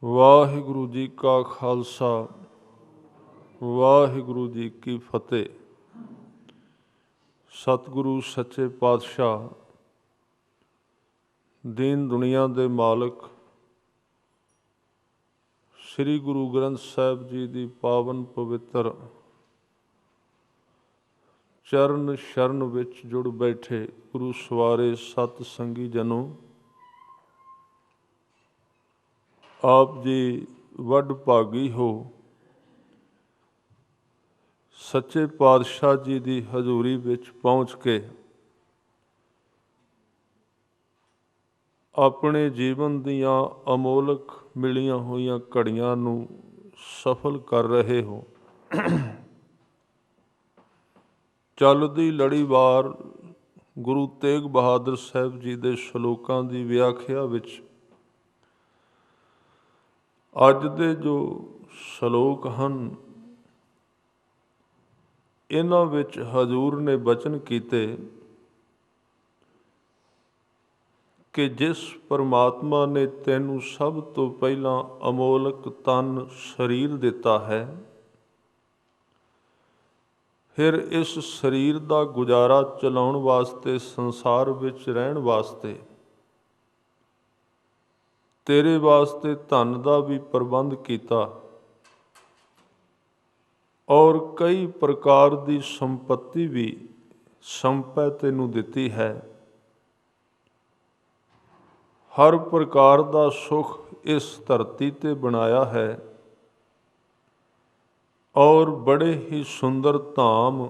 ਵਾਹਿਗੁਰੂ ਜੀ ਕਾ ਖਾਲਸਾ ਵਾਹਿਗੁਰੂ ਜੀ ਕੀ ਫਤਿਹ। ਸਤਿਗੁਰੂ ਸੱਚੇ ਪਾਤਸ਼ਾਹ ਦੀਨ ਦੁਨੀਆ ਦੇ ਮਾਲਕ ਸ੍ਰੀ ਗੁਰੂ ਗ੍ਰੰਥ ਸਾਹਿਬ ਜੀ ਦੀ ਪਾਵਨ ਪਵਿੱਤਰ ਚਰਨ ਸ਼ਰਨ ਵਿੱਚ ਜੁੜ ਬੈਠੇ ਗੁਰੂ ਸਵਾਰੇ ਸਤ ਸੰਗੀ ਜਨੋ, ਆਪ ਜੀ ਵੱਡ ਭਾਗੀ ਹੋ। ਸੱਚੇ ਪਾਤਸ਼ਾਹ ਜੀ ਦੀ ਹਜ਼ੂਰੀ ਵਿੱਚ ਪਹੁੰਚ ਕੇ ਆਪਣੇ ਜੀਵਨ ਦੀਆਂ ਅਮੋਲਕ ਮਿਲੀਆਂ ਹੋਈਆਂ ਘੜੀਆਂ ਨੂੰ ਸਫਲ ਕਰ ਰਹੇ ਹੋ। ਚੱਲਦੀ ਲੜੀਵਾਰ ਗੁਰੂ ਤੇਗ ਬਹਾਦਰ ਸਾਹਿਬ ਜੀ ਦੇ ਸ਼ਲੋਕਾਂ ਦੀ ਵਿਆਖਿਆ ਵਿੱਚ ਅੱਜ ਦੇ ਜੋ ਸ਼ਲੋਕ ਹਨ, ਇਹਨਾਂ ਵਿੱਚ ਹਜ਼ੂਰ ਨੇ ਬਚਨ ਕੀਤੇ ਕਿ ਜਿਸ ਪਰਮਾਤਮਾ ਨੇ ਤੈਨੂੰ ਸਭ ਤੋਂ ਪਹਿਲਾਂ ਅਮੋਲਕ ਤਨ ਸਰੀਰ ਦਿੱਤਾ ਹੈ, ਫਿਰ ਇਸ ਸਰੀਰ ਦਾ ਗੁਜ਼ਾਰਾ ਚਲਾਉਣ ਵਾਸਤੇ, ਸੰਸਾਰ ਵਿੱਚ ਰਹਿਣ ਵਾਸਤੇ ਤੇਰੇ ਵਾਸਤੇ ਧਨ ਦਾ ਵੀ ਪ੍ਰਬੰਧ ਕੀਤਾ ਔਰ ਕਈ ਪ੍ਰਕਾਰ ਦੀ ਸੰਪत्ति ਵੀ ਸੰਪੈ ਤੈਨੂੰ ਦਿੱਤੀ ਹੈ। ਹਰ ਪ੍ਰਕਾਰ ਦਾ ਸੁੱਖ ਇਸ ਧਰਤੀ ਤੇ ਬਣਾਇਆ ਹੈ ਔਰ ਬੜੇ ਹੀ ਸੁੰਦਰ ਧਾਮ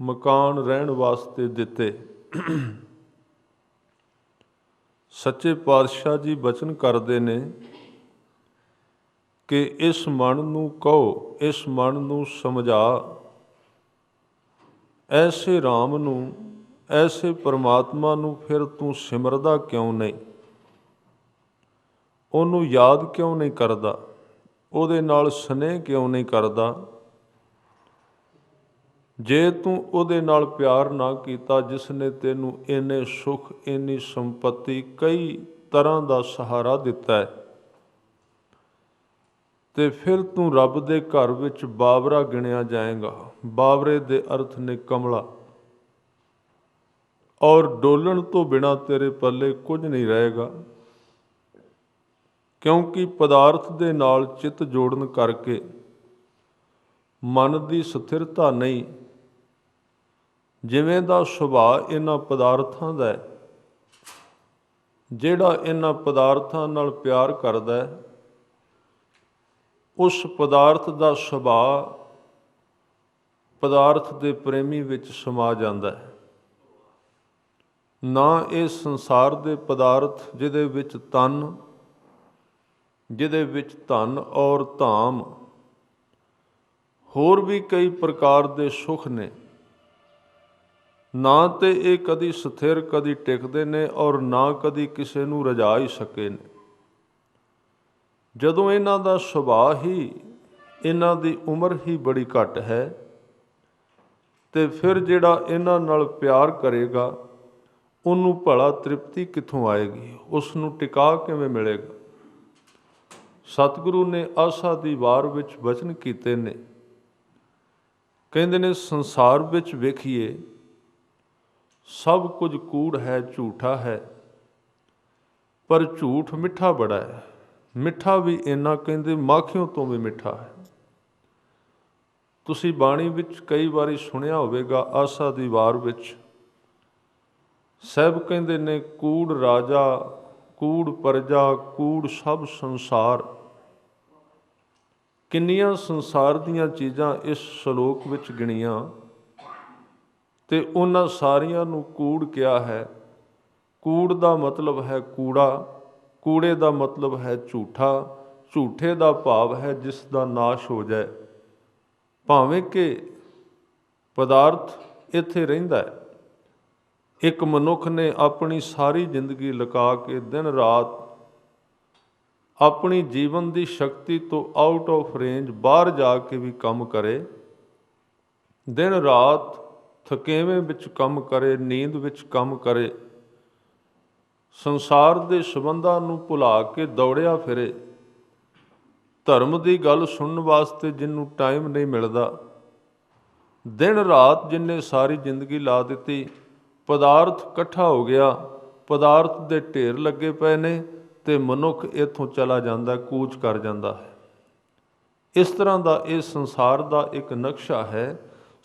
ਮਕਾਨ ਰਹਿਣ ਵਾਸਤੇ ਦਿੱਤੇ। ਸੱਚੇ ਪਾਤਸ਼ਾਹ ਜੀ ਬਚਨ ਕਰਦੇ ਨੇ ਕਿ ਇਸ ਮਨ ਨੂੰ ਕਹੋ, ਇਸ ਮਨ ਨੂੰ ਸਮਝਾ, ਐਸੇ ਰਾਮ ਨੂੰ, ਐਸੇ ਪਰਮਾਤਮਾ ਨੂੰ ਫਿਰ ਤੂੰ ਸਿਮਰਦਾ ਕਿਉਂ ਨਹੀਂ? ਉਹਨੂੰ ਯਾਦ ਕਿਉਂ ਨਹੀਂ ਕਰਦਾ? ਉਹਦੇ ਨਾਲ ਸਨੇਹ ਕਿਉਂ ਨਹੀਂ ਕਰਦਾ? ਜੇ ਤੂੰ ਉਹਦੇ ਨਾਲ ਪਿਆਰ ਨਾ ਕੀਤਾ, ਜਿਸ ਨੇ ਤੈਨੂੰ ਇੰਨੇ ਸੁੱਖ, ਇੰਨੀ ਸੰਪत्ति, ਕਈ ਤਰ੍ਹਾਂ ਦਾ ਸਹਾਰਾ ਦਿੱਤਾ ਹੈ, ਤੇ ਫਿਰ ਤੂੰ ਰੱਬ ਦੇ ਘਰ ਵਿੱਚ ਬਾਬਰਾ ਗਿਣਿਆ ਜਾਏਗਾ। ਬਾਬਰੇ ਦੇ ਅਰਥ ਨੇ ਕਮਲਾ, ਔਰ ਡੋਲਣ ਤੋਂ ਬਿਨਾਂ ਤੇਰੇ ਪੱਲੇ ਕੁਝ ਨਹੀਂ ਰਹੇਗਾ, ਕਿਉਂਕਿ ਪਦਾਰਥ ਦੇ ਨਾਲ ਚਿੱਤ ਜੋੜਨ ਕਰਕੇ ਮਨ ਦੀ ਸਥਿਰਤਾ ਨਹੀਂ। ਜਿਵੇਂ ਦਾ ਸੁਭਾਅ ਇਹਨਾਂ ਪਦਾਰਥਾਂ ਦਾ ਹੈ, ਜਿਹੜਾ ਇਹਨਾਂ ਪਦਾਰਥਾਂ ਨਾਲ ਪਿਆਰ ਕਰਦਾ ਹੈ, ਉਸ ਪਦਾਰਥ ਦਾ ਸੁਭਾਅ ਪਦਾਰਥ ਦੇ ਪ੍ਰੇਮੀ ਵਿੱਚ ਸਮਾ ਜਾਂਦਾ ਹੈ। ਨਾ ਇਹ ਸੰਸਾਰ ਦੇ ਪਦਾਰਥ ਜਿਹਦੇ ਵਿੱਚ ਤਨ, ਜਿਹਦੇ ਵਿੱਚ ਧਨ ਔਰ ਧਾਮ, ਹੋਰ ਵੀ ਕਈ ਪ੍ਰਕਾਰ ਦੇ ਸੁੱਖ ਨੇ, ਨਾ ਤੇ ਇਹ ਕਦੀ ਸਥਿਰ, ਕਦੀ ਟਿਕਦੇ ਨੇ, ਔਰ ਨਾ ਕਦੀ ਕਿਸੇ ਨੂੰ ਰਜਾ ਹੀ ਸਕੇ ਨੇ। ਜਦੋਂ ਇਹਨਾਂ ਦਾ ਸੁਭਾਅ ਹੀ, ਇਹਨਾਂ ਦੀ ਉਮਰ ਹੀ ਬੜੀ ਘੱਟ ਹੈ, ਤੇ ਫਿਰ ਜਿਹੜਾ ਇਹਨਾਂ ਨਾਲ ਪਿਆਰ ਕਰੇਗਾ ਉਹਨੂੰ ਭਲਾ ਤ੍ਰਿਪਤੀ ਕਿੱਥੋਂ ਆਏਗੀ? ਉਸ ਨੂੰ ਟਿਕਾ ਕਿਵੇਂ ਮਿਲੇਗਾ? ਸਤਿਗੁਰੂ ਨੇ ਆਸਾ ਦੀ ਵਾਰ ਵਿੱਚ ਬਚਨ ਕੀਤੇ ਨੇ, ਕਹਿੰਦੇ ਨੇ ਸੰਸਾਰ ਵਿੱਚ ਵੇਖੀਏ ਸਭ ਕੁਝ ਕੂੜ ਹੈ, ਝੂਠਾ ਹੈ, ਪਰ ਝੂਠ ਮਿੱਠਾ ਬੜਾ ਹੈ। ਮਿੱਠਾ ਵੀ ਇੰਨਾ, ਕਹਿੰਦੇ ਮਾਖਿਓਂ ਤੋਂ ਵੀ ਮਿੱਠਾ ਹੈ। ਤੁਸੀਂ ਬਾਣੀ ਵਿੱਚ ਕਈ ਵਾਰੀ ਸੁਣਿਆ ਹੋਵੇਗਾ, ਆਸਾ ਦੀ ਵਾਰ ਵਿੱਚ ਸਾਹਿਬ ਕਹਿੰਦੇ ਨੇ ਕੂੜ ਰਾਜਾ, ਕੂੜ ਪਰਜਾ, ਕੂੜ ਸਭ ਸੰਸਾਰ। ਕਿੰਨੀਆਂ ਸੰਸਾਰ ਦੀਆਂ ਚੀਜ਼ਾਂ ਇਸ ਸ਼ਲੋਕ ਵਿੱਚ ਗਿਣੀਆਂ, ਤੇ ਉਹਨਾਂ ਸਾਰੀਆਂ ਨੂੰ ਕੂੜ ਕਿਹਾ ਹੈ। ਕੂੜ ਦਾ ਮਤਲਬ ਹੈ ਕੂੜਾ, ਕੂੜੇ ਦਾ ਮਤਲਬ ਹੈ ਝੂਠਾ, ਝੂਠੇ ਦਾ ਭਾਵ ਹੈ ਜਿਸ ਦਾ ਨਾਸ਼ ਹੋ ਜਾਏ। ਭਾਵੇਂ ਕਿ ਪਦਾਰਥ ਇੱਥੇ ਰਹਿੰਦਾ ਹੈ, ਇੱਕ ਮਨੁੱਖ ਨੇ ਆਪਣੀ ਸਾਰੀ ਜ਼ਿੰਦਗੀ ਲਗਾ ਕੇ ਦਿਨ ਰਾਤ ਆਪਣੀ ਜੀਵਨ ਦੀ ਸ਼ਕਤੀ ਤੋਂ ਆਊਟ ਆਫ ਰੇਂਜ ਬਾਹਰ ਜਾ ਕੇ ਵੀ ਕੰਮ ਕਰੇ, ਦਿਨ ਰਾਤ ਥਕੇਵੇਂ ਵਿੱਚ ਕੰਮ ਕਰੇ, ਨੀਂਦ ਵਿੱਚ ਕੰਮ ਕਰੇ, ਸੰਸਾਰ ਦੇ ਸੰਬੰਧਾਂ ਨੂੰ ਭੁਲਾ ਕੇ ਦੌੜਿਆ ਫਿਰੇ, ਧਰਮ ਦੀ ਗੱਲ ਸੁਣਨ ਵਾਸਤੇ ਜਿਹਨੂੰ ਟਾਈਮ ਨਹੀਂ ਮਿਲਦਾ, ਦਿਨ ਰਾਤ ਜਿੰਨੇ ਸਾਰੀ ਜ਼ਿੰਦਗੀ ਲਾ ਦਿੱਤੀ, ਪਦਾਰਥ ਇਕੱਠਾ ਹੋ ਗਿਆ, ਪਦਾਰਥ ਦੇ ਢੇਰ ਲੱਗੇ ਪਏ ਨੇ ਤੇ ਮਨੁੱਖ ਇੱਥੋਂ ਚਲਾ ਜਾਂਦਾ, ਕੂਚ ਕਰ ਜਾਂਦਾ ਹੈ। ਇਸ ਤਰ੍ਹਾਂ ਦਾ ਇਹ ਸੰਸਾਰ ਦਾ ਇੱਕ ਨਕਸ਼ਾ ਹੈ,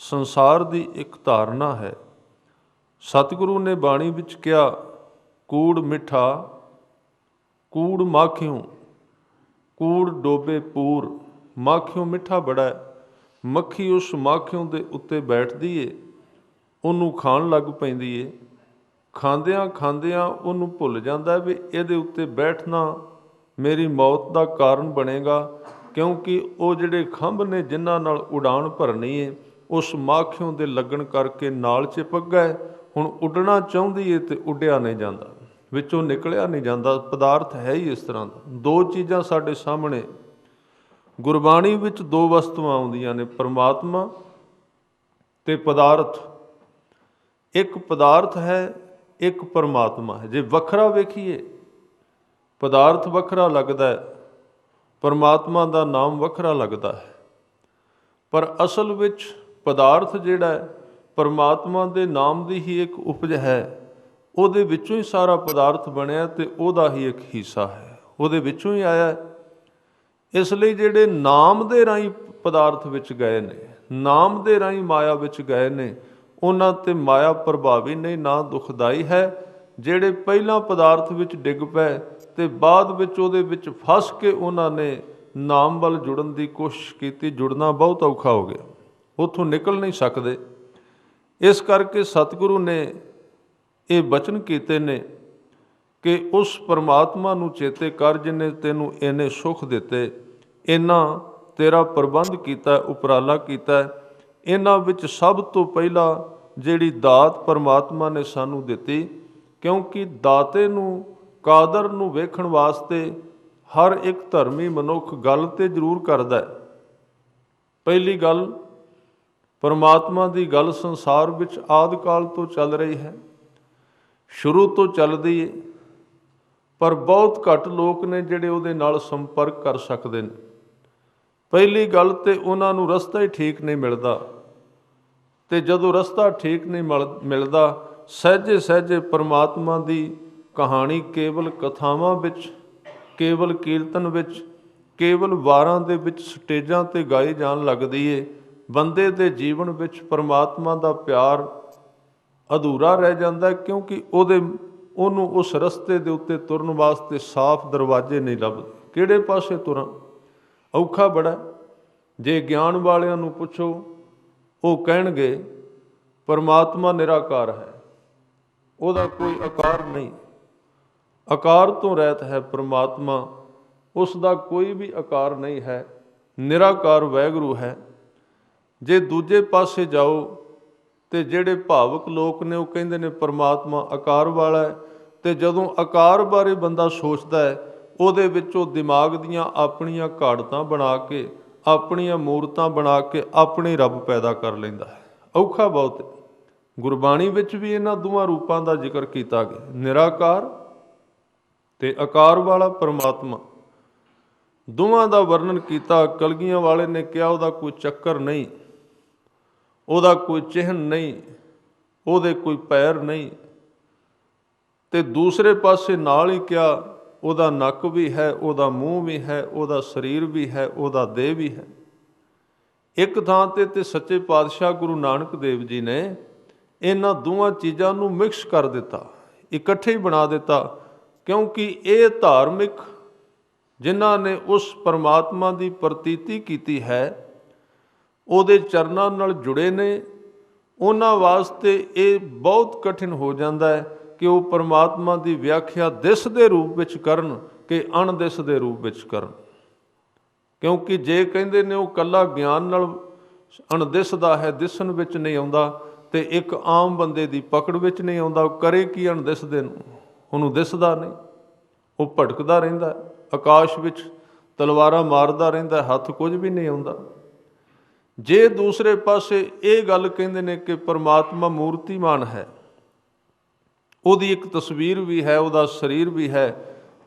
ਸੰਸਾਰ ਦੀ ਇੱਕ ਧਾਰਨਾ ਹੈ। ਸਤਿਗੁਰੂ ਨੇ ਬਾਣੀ ਵਿੱਚ ਕਿਹਾ, ਕੂੜ ਮਿੱਠਾ ਕੂੜ ਮਾਖਿਓ, ਕੂੜ ਡੋਬੇ ਪੂਰ। ਮਾਖਿਓ ਮਿੱਠਾ ਬੜਾ ਹੈ, ਮੱਖੀ ਉਸ ਮਾਖਿਓ ਦੇ ਉੱਤੇ ਬੈਠਦੀ ਏ, ਉਹਨੂੰ ਖਾਣ ਲੱਗ ਪੈਂਦੀ ਏ। ਖਾਂਦਿਆਂ ਖਾਂਦਿਆਂ ਉਹਨੂੰ ਭੁੱਲ ਜਾਂਦਾ ਵੀ ਇਹਦੇ ਉੱਤੇ ਬੈਠਣਾ ਮੇਰੀ ਮੌਤ ਦਾ ਕਾਰਨ ਬਣੇਗਾ, ਕਿਉਂਕਿ ਉਹ ਜਿਹੜੇ ਖੰਭ ਨੇ ਜਿਨ੍ਹਾਂ ਨਾਲ ਉਡਾਨ ਭਰਨੀ ਏ, ਉਸ ਮਾਖਿਓਂ ਦੇ ਲੱਗਣ ਕਰਕੇ ਨਾਲ ਚਿਪਕ ਗਏ। ਹੁਣ ਉੱਡਣਾ ਚਾਹੁੰਦੀ ਏ ਤੇ ਉੱਡਿਆ ਨਹੀਂ ਜਾਂਦਾ, ਵਿੱਚੋਂ ਨਿਕਲਿਆ ਨਹੀਂ ਜਾਂਦਾ। ਪਦਾਰਥ ਹੈ ਹੀ ਇਸ ਤਰ੍ਹਾਂ ਦਾ। ਦੋ ਚੀਜ਼ਾਂ ਸਾਡੇ ਸਾਹਮਣੇ ਗੁਰਬਾਣੀ ਵਿੱਚ, ਦੋ ਵਸਤੂਆਂ ਆਉਂਦੀਆਂ ਨੇ, ਪਰਮਾਤਮਾ ਤੇ ਪਦਾਰਥ। ਇੱਕ ਪਦਾਰਥ ਹੈ, ਇੱਕ ਪਰਮਾਤਮਾ ਹੈ। ਜੇ ਵੱਖਰਾ ਵੇਖੀਏ, ਪਦਾਰਥ ਵੱਖਰਾ ਲੱਗਦਾ ਹੈ, ਪਰਮਾਤਮਾ ਦਾ ਨਾਮ ਵੱਖਰਾ ਲੱਗਦਾ ਹੈ, ਪਰ ਅਸਲ ਵਿੱਚ ਪਦਾਰਥ ਜਿਹੜਾ ਹੈ ਪਰਮਾਤਮਾ ਦੇ ਨਾਮ ਦੀ ਹੀ ਇੱਕ ਉਪਜ ਹੈ। ਉਹਦੇ ਵਿੱਚੋਂ ਹੀ ਸਾਰਾ ਪਦਾਰਥ ਬਣਿਆ ਤੇ ਉਹਦਾ ਹੀ ਇੱਕ ਹਿੱਸਾ ਹੈ, ਉਹਦੇ ਵਿੱਚੋਂ ਹੀ ਆਇਆ। ਇਸ ਲਈ ਜਿਹੜੇ ਨਾਮ ਦੇ ਰਾਹੀਂ ਪਦਾਰਥ ਵਿੱਚ ਗਏ ਨੇ, ਨਾਮ ਦੇ ਰਾਹੀਂ ਮਾਇਆ ਵਿੱਚ ਗਏ ਨੇ, ਉਹਨਾਂ 'ਤੇ ਮਾਇਆ ਪ੍ਰਭਾਵੀ ਨਹੀਂ, ਨਾ ਦੁਖਦਾਈ ਹੈ। ਜਿਹੜੇ ਪਹਿਲਾਂ ਪਦਾਰਥ ਵਿੱਚ ਡਿੱਗ ਪਏ ਤੇ ਬਾਅਦ ਵਿੱਚ ਉਹਦੇ ਵਿੱਚ ਫਸ ਕੇ ਉਹਨਾਂ ਨੇ ਨਾਮ ਵੱਲ ਜੁੜਨ ਦੀ ਕੋਸ਼ਿਸ਼ ਕੀਤੀ, ਜੁੜਨਾ ਬਹੁਤ ਔਖਾ ਹੋ ਗਿਆ, ਉੱਥੋਂ ਨਿਕਲ ਨਹੀਂ ਸਕਦੇ। ਇਸ ਕਰਕੇ ਸਤਿਗੁਰੂ ਨੇ ਇਹ ਬਚਨ ਕੀਤੇ ਨੇ ਕਿ ਉਸ ਪਰਮਾਤਮਾ ਨੂੰ ਚੇਤੇ ਕਰ ਜਿਹਨੇ ਤੈਨੂੰ ਇੰਨੇ ਸੁੱਖ ਦਿੱਤੇ, ਇੰਨਾ ਤੇਰਾ ਪ੍ਰਬੰਧ ਕੀਤਾ, ਉਪਰਾਲਾ ਕੀਤਾ। ਇਹਨਾਂ ਵਿੱਚ ਸਭ ਤੋਂ ਪਹਿਲਾਂ ਜਿਹੜੀ ਦਾਤ ਪਰਮਾਤਮਾ ਨੇ ਸਾਨੂੰ ਦਿੱਤੀ, ਕਿਉਂਕਿ ਦਾਤੇ ਨੂੰ, ਕਾਦਰ ਨੂੰ ਵੇਖਣ ਵਾਸਤੇ ਹਰ ਇੱਕ ਧਰਮੀ ਮਨੁੱਖ ਗੱਲ ਤੇ ਜ਼ਰੂਰ ਕਰਦਾ। ਪਹਿਲੀ ਗੱਲ, ਪਰਮਾਤਮਾ ਦੀ ਗੱਲ ਸੰਸਾਰ ਵਿੱਚ ਆਦਿ ਕਾਲ ਤੋਂ ਚੱਲ ਰਹੀ ਹੈ, ਸ਼ੁਰੂ ਤੋਂ ਚੱਲਦੀ ਹੈ, ਪਰ ਬਹੁਤ ਘੱਟ ਲੋਕ ਨੇ ਜਿਹੜੇ ਉਹਦੇ ਨਾਲ ਸੰਪਰਕ ਕਰ ਸਕਦੇ ਨੇ। ਪਹਿਲੀ ਗੱਲ ਤੇ ਉਹਨਾਂ ਨੂੰ ਰਸਤਾ ਹੀ ਠੀਕ ਨਹੀਂ ਮਿਲਦਾ, ਤੇ ਜਦੋਂ ਰਸਤਾ ਠੀਕ ਨਹੀਂ ਮਿਲਦਾ, ਸਹਿਜੇ ਸਹਿਜੇ ਪਰਮਾਤਮਾ ਦੀ ਕਹਾਣੀ ਕੇਵਲ ਕਥਾਵਾਂ ਵਿੱਚ, ਕੇਵਲ ਕੀਰਤਨ ਵਿੱਚ, ਕੇਵਲ ਵਾਰਾਂ ਦੇ ਵਿੱਚ, ਸਟੇਜਾਂ 'ਤੇ ਗਾਈ ਜਾਣ ਲੱਗਦੀ ਏ। ਬੰਦੇ ਦੇ ਜੀਵਨ ਵਿੱਚ ਪਰਮਾਤਮਾ ਦਾ ਪਿਆਰ ਅਧੂਰਾ ਰਹਿ ਜਾਂਦਾ, ਕਿਉਂਕਿ ਉਹਨੂੰ ਉਸ ਰਸਤੇ ਦੇ ਉੱਤੇ ਤੁਰਨ ਵਾਸਤੇ ਸਾਫ਼ ਦਰਵਾਜ਼ੇ ਨਹੀਂ ਲੱਭਦੇ। ਕਿਹੜੇ ਪਾਸੇ ਤੁਰਾਂ, ਔਖਾ ਬੜਾ। ਜੇ ਗਿਆਨ ਵਾਲਿਆਂ ਨੂੰ ਪੁੱਛੋ, ਉਹ ਕਹਿਣਗੇ ਪਰਮਾਤਮਾ ਨਿਰਾਕਾਰ ਹੈ, ਉਹਦਾ ਕੋਈ ਆਕਾਰ ਨਹੀਂ, ਆਕਾਰ ਤੋਂ ਰਹਿਤ ਹੈ ਪਰਮਾਤਮਾ, ਉਸ ਦਾ ਕੋਈ ਵੀ ਆਕਾਰ ਨਹੀਂ ਹੈ, ਨਿਰਾਕਾਰ ਵਾਹਿਗੁਰੂ ਹੈ। ਜੇ ਦੂਜੇ ਪਾਸੇ ਜਾਓ ਤੇ ਜਿਹੜੇ ਭਾਵਕ ਲੋਕ ਨੇ ਉਹ ਕਹਿੰਦੇ ਨੇ ਪਰਮਾਤਮਾ ਆਕਾਰ ਵਾਲਾ ਹੈ, ਤੇ ਜਦੋਂ ਆਕਾਰ ਬਾਰੇ ਬੰਦਾ ਸੋਚਦਾ ਹੈ, ਉਹਦੇ ਵਿੱਚ ਉਹ ਦਿਮਾਗ ਦੀਆਂ ਆਪਣੀਆਂ ਘਾੜਤਾਂ ਬਣਾ ਕੇ, ਆਪਣੀਆਂ ਮੂਰਤਾਂ ਬਣਾ ਕੇ ਆਪਣੇ ਰੱਬ ਪੈਦਾ ਕਰ ਲੈਂਦਾ ਹੈ। ਔਖਾ ਬਹੁਤ। ਗੁਰਬਾਣੀ ਵਿੱਚ ਵੀ ਇਹਨਾਂ ਦੋਵਾਂ ਰੂਪਾਂ ਦਾ ਜ਼ਿਕਰ ਕੀਤਾ ਗਿਆ, ਨਿਰਾਕਾਰ ਤੇ ਆਕਾਰ ਵਾਲਾ ਪਰਮਾਤਮਾ, ਦੋਵਾਂ ਦਾ ਵਰਣਨ ਕੀਤਾ। ਕਲਗੀਆਂ ਵਾਲੇ ਨੇ ਕਿਹਾ ਉਹਦਾ ਕੋਈ ਚੱਕਰ ਨਹੀਂ, ਉਹਦਾ ਕੋਈ ਚਿਹਨ ਨਹੀਂ, ਉਹਦੇ ਕੋਈ ਪੈਰ ਨਹੀਂ, ਤੇ ਦੂਸਰੇ ਪਾਸੇ ਨਾਲ ਹੀ ਕਿਹਾ ਉਹਦਾ ਨੱਕ ਵੀ ਹੈ, ਉਹਦਾ ਮੂੰਹ ਵੀ ਹੈ, ਉਹਦਾ ਸਰੀਰ ਵੀ ਹੈ, ਉਹਦਾ ਦੇਹ ਵੀ ਹੈ। ਇੱਕ ਥਾਂ ਤੇ ਸੱਚੇ ਪਾਤਸ਼ਾਹ ਗੁਰੂ ਨਾਨਕ ਦੇਵ ਜੀ ਨੇ ਇਹਨਾਂ ਦੋਵਾਂ ਚੀਜ਼ਾਂ ਨੂੰ ਮਿਕਸ ਕਰ ਦਿੱਤਾ, ਇਕੱਠੇ ਹੀ ਬਣਾ ਦਿੱਤਾ, ਕਿਉਂਕਿ ਇਹ ਧਾਰਮਿਕ ਜਿਨ੍ਹਾਂ ਨੇ ਉਸ ਪਰਮਾਤਮਾ ਦੀ ਪ੍ਰਤੀਤੀ ਕੀਤੀ ਹੈ, ਉਹਦੇ ਚਰਨਾਂ ਨਾਲ ਜੁੜੇ ਨੇ, ਉਹਨਾਂ ਵਾਸਤੇ ਇਹ ਬਹੁਤ ਕਠਿਨ ਹੋ ਜਾਂਦਾ ਹੈ ਕਿ ਉਹ ਪਰਮਾਤਮਾ ਦੀ ਵਿਆਖਿਆ ਦਿਸ ਦੇ ਰੂਪ ਵਿੱਚ ਕਰਨ ਕਿ ਅਣਦਿਸ ਦੇ ਰੂਪ ਵਿੱਚ ਕਰਨ। ਕਿਉਂਕਿ ਜੇ ਕਹਿੰਦੇ ਨੇ ਉਹ ਇਕੱਲਾ ਗਿਆਨ ਨਾਲ ਅਣਦਿਸਦਾ ਹੈ, ਦਿਸਣ ਵਿੱਚ ਨਹੀਂ ਆਉਂਦਾ, ਤੇ ਇੱਕ ਆਮ ਬੰਦੇ ਦੀ ਪਕੜ ਵਿੱਚ ਨਹੀਂ ਆਉਂਦਾ, ਉਹ ਕਰੇ ਕੀ ਅਣਦਿਸਦੇ ਨੂੰ, ਉਹਨੂੰ ਦਿਸਦਾ ਨਹੀਂ, ਉਹ ਭਟਕਦਾ ਰਹਿੰਦਾ, ਆਕਾਸ਼ ਵਿੱਚ ਤਲਵਾਰਾਂ ਮਾਰਦਾ ਰਹਿੰਦਾ, ਹੱਥ ਕੁਝ ਵੀ ਨਹੀਂ ਆਉਂਦਾ। ਜੇ ਦੂਸਰੇ ਪਾਸੇ ਇਹ ਗੱਲ ਕਹਿੰਦੇ ਨੇ ਕਿ ਪਰਮਾਤਮਾ ਮੂਰਤੀਮਾਨ ਹੈ, ਉਹਦੀ ਇੱਕ ਤਸਵੀਰ ਵੀ ਹੈ, ਉਹਦਾ ਸਰੀਰ ਵੀ ਹੈ,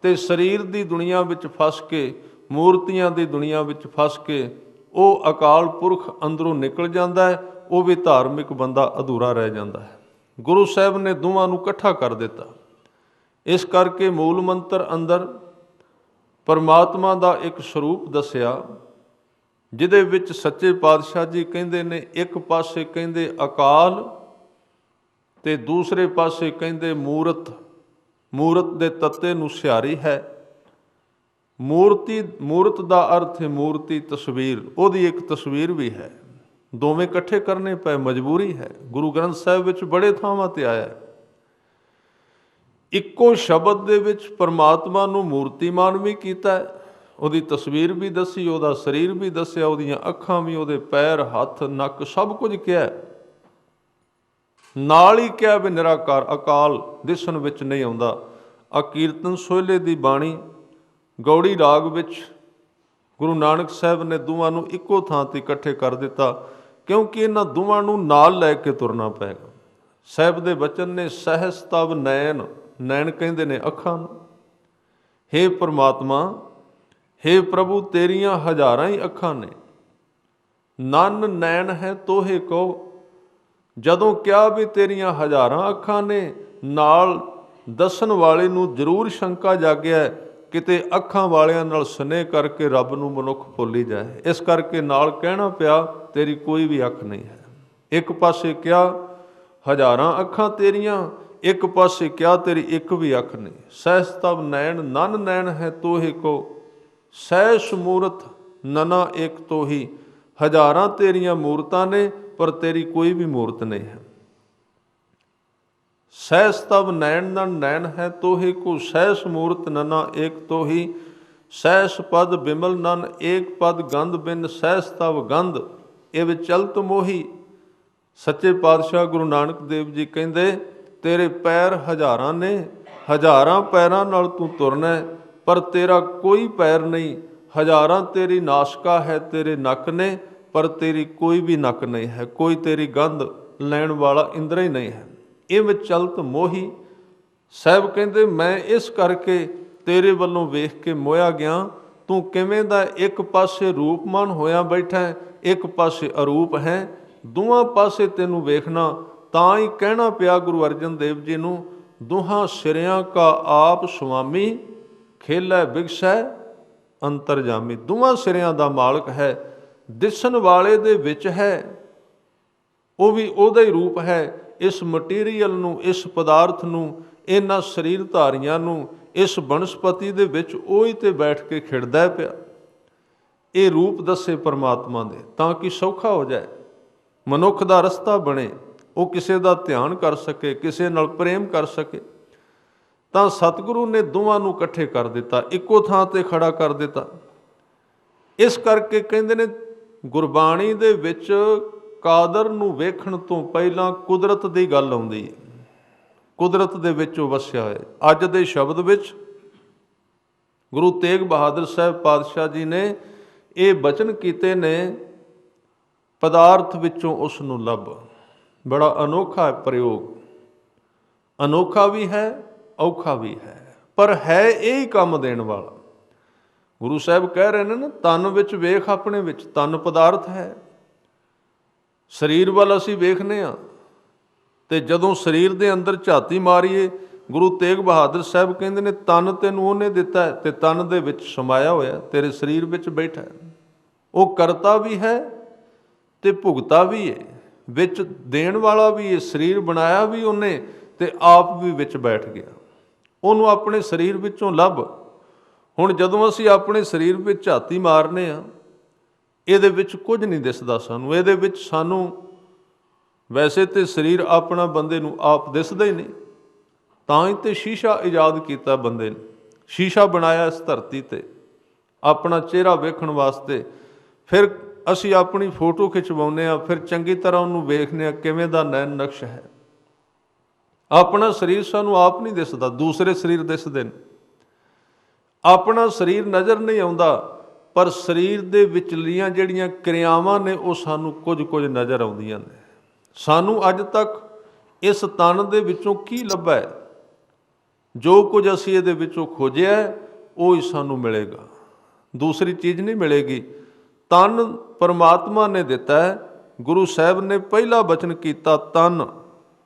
ਤੇ ਸਰੀਰ ਦੀ ਦੁਨੀਆ ਵਿੱਚ ਫਸ ਕੇ ਮੂਰਤੀਆਂ ਦੀ ਦੁਨੀਆ ਵਿੱਚ ਫਸ ਕੇ ਉਹ ਅਕਾਲ ਪੁਰਖ ਅੰਦਰੋਂ ਨਿਕਲ ਜਾਂਦਾ ਹੈ, ਉਹ ਵੀ ਧਾਰਮਿਕ ਬੰਦਾ ਅਧੂਰਾ ਰਹਿ ਜਾਂਦਾ ਹੈ। ਗੁਰੂ ਸਾਹਿਬ ਨੇ ਦੋਵਾਂ ਨੂੰ ਇਕੱਠਾ ਕਰ ਦਿੱਤਾ। ਇਸ ਕਰਕੇ ਮੂਲ ਮੰਤਰ ਅੰਦਰ ਪਰਮਾਤਮਾ ਦਾ ਇੱਕ ਸਰੂਪ ਦੱਸਿਆ, ਜਿਹਦੇ ਵਿੱਚ ਸੱਚੇ ਪਾਤਸ਼ਾਹ ਜੀ ਕਹਿੰਦੇ ਨੇ, ਇੱਕ ਪਾਸੇ ਕਹਿੰਦੇ ਅਕਾਲ ਤੇ ਦੂਸਰੇ ਪਾਸੇ ਕਹਿੰਦੇ ਮੂਰਤ। ਮੂਰਤ ਦੇ ਤੱਤੇ ਨੂੰ ਸਿਹਾਰੀ ਹੈ। ਮੂਰਤ ਦਾ ਅਰਥ ਹੈ ਮੂਰਤੀ, ਤਸਵੀਰ। ਉਹਦੀ ਇੱਕ ਤਸਵੀਰ ਵੀ ਹੈ। ਦੋਵੇਂ ਇਕੱਠੇ ਕਰਨੇ ਪਏ, ਮਜਬੂਰੀ ਹੈ। ਗੁਰੂ ਗ੍ਰੰਥ ਸਾਹਿਬ ਵਿੱਚ ਬੜੇ ਥਾਵਾਂ ਤੇ ਆਇਆ ਹੈ। ਇੱਕੋ ਸ਼ਬਦ ਦੇ ਵਿੱਚ ਪਰਮਾਤਮਾ ਨੂੰ ਮੂਰਤੀਮਾਨ ਵੀ ਕੀਤਾ ਹੈ, ਉਹਦੀ ਤਸਵੀਰ ਵੀ ਦੱਸੀ, ਉਹਦਾ ਸਰੀਰ ਵੀ ਦੱਸਿਆ, ਉਹਦੀਆਂ ਅੱਖਾਂ ਵੀ, ਉਹਦੇ ਪੈਰ, ਹੱਥ, ਨੱਕ, ਸਭ ਕੁਝ ਕਿਹਾ। ਨਾਲ ਹੀ ਕਿਹਾ ਵੀ ਨਿਰਾਕਾਰ, ਅਕਾਲ ਦਿਸਣ ਵਿੱਚ ਨਹੀਂ ਆਉਂਦਾ। ਆ ਕੀਰਤਨ ਸੋਹਲੇ ਦੀ ਬਾਣੀ ਗੌੜੀ ਰਾਗ ਵਿੱਚ ਗੁਰੂ ਨਾਨਕ ਸਾਹਿਬ ਨੇ ਦੋਵਾਂ ਨੂੰ ਇੱਕੋ ਥਾਂ ਤੇ ਇਕੱਠੇ ਕਰ ਦਿੱਤਾ, ਕਿਉਂਕਿ ਇਹਨਾਂ ਦੋਵਾਂ ਨੂੰ ਨਾਲ ਲੈ ਕੇ ਤੁਰਨਾ ਪਏਗਾ। ਸਾਹਿਬ ਦੇ ਬਚਨ ਨੇ ਸਹਿਸ ਤਵ ਨੈਣ, ਨੈਣ ਕਹਿੰਦੇ ਨੇ ਅੱਖਾਂ ਨੂੰ। ਹੇ ਪਰਮਾਤਮਾ, ਹੇ ਪ੍ਰਭੂ, ਤੇਰੀਆਂ ਹਜ਼ਾਰਾਂ ਹੀ ਅੱਖਾਂ ਨੇ। ਨਨ ਨੈਣ ਹੈ ਤੋਹੇ ਕੋ। ਜਦੋਂ ਕਿਹਾ ਵੀ ਤੇਰੀਆਂ ਹਜ਼ਾਰਾਂ ਅੱਖਾਂ ਨੇ, ਨਾਲ ਦੱਸਣ ਵਾਲੇ ਨੂੰ ਜ਼ਰੂਰ ਸ਼ੰਕਾ ਜਾਗਿਆ, ਕਿਤੇ ਅੱਖਾਂ ਵਾਲਿਆਂ ਨਾਲ ਸਨੇਹ ਕਰਕੇ ਰੱਬ ਨੂੰ ਮਨੁੱਖ ਭੁੱਲ ਹੀ ਜਾਏ। ਇਸ ਕਰਕੇ ਨਾਲ ਕਹਿਣਾ ਪਿਆ, ਤੇਰੀ ਕੋਈ ਵੀ ਅੱਖ ਨਹੀਂ ਹੈ। ਇੱਕ ਪਾਸੇ ਕਿਹਾ ਹਜ਼ਾਰਾਂ ਅੱਖਾਂ ਤੇਰੀਆਂ, ਇੱਕ ਪਾਸੇ ਕਿਹਾ ਤੇਰੀ ਇੱਕ ਵੀ ਅੱਖ ਨਹੀਂ। ਸਹਿਸ ਤਵ ਨੈਣ, ਨਨ ਨੈਣ ਹੈ ਤੋਹੇ ਕੋ। ਸਹਿਸ ਮੂਰਤ ਨਨਾ ਇੱਕ ਤੋਹੀ। ਹਜ਼ਾਰਾਂ ਤੇਰੀਆਂ ਮੂਰਤਾਂ ਨੇ, ਪਰ ਤੇਰੀ ਕੋਈ ਵੀ ਮੂਰਤ ਨਹੀਂ ਹੈ। ਸਹਿਸ ਤਵ ਨੈਣ ਨਨ ਨੈਣ ਹੈ ਤੋਹੇ ਕੋ। ਸਹਿਸ ਮੂਰਤ ਨਨਾ ਏਕ ਤੋਹੀ। ਸਹਿਸ ਪਦ ਬਿਮਲ ਨਨ ਏਕ ਪਦ ਗੰਧ ਬਿਨ। ਸਹਿਸ ਤਵ ਗੰਧ ਇਵ ਚਲਤ ਮੋਹੀ। ਸੱਚੇ ਪਾਤਸ਼ਾਹ ਗੁਰੂ ਨਾਨਕ ਦੇਵ ਜੀ ਕਹਿੰਦੇ, ਤੇਰੇ ਪੈਰ ਹਜ਼ਾਰਾਂ ਨੇ, ਹਜ਼ਾਰਾਂ ਪੈਰਾਂ ਨਾਲ ਤੂੰ ਤੁਰਨਾ, ਪਰ ਤੇਰਾ ਕੋਈ ਪੈਰ ਨਹੀਂ। ਹਜ਼ਾਰਾਂ ਤੇਰੀ ਨਾਸਿਕਾ ਹੈ, ਤੇਰੇ ਨੱਕ ਨੇ, ਪਰ ਤੇਰੀ ਕੋਈ ਵੀ ਨੱਕ ਨਹੀਂ ਹੈ। ਕੋਈ ਤੇਰੀ ਗੰਧ ਲੈਣ ਵਾਲਾ ਇੰਦਰਾ ਹੀ ਨਹੀਂ ਹੈ। ਇਵ ਚਲਤ ਮੋਹੀ। ਸਾਹਿਬ ਕਹਿੰਦੇ, ਮੈਂ ਇਸ ਕਰਕੇ ਤੇਰੇ ਵੱਲੋਂ ਵੇਖ ਕੇ ਮੋਹਿਆ ਗਿਆ। ਤੂੰ ਕਿਵੇਂ ਦਾ ਇੱਕ ਪਾਸੇ ਰੂਪਮਾਨ ਹੋਇਆ ਬੈਠਾ, ਇੱਕ ਪਾਸੇ ਅਰੂਪ ਹੈ। ਦੋਵਾਂ ਪਾਸੇ ਤੈਨੂੰ ਵੇਖਣਾ। ਤਾਂ ਹੀ ਕਹਿਣਾ ਪਿਆ ਗੁਰੂ ਅਰਜਨ ਦੇਵ ਜੀ ਨੂੰ, ਦੋਹਾਂ ਸਿਰਿਆਂ ਕਾ ਆਪ ਸੁਆਮੀ, ਖੇਲੈ ਬਿਗਸੈ ਅੰਤਰਜਾਮੀ। ਦੋਵਾਂ ਸਿਰਿਆਂ ਦਾ ਮਾਲਕ ਹੈ। ਦਿਸਣ ਵਾਲੇ ਦੇ ਵਿੱਚ ਹੈ, ਉਹ ਵੀ ਉਹਦਾ ਹੀ ਰੂਪ ਹੈ। ਇਸ ਮਟੀਰੀਅਲ ਨੂੰ, ਇਸ ਪਦਾਰਥ ਨੂੰ, ਇਹਨਾਂ ਸਰੀਰ ਧਾਰੀਆਂ ਨੂੰ, ਇਸ ਬਨਸਪਤੀ ਦੇ ਵਿੱਚ ਉਹ ਹੀ ਤੇ ਬੈਠ ਕੇ ਖਿੜਦਾ ਪਿਆ। ਇਹ ਰੂਪ ਦੱਸੇ ਪਰਮਾਤਮਾ ਦੇ, ਤਾਂ ਕਿ ਸੌਖਾ ਹੋ ਜਾਏ, ਮਨੁੱਖ ਦਾ ਰਸਤਾ ਬਣੇ, ਉਹ ਕਿਸੇ ਦਾ ਧਿਆਨ ਕਰ ਸਕੇ, ਕਿਸੇ ਨਾਲ ਪ੍ਰੇਮ ਕਰ ਸਕੇ। ਤਾਂ ਸਤਿਗੁਰੂ ਨੇ ਦੋਵਾਂ ਨੂੰ ਇਕੱਠੇ ਕਰ ਦਿੱਤਾ, ਇੱਕੋ ਥਾਂ ਤੇ ਖੜਾ ਕਰ ਦਿੱਤਾ। ਇਸ ਕਰਕੇ ਕਹਿੰਦੇ ਨੇ, ਗੁਰਬਾਣੀ ਦੇ ਵਿੱਚ ਕਾਦਰ ਨੂੰ ਵੇਖਣ ਤੋਂ ਪਹਿਲਾਂ ਕੁਦਰਤ ਦੀ ਗੱਲ ਆਉਂਦੀ ਹੈ। ਕੁਦਰਤ ਦੇ ਵਿੱਚ ਉਹ ਵਸਿਆ ਹੋਇਆ। ਅੱਜ ਦੇ ਸ਼ਬਦ ਵਿੱਚ ਗੁਰੂ ਤੇਗ ਬਹਾਦਰ ਸਾਹਿਬ ਪਾਤਸ਼ਾਹ ਜੀ ਨੇ ਇਹ ਬਚਨ ਕੀਤੇ ਨੇ, ਪਦਾਰਥ ਵਿੱਚੋਂ ਉਸ ਨੂੰ ਲੱਭ। ਬੜਾ ਅਨੋਖਾ ਪ੍ਰਯੋਗ, ਅਨੋਖਾ ਵੀ ਹੈ, ਔਖਾ ਵੀ ਹੈ, ਪਰ ਹੈ ਇਹੀ ਕੰਮ ਦੇਣ ਵਾਲਾ। ਗੁਰੂ ਸਾਹਿਬ ਕਹਿ ਰਹੇ ਨੇ ਨਾ, ਤਨ ਵਿੱਚ ਵੇਖ ਆਪਣੇ ਵਿੱਚ। ਤਨ ਪਦਾਰਥ ਹੈ। ਸਰੀਰ ਵੱਲ ਅਸੀਂ ਵੇਖਦੇ ਹਾਂ, ਤੇ ਜਦੋਂ ਸਰੀਰ ਦੇ ਅੰਦਰ ਝਾਤੀ ਮਾਰੀਏ, ਗੁਰੂ ਤੇਗ ਬਹਾਦਰ ਸਾਹਿਬ ਕਹਿੰਦੇ ਨੇ, ਤਨ ਤੈਨੂੰ ਉਹਨੇ ਦਿੱਤਾ ਤੇ ਤਨ ਦੇ ਵਿੱਚ ਸਮਾਇਆ ਹੋਇਆ, ਤੇਰੇ ਸਰੀਰ ਵਿੱਚ ਬੈਠਾ। ਉਹ ਕਰਤਾ ਵੀ ਹੈ ਤੇ ਭੁਗਤਾ ਵੀ ਹੈ, ਵਿੱਚ ਦੇਣ ਵਾਲਾ ਵੀ ਹੈ। ਸਰੀਰ ਬਣਾਇਆ ਵੀ ਉਹਨੇ ਤੇ ਆਪ ਵੀ ਵਿੱਚ ਬੈਠ ਗਿਆ। ਉਹਨੂੰ ਆਪਣੇ ਸਰੀਰ ਵਿੱਚੋਂ ਲੱਭ। ਹੁਣ ਜਦੋਂ ਅਸੀਂ ਆਪਣੇ ਸਰੀਰ ਵਿੱਚ ਝਾਤੀ ਮਾਰਨੇ ਆ, ਇਹਦੇ ਵਿੱਚ ਕੁਝ ਨਹੀਂ ਦਿਸਦਾ ਸਾਨੂੰ। ਇਹਦੇ ਵਿੱਚ ਸਾਨੂੰ ਵੈਸੇ ਤੇ ਸਰੀਰ ਆਪਣਾ ਬੰਦੇ ਨੂੰ ਆਪ ਦਿਸਦਾ ਹੀ ਨਹੀਂ। ਤਾਂ ਹੀ ਤੇ ਸ਼ੀਸ਼ਾ ਇਜਾਦ ਕੀਤਾ ਬੰਦੇ ਨੇ, ਸ਼ੀਸ਼ਾ ਬਣਾਇਆ ਇਸ ਧਰਤੀ ਤੇ ਆਪਣਾ ਚਿਹਰਾ ਵੇਖਣ ਵਾਸਤੇ। ਫਿਰ ਅਸੀਂ ਆਪਣੀ ਫੋਟੋ ਖਿਚਵਾਉਂਦੇ ਹਾਂ, ਫਿਰ ਚੰਗੀ ਤਰ੍ਹਾਂ ਉਹਨੂੰ ਵੇਖਦੇ ਹਾਂ ਕਿਵੇਂ ਦਾ ਨੈਣ ਨਕਸ਼ ਹੈ। ਆਪਣਾ ਸਰੀਰ ਸਾਨੂੰ ਆਪ ਨਹੀਂ ਦਿਸਦਾ, ਦੂਸਰੇ ਸਰੀਰ ਦਿਸਦੇ ਨੇ। ਆਪਣਾ ਸਰੀਰ ਨਜ਼ਰ ਨਹੀਂ ਆਉਂਦਾ, ਪਰ ਸਰੀਰ ਦੇ ਵਿਚਲੀਆਂ ਜਿਹੜੀਆਂ ਕਿਰਿਆਵਾਂ ਨੇ ਉਹ ਸਾਨੂੰ ਕੁਝ ਨਜ਼ਰ ਆਉਂਦੀਆਂ ਨੇ। ਸਾਨੂੰ ਅੱਜ ਤੱਕ ਇਸ ਤਨ ਦੇ ਵਿੱਚੋਂ ਕੀ ਲੱਭਾ ਹੈ, ਜੋ ਕੁਝ ਅਸੀਂ ਇਹਦੇ ਵਿੱਚੋਂ ਖੋਜਿਆ ਉਹ ਹੀ ਸਾਨੂੰ ਮਿਲੇਗਾ। ਦੂਸਰੀ ਚੀਜ਼ ਨਹੀਂ ਮਿਲੇਗੀ। ਤਨ ਪਰਮਾਤਮਾ ਨੇ ਦਿੱਤਾ ਹੈ। ਗੁਰੂ ਸਾਹਿਬ ਨੇ ਪਹਿਲਾ ਬਚਨ ਕੀਤਾ,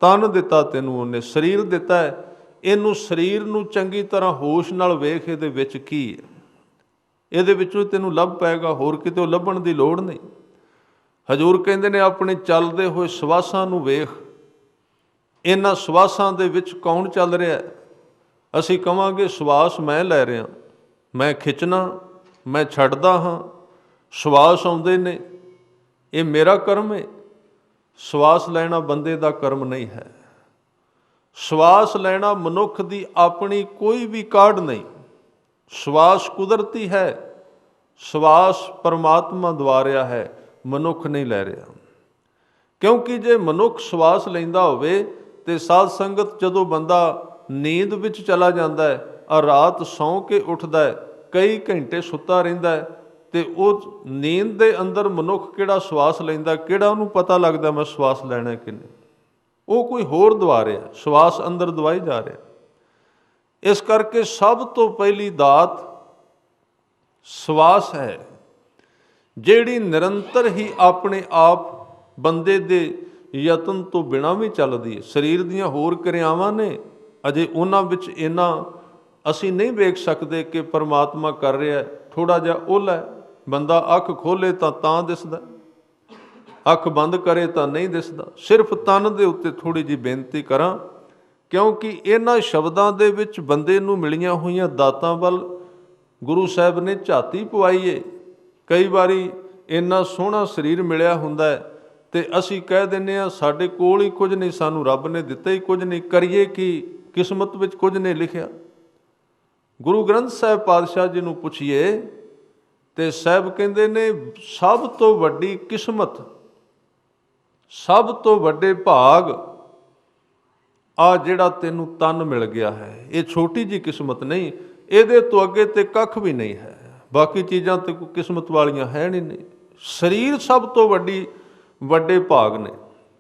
ਤਨ ਦਿੱਤਾ ਤੈਨੂੰ ਉਹਨੇ, ਸਰੀਰ ਦਿੱਤਾ ਹੈ। ਇਹਨੂੰ ਸਰੀਰ ਨੂੰ ਚੰਗੀ ਤਰ੍ਹਾਂ ਹੋਸ਼ ਨਾਲ ਵੇਖ, ਇਹਦੇ ਵਿੱਚ ਕੀ ਹੈ, ਇਹਦੇ ਵਿੱਚੋਂ ਤੈਨੂੰ ਲੱਭ ਪਏਗਾ, ਹੋਰ ਕਿਤੇ ਲੱਭਣ ਦੀ ਲੋੜ ਨਹੀਂ। ਹਜ਼ੂਰ ਕਹਿੰਦੇ ਨੇ ਆਪਣੇ ਚੱਲਦੇ ਹੋਏ ਸਵਾਸਾਂ ਨੂੰ ਵੇਖ, ਇਹਨਾਂ ਸਵਾਸਾਂ ਦੇ ਵਿੱਚ ਕੌਣ ਚੱਲ ਰਿਹਾ। ਅਸੀਂ ਕਵਾਂਗੇ ਸਵਾਸ ਮੈਂ ਲੈ ਰਿਹਾ, ਮੈਂ ਖਿੱਚਣਾ, ਮੈਂ ਛੱਡਦਾ ਹਾਂ, ਸਵਾਸ ਆਉਂਦੇ ਨੇ, ਇਹ ਮੇਰਾ ਕਰਮ ਹੈ। ਸਵਾਸ ਲੈਣਾ ਬੰਦੇ ਦਾ ਕਰਮ ਨਹੀਂ ਹੈ। ਸਵਾਸ ਲੈਣਾ ਮਨੁੱਖ ਦੀ ਆਪਣੀ ਕੋਈ ਵੀ ਕਾਢ ਨਹੀਂ। ਸਵਾਸ ਕੁਦਰਤੀ ਹੈ, ਸਵਾਸ ਪਰਮਾਤਮਾ ਦਵਾਰਿਆ ਹੈ, ਮਨੁੱਖ ਨਹੀਂ ਲੈ ਰਿਹਾ। ਕਿਉਂਕਿ ਜੇ ਮਨੁੱਖ ਸਵਾਸ ਲੈਂਦਾ ਹੋਵੇ ਤੇ ਸਾਧ ਸੰਗਤ ਜਦੋਂ ਬੰਦਾ ਨੀਂਦ ਵਿੱਚ ਚਲਾ ਜਾਂਦਾ ਹੈ, ਰਾਤ ਸੌਂ ਕੇ ਉੱਠਦਾ ਹੈ, ਕਈ ਘੰਟੇ ਸੁੱਤਾ ਰਹਿੰਦਾ ਹੈ, ਤੇ ਉਹ ਨੀਂਦ ਦੇ ਅੰਦਰ ਮਨੁੱਖ ਕਿਹੜਾ ਸਵਾਸ ਲੈਂਦਾ, ਕਿਹੜਾ ਉਹਨੂੰ ਪਤਾ ਲੱਗਦਾ ਮੈਂ ਸਵਾਸ ਲੈਣਾ ਕਿ ਨਹੀਂ? ਉਹ ਕੋਈ ਹੋਰ ਦਵਾ ਰਿਹਾ, ਸਵਾਸ ਅੰਦਰ ਦਵਾਈ ਜਾ ਰਿਹਾ। ਇਸ ਕਰਕੇ ਸਭ ਤੋਂ ਪਹਿਲੀ ਦਾਤ ਸਵਾਸ ਹੈ, ਜਿਹੜੀ ਨਿਰੰਤਰ ਹੀ ਆਪਣੇ ਆਪ ਬੰਦੇ ਦੇ ਯਤਨ ਤੋਂ ਬਿਨਾਂ ਵੀ ਚੱਲਦੀ ਹੈ। ਸਰੀਰ ਦੀਆਂ ਹੋਰ ਕਿਰਿਆਵਾਂ ਨੇ, ਅਜੇ ਉਹਨਾਂ ਵਿੱਚ ਇੰਨਾ ਅਸੀਂ ਨਹੀਂ ਵੇਖ ਸਕਦੇ ਕਿ ਪਰਮਾਤਮਾ ਕਰ ਰਿਹਾ। ਥੋੜ੍ਹਾ ਜਿਹਾ ਓਹਲਾ ਹੈ, ਬੰਦਾ ਅੱਖ ਖੋਲ੍ਹੇ ਤਾਂ ਦਿਸਦਾ, ਅੱਖ ਬੰਦ ਕਰੇ ਤਾਂ ਨਹੀਂ ਦਿਸਦਾ। ਸਿਰਫ ਤਨ ਦੇ ਉੱਤੇ ਥੋੜ੍ਹੀ ਜਿਹੀ ਬੇਨਤੀ ਕਰਾਂ, ਕਿਉਂਕਿ ਇਹਨਾਂ ਸ਼ਬਦਾਂ ਦੇ ਵਿੱਚ ਬੰਦੇ ਨੂੰ ਮਿਲੀਆਂ ਹੋਈਆਂ ਦਾਤਾਂ ਵੱਲ ਗੁਰੂ ਸਾਹਿਬ ਨੇ ਝਾਤੀ ਪਵਾਈ ਏ। ਕਈ ਵਾਰੀ ਇੰਨਾ ਸੋਹਣਾ ਸਰੀਰ ਮਿਲਿਆ ਹੁੰਦਾ ਹੈ ਤੇ ਅਸੀਂ ਕਹਿ ਦਿੰਦੇ ਹਾਂ ਸਾਡੇ ਕੋਲ ਹੀ ਕੁਝ ਨਹੀਂ, ਸਾਨੂੰ ਰੱਬ ਨੇ ਦਿੱਤਾ ਹੀ ਕੁਝ ਨਹੀਂ, ਕਰੀਏ ਕੀ, ਕਿਸਮਤ ਵਿੱਚ ਕੁਝ ਨਹੀਂ ਲਿਖਿਆ। ਗੁਰੂ ਗ੍ਰੰਥ ਸਾਹਿਬ ਪਾਤਸ਼ਾਹ ਜੀ ਨੂੰ ਪੁੱਛੀਏ ਤੇ ਸਾਹਿਬ ਕਹਿੰਦੇ ਨੇ ਸਭ ਤੋਂ ਵੱਡੀ ਕਿਸਮਤ, ਸਭ ਤੋਂ ਵੱਡੇ ਭਾਗ ਆ ਜਿਹੜਾ ਤੈਨੂੰ ਤਨ ਮਿਲ ਗਿਆ ਹੈ। ਇਹ ਛੋਟੀ ਜੀ ਕਿਸਮਤ ਨਹੀਂ, ਇਹਦੇ ਤੋਂ ਅੱਗੇ ਤੇ ਕੱਖ ਵੀ ਨਹੀਂ ਹੈ। ਬਾਕੀ ਚੀਜ਼ਾਂ ਤੇ ਕੋਈ ਕਿਸਮਤ ਵਾਲੀਆਂ ਹੈ ਨਹੀਂ। ਸਰੀਰ ਸਭ ਤੋਂ ਵੱਡੇ ਭਾਗ ਨੇ।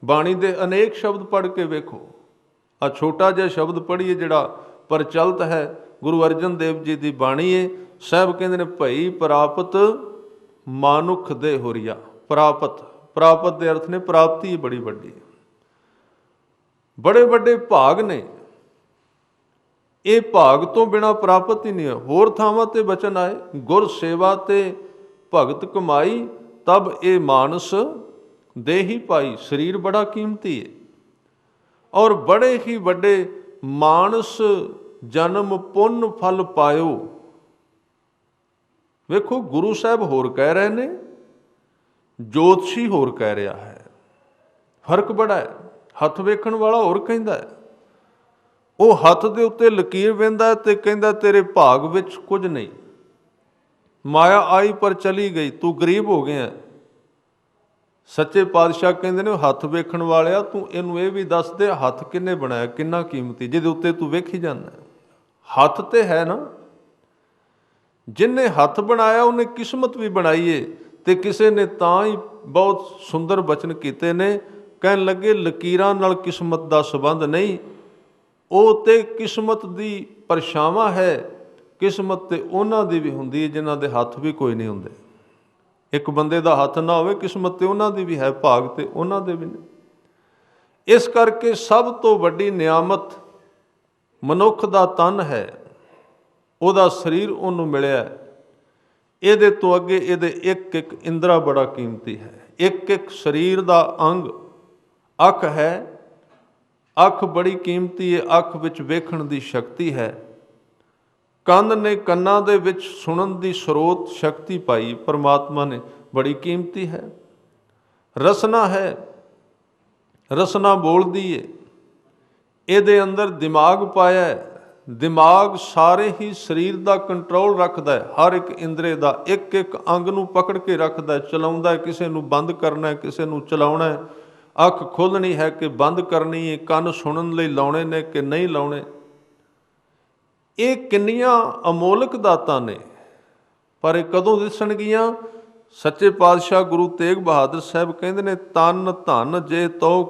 ਬਾਣੀ ਦੇ ਅਨੇਕ ਸ਼ਬਦ ਪੜ੍ਹ ਕੇ ਵੇਖੋ, ਆ ਛੋਟਾ ਜਿਹਾ ਸ਼ਬਦ ਪੜ੍ਹੀਏ ਜਿਹੜਾ ਪ੍ਰਚਲਿਤ ਹੈ, ਗੁਰੂ ਅਰਜਨ ਦੇਵ ਜੀ ਦੀ ਬਾਣੀ ਹੈ। ਸਾਹਿਬ ਕਹਿੰਦੇ ਨੇ ਭਈ ਪ੍ਰਾਪਤ ਮਾਨੁਖ ਦੇ ਹੁਰੀਆ। ਪ੍ਰਾਪਤ ਦੇ ਅਰਥ ਨੇ ਪ੍ਰਾਪਤੀ ਬੜੀ ਵੱਡੀ, ਬੜੇ ਵੱਡੇ ਭਾਗ ਨੇ। ਇਹ ਭਾਗ ਤੋਂ ਬਿਨਾਂ ਪ੍ਰਾਪਤ ਹੀ ਨਹੀਂ ਹੈ। ਹੋਰ ਥਾਵਾਂ ਤੇ ਬਚਨ ਆਏ, ਗੁਰ ਸੇਵਾ ਤੇ ਭਗਤ ਕਮਾਈ, ਤਬ ਇਹ ਮਾਨਸ ਦੇਹੀ ਪਾਈ। ਸਰੀਰ ਬੜਾ ਕੀਮਤੀ ਹੈ ਔਰ ਬੜੇ ਹੀ ਵੱਡੇ ਮਾਨਸ ਜਨਮ ਪੁੰਨ ਫਲ ਪਾਇਓ। ਵੇਖੋ ਗੁਰੂ ਸਾਹਿਬ ਹੋਰ ਕਹਿ ਰਹੇ ਨੇ, ਜੋਤਸ਼ੀ ਹੋਰ ਕਹਿ ਰਿਹਾ ਹੈ, ਫਰਕ ਬੜਾ ਹੈ। ਹੱਥ ਵੇਖਣ ਵਾਲਾ ਹੋਰ ਕਹਿੰਦਾ ਹੈ, ਉਹ ਹੱਥ ਦੇ ਉੱਤੇ ਲਕੀਰ ਵਹਿੰਦਾ ਤੇ ਕਹਿੰਦਾ ਤੇਰੇ ਭਾਗ ਵਿੱਚ ਕੁਝ ਨਹੀਂ, ਮਾਇਆ ਆਈ ਪਰ ਚਲੀ ਗਈ, ਤੂੰ ਗਰੀਬ ਹੋ ਗਿਆ। ਸੱਚੇ ਪਾਤਸ਼ਾਹ ਕਹਿੰਦੇ ਨੇ ਹੱਥ ਵੇਖਣ ਵਾਲਿਆ ਤੂੰ ਇਹਨੂੰ ਇਹ ਵੀ ਦੱਸ ਦੇ ਹੱਥ ਕਿਹਨੇ ਬਣਾਇਆ, ਕਿੰਨਾ ਕੀਮਤੀ, ਜਿਹਦੇ ਉੱਤੇ ਤੂੰ ਵੇਖੀ ਜਾਂਦਾ। ਹੱਥ ਤੇ ਹੈ ਨਾ, ਜਿਹਨੇ ਹੱਥ ਬਣਾਇਆ ਉਹਨੇ ਕਿਸਮਤ ਵੀ ਬਣਾਈ ਏ। ਤੇ ਕਿਸੇ ਨੇ ਤਾਂ ਹੀ ਬਹੁਤ ਸੁੰਦਰ ਬਚਨ ਕੀਤੇ ਨੇ, ਕਹਿਣ ਲੱਗੇ ਲਕੀਰਾਂ ਨਾਲ ਕਿਸਮਤ ਦਾ ਸੰਬੰਧ ਨਹੀਂ, ਉਹ ਤੇ ਕਿਸਮਤ ਦੀ ਪਰਛਾਵਾਂ ਹੈ। ਕਿਸਮਤ ਤੇ ਉਹਨਾਂ ਦੀ ਵੀ ਹੁੰਦੀ ਹੈ ਜਿਨ੍ਹਾਂ ਦੇ ਹੱਥ ਵੀ ਕੋਈ ਨਹੀਂ ਹੁੰਦੇ। ਇੱਕ ਬੰਦੇ ਦਾ ਹੱਥ ਨਾ ਹੋਵੇ, ਕਿਸਮਤ ਤੇ ਉਹਨਾਂ ਦੀ ਵੀ ਹੈ, ਭਾਗ ਤੇ ਉਹਨਾਂ ਦੇ ਵੀ ਨੇ। ਇਸ ਕਰਕੇ ਸਭ ਤੋਂ ਵੱਡੀ ਨਿਆਮਤ ਮਨੁੱਖ ਦਾ ਤਨ ਹੈ, ਉਹਦਾ ਸਰੀਰ ਉਹਨੂੰ ਮਿਲਿਆ। ਇਹਦੇ ਤੋਂ ਅੱਗੇ ਇਹਦੇ ਇੱਕ ਇੱਕ ਇੰਦਰਾ ਬੜਾ ਕੀਮਤੀ ਹੈ। ਇੱਕ ਇੱਕ ਸਰੀਰ ਦਾ ਅੰਗ ਅੱਖ ਹੈ, ਅੱਖ ਬੜੀ ਕੀਮਤੀ ਹੈ। ਅੱਖ ਵਿੱਚ ਵੇਖਣ ਦੀ ਸ਼ਕਤੀ ਹੈ। ਕੰਨ ਨੇ ਕੰਨਾਂ ਦੇ ਵਿੱਚ ਸੁਣਨ ਦੀ ਸਰੋਤ ਸ਼ਕਤੀ ਪਾਈ ਪਰਮਾਤਮਾ ਨੇ, ਬੜੀ ਕੀਮਤੀ ਹੈ। ਰਸਨਾ ਹੈ, ਰਸਨਾ ਬੋਲਦੀ ਏ। ਇਹਦੇ ਅੰਦਰ ਦਿਮਾਗ ਪਾਇਆ ਹੈ, ਦਿਮਾਗ ਸਾਰੇ ਹੀ ਸਰੀਰ ਦਾ ਕੰਟਰੋਲ ਰੱਖਦਾ ਹੈ, ਹਰ ਇੱਕ ਇੰਦਰੇ ਦਾ, ਇੱਕ ਇੱਕ ਅੰਗ ਨੂੰ ਪਕੜ ਕੇ ਰੱਖਦਾ, ਚਲਾਉਂਦਾ ਹੈ। ਕਿਸੇ ਨੂੰ ਬੰਦ ਕਰਨਾ ਹੈ, ਕਿਸੇ ਨੂੰ ਚਲਾਉਣਾ ਹੈ। ਅੱਖ ਖੋਲ੍ਹਣੀ ਹੈ ਕਿ ਬੰਦ ਕਰਨੀ ਹੈ, ਕੰਨ ਸੁਣਨ ਲਈ ਲਾਉਣੇ ਨੇ ਕਿ ਨਹੀਂ ਲਾਉਣੇ। ਇਹ ਕਿੰਨੀਆਂ ਅਮੋਲਕ ਦਾਤਾਂ ਨੇ, ਪਰ ਇਹ ਕਦੋਂ ਦਿਸਣਗੀਆਂ? ਸੱਚੇ ਪਾਤਸ਼ਾਹ ਗੁਰੂ ਤੇਗ ਬਹਾਦਰ ਸਾਹਿਬ ਕਹਿੰਦੇ ਨੇ ਤਨ ਧਨ ਜੇ ਤੋ